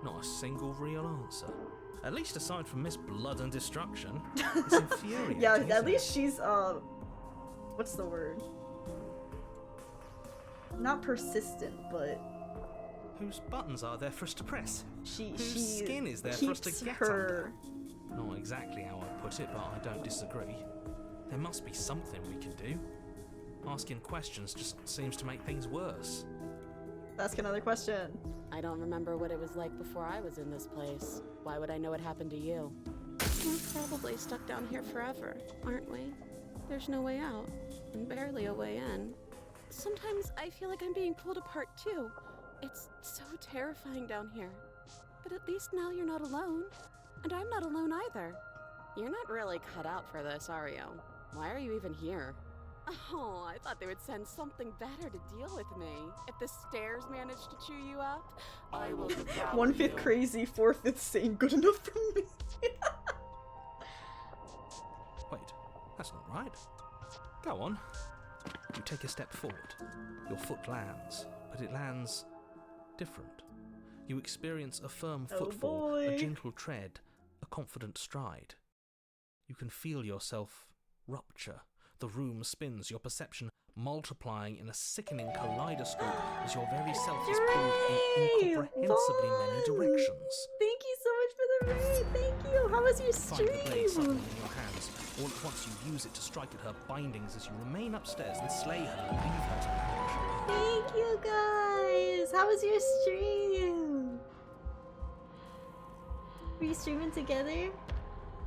Not a single real answer. At least aside from Miss Blood and Destruction. It's infuriating. Yeah, isn't at it? least she's what's the word? Not persistent, but Whose buttons are there for us to press? she Whose skin is there for us to keeps get her. Not exactly how I put it, but I don't disagree. There must be something we can do. Asking questions just seems to make things worse. Ask another question. I don't remember what it was like before I was in this place. Why would I know what happened to you? We're probably stuck down here forever, aren't we? There's no way out, and barely a way in. Sometimes I feel like I'm being pulled apart too. It's so terrifying down here. But at least now you're not alone. And I'm not alone either. You're not really cut out for this, are you? Why are you even here? Oh, I thought they would send something better to deal with me. If the stairs managed to chew you up, I will devour 1/5 you. crazy, 4/5 sane. Good enough for me. Wait, that's not right. Go on. You take a step forward. Your foot lands, but it lands different. You experience a firm Oh footfall, boy. a gentle tread, a confident stride. You can feel yourself rupture. The room spins, your perception multiplying in a sickening kaleidoscope as your very self is pulled in incomprehensibly many Fun. directions. Thank you so much for the raid. Thank you. How was your Find the blade suddenly stream? in your hands. All at once you use it to strike at her bindings as you remain upstairs and slay her and leave her to perish. Thank you guys. How was your stream? Are you streaming together?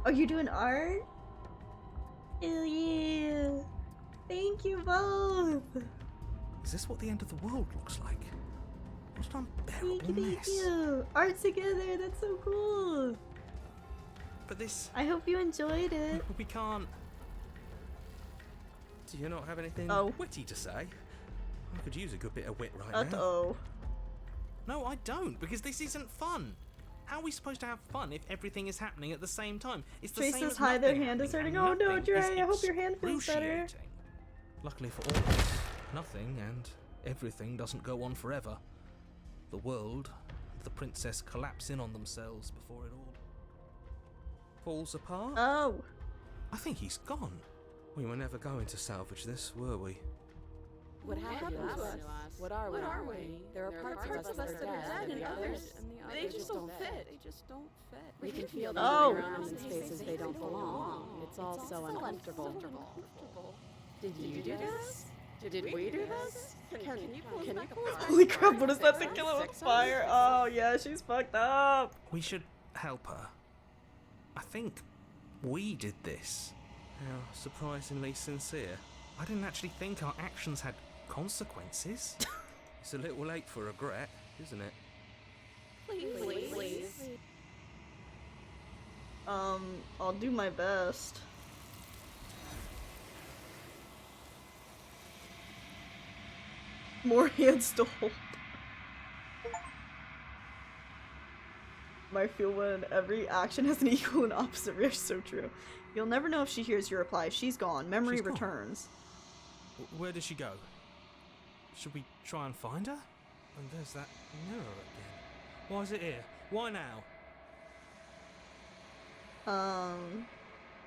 Oh, you're doing art? Hell yeah! Thank you both! Is this what the end of the world looks like? What an unbearable Thank mess. you! Art together, that's so cool! But this... I hope you enjoyed it. We can't... Do you not have anything witty to say? I could use a good bit of wit right now. Uh-oh. No, I don't, because this isn't fun. How are we supposed to have fun if everything is happening at the same time? It's the Trace same says as hi, their nothing hand is happening, hurting. and Oh no, nothing is Dre, I hope your hand feels better. excruciating. Luckily for all of us, nothing and everything doesn't go on forever. The world and the princess collapse in on themselves before it all falls apart. Oh. I think he's gone. We were never going to salvage this, were we? What happened to us? What are we? There are parts of us that are dead, and others, they just don't fit. We can feel them moving around in spaces they don't belong. It's all so uncomfortable. Did you do this? Did we do this? Can you pull us Holy crap, what is that thing killing with fire? Oh yeah, she's fucked up. We should help her. I think we did this. How surprisingly sincere. I didn't actually think our actions had consequences. It's a little late for regret, isn't it? Please. I'll do my best. More hands to hold. I feel when every action has an equal and opposite reaction. So true. You'll never know if she hears your reply. She's gone. Memory returns. Where did she go? Should we try and find her? And there's that mirror again. Why is it here? Why now?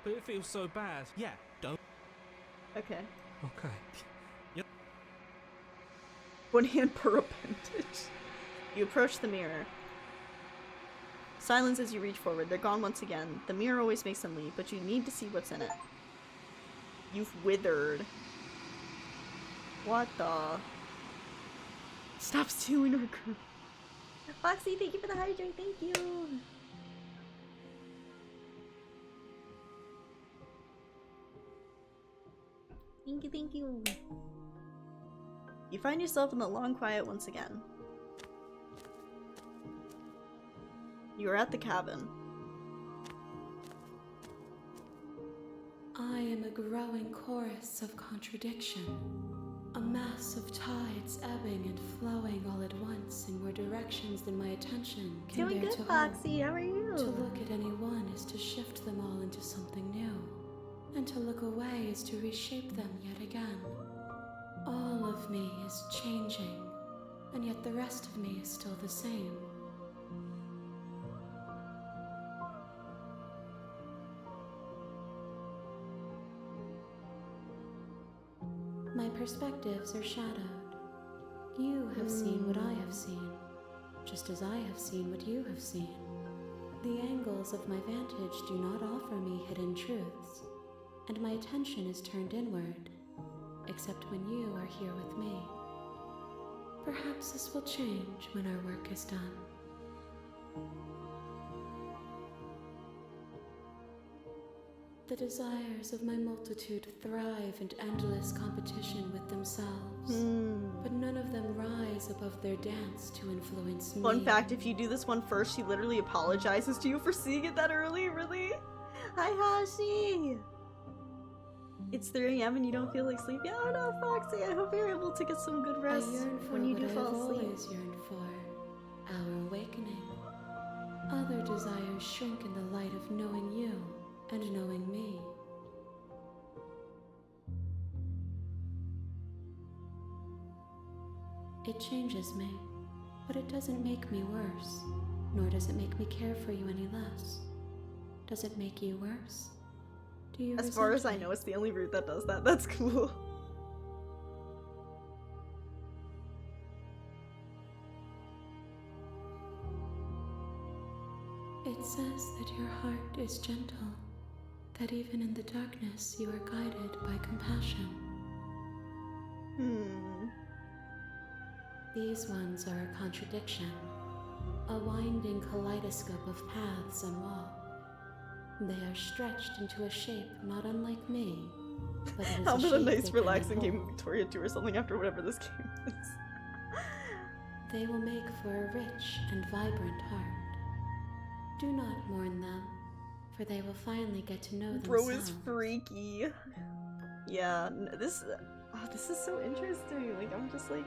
But it feels so bad. Yeah, don't. Okay. Okay. Yep. One hand per appendage. You approach the mirror. Silence as you reach forward. They're gone once again. The mirror always makes them leave, but you need to see what's in it. You've withered. What the? Stop stealing our girl. Foxy, thank you for the hydrate. Thank you. Thank you, thank you. You find yourself in the long quiet once again. You are at the cabin. I am a growing chorus of contradiction. A mass of tides ebbing and flowing all at once in more directions than my attention can Doing bear good, to Foxy. hold. How are you? To look at any one is to shift them all into something new, and to look away is to reshape them yet again. All of me is changing, and yet the rest of me is still the same. My perspectives are shadowed. You have seen what I have seen, just as I have seen what you have seen. The angles of my vantage do not offer me hidden truths, and my attention is turned inward, except when you are here with me. Perhaps this will change when our work is done. The desires of my multitude thrive in endless competition with themselves, but none of them rise above their dance to influence me. Fun fact, if you do this one first, she literally apologizes to you for seeing it that early. Really? Hi, Hashi! It's 3 AM and you don't feel like sleep? Yeah, oh no, Foxy, I hope you're able to get some good rest I yearn for when you what do I fall have asleep. always yearned for, our awakening. Other desires shrink in the light of knowing you and knowing me. It changes me, but it doesn't make me worse, nor does it make me care for you any less. Does it make you worse? Do you As far as I resent me? know, it's the only route that does that. That's cool. It says that your heart is gentle, that even in the darkness you are guided by compassion. Hmm. These ones are a contradiction. a winding kaleidoscope of paths and walk. They are stretched into a shape not unlike me, but it is How a about a shape nice they relaxing cannot game of hold. Victoria 2 or something after whatever this game is. They will make for a rich and vibrant heart. Do not mourn them, for they will finally get to know Bro themselves. is freaky. Yeah, this is so interesting. Like, I'm just like,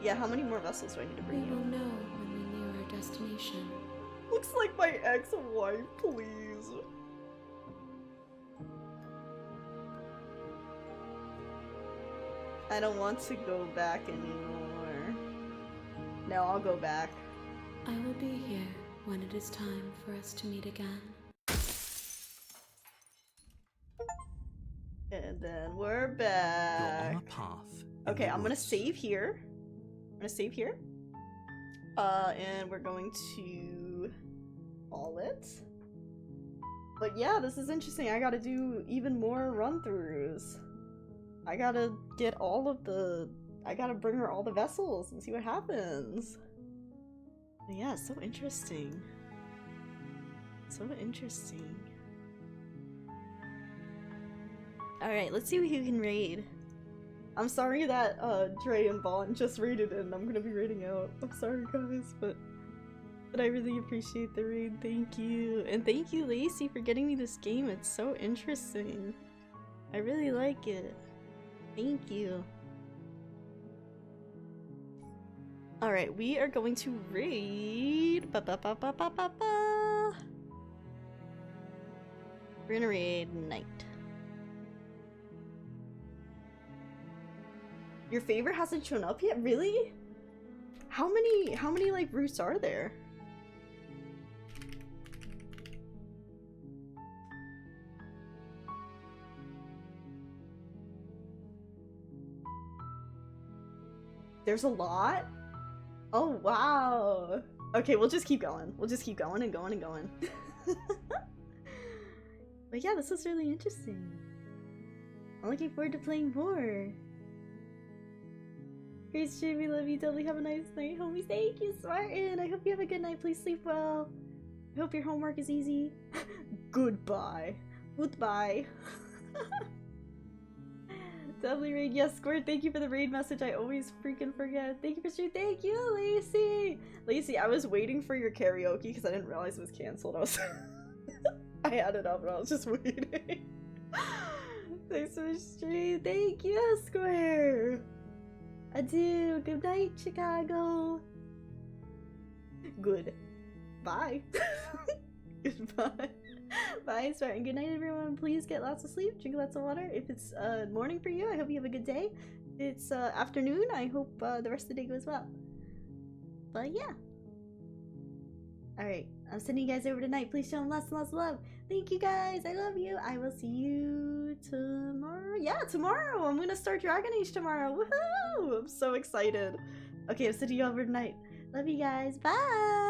yeah, how many more vessels do I need to We bring will you? know when we near our destination. Looks like my ex-wife, please. I don't want to go back anymore. No, I'll go back. I will be here when it is time for us to meet again. And then we're You're on back. a path. in Okay, the I'm gonna woods. save here. I'm gonna save here. And we're going to call it. But yeah, this is interesting. I gotta do even more run-throughs. I gotta get all of the... I gotta bring her all the vessels and see what happens. But yeah, so interesting. So interesting. Alright, let's see who can raid. I'm sorry that Dre and Vaughn just raided in. I'm gonna be raiding out. I'm sorry guys, but I really appreciate the raid. Thank you. And thank you Lacey for getting me this game. It's so interesting. I really like it. Thank you. Alright, we are going to raid. Ba-ba-ba-ba-ba-ba-ba. We're gonna raid Knight. Your favorite hasn't shown up yet? Really? How many like roots are there? There's a lot? Oh wow. Okay, we'll just keep going. We'll just keep going and going and going. But yeah, this is really interesting. I'm looking forward to playing more. Great stream, we love you. Totally have a nice night, homies. Thank you, Smartin. I hope you have a good night. Please sleep well. I hope your homework is easy. Goodbye. Goodbye. Definitely raid. Yes, Squirt, thank you for the raid message. I always freaking forget. Thank you for stream. Thank you, Lacey. Lacey, I was waiting for your karaoke because I didn't realize it was canceled. I was I had it up and I was just waiting. Thanks for the stream. Thank you, Square. Adieu. Good night, Chicago. Good. Bye. Goodbye. Bye, Spartan. Good night, everyone. Please get lots of sleep. Drink lots of water. If it's morning for you, I hope you have a good day. If it's afternoon, I hope the rest of the day goes well. But yeah. Alright. I'm sending you guys over tonight. Please show them lots and lots of love. Thank you, guys. I love you. I will see you tomorrow. Yeah, tomorrow. I'm gonna start Dragon Age tomorrow. Woohoo! I'm so excited. Okay, I'm sending you over tonight. Love you guys. Bye!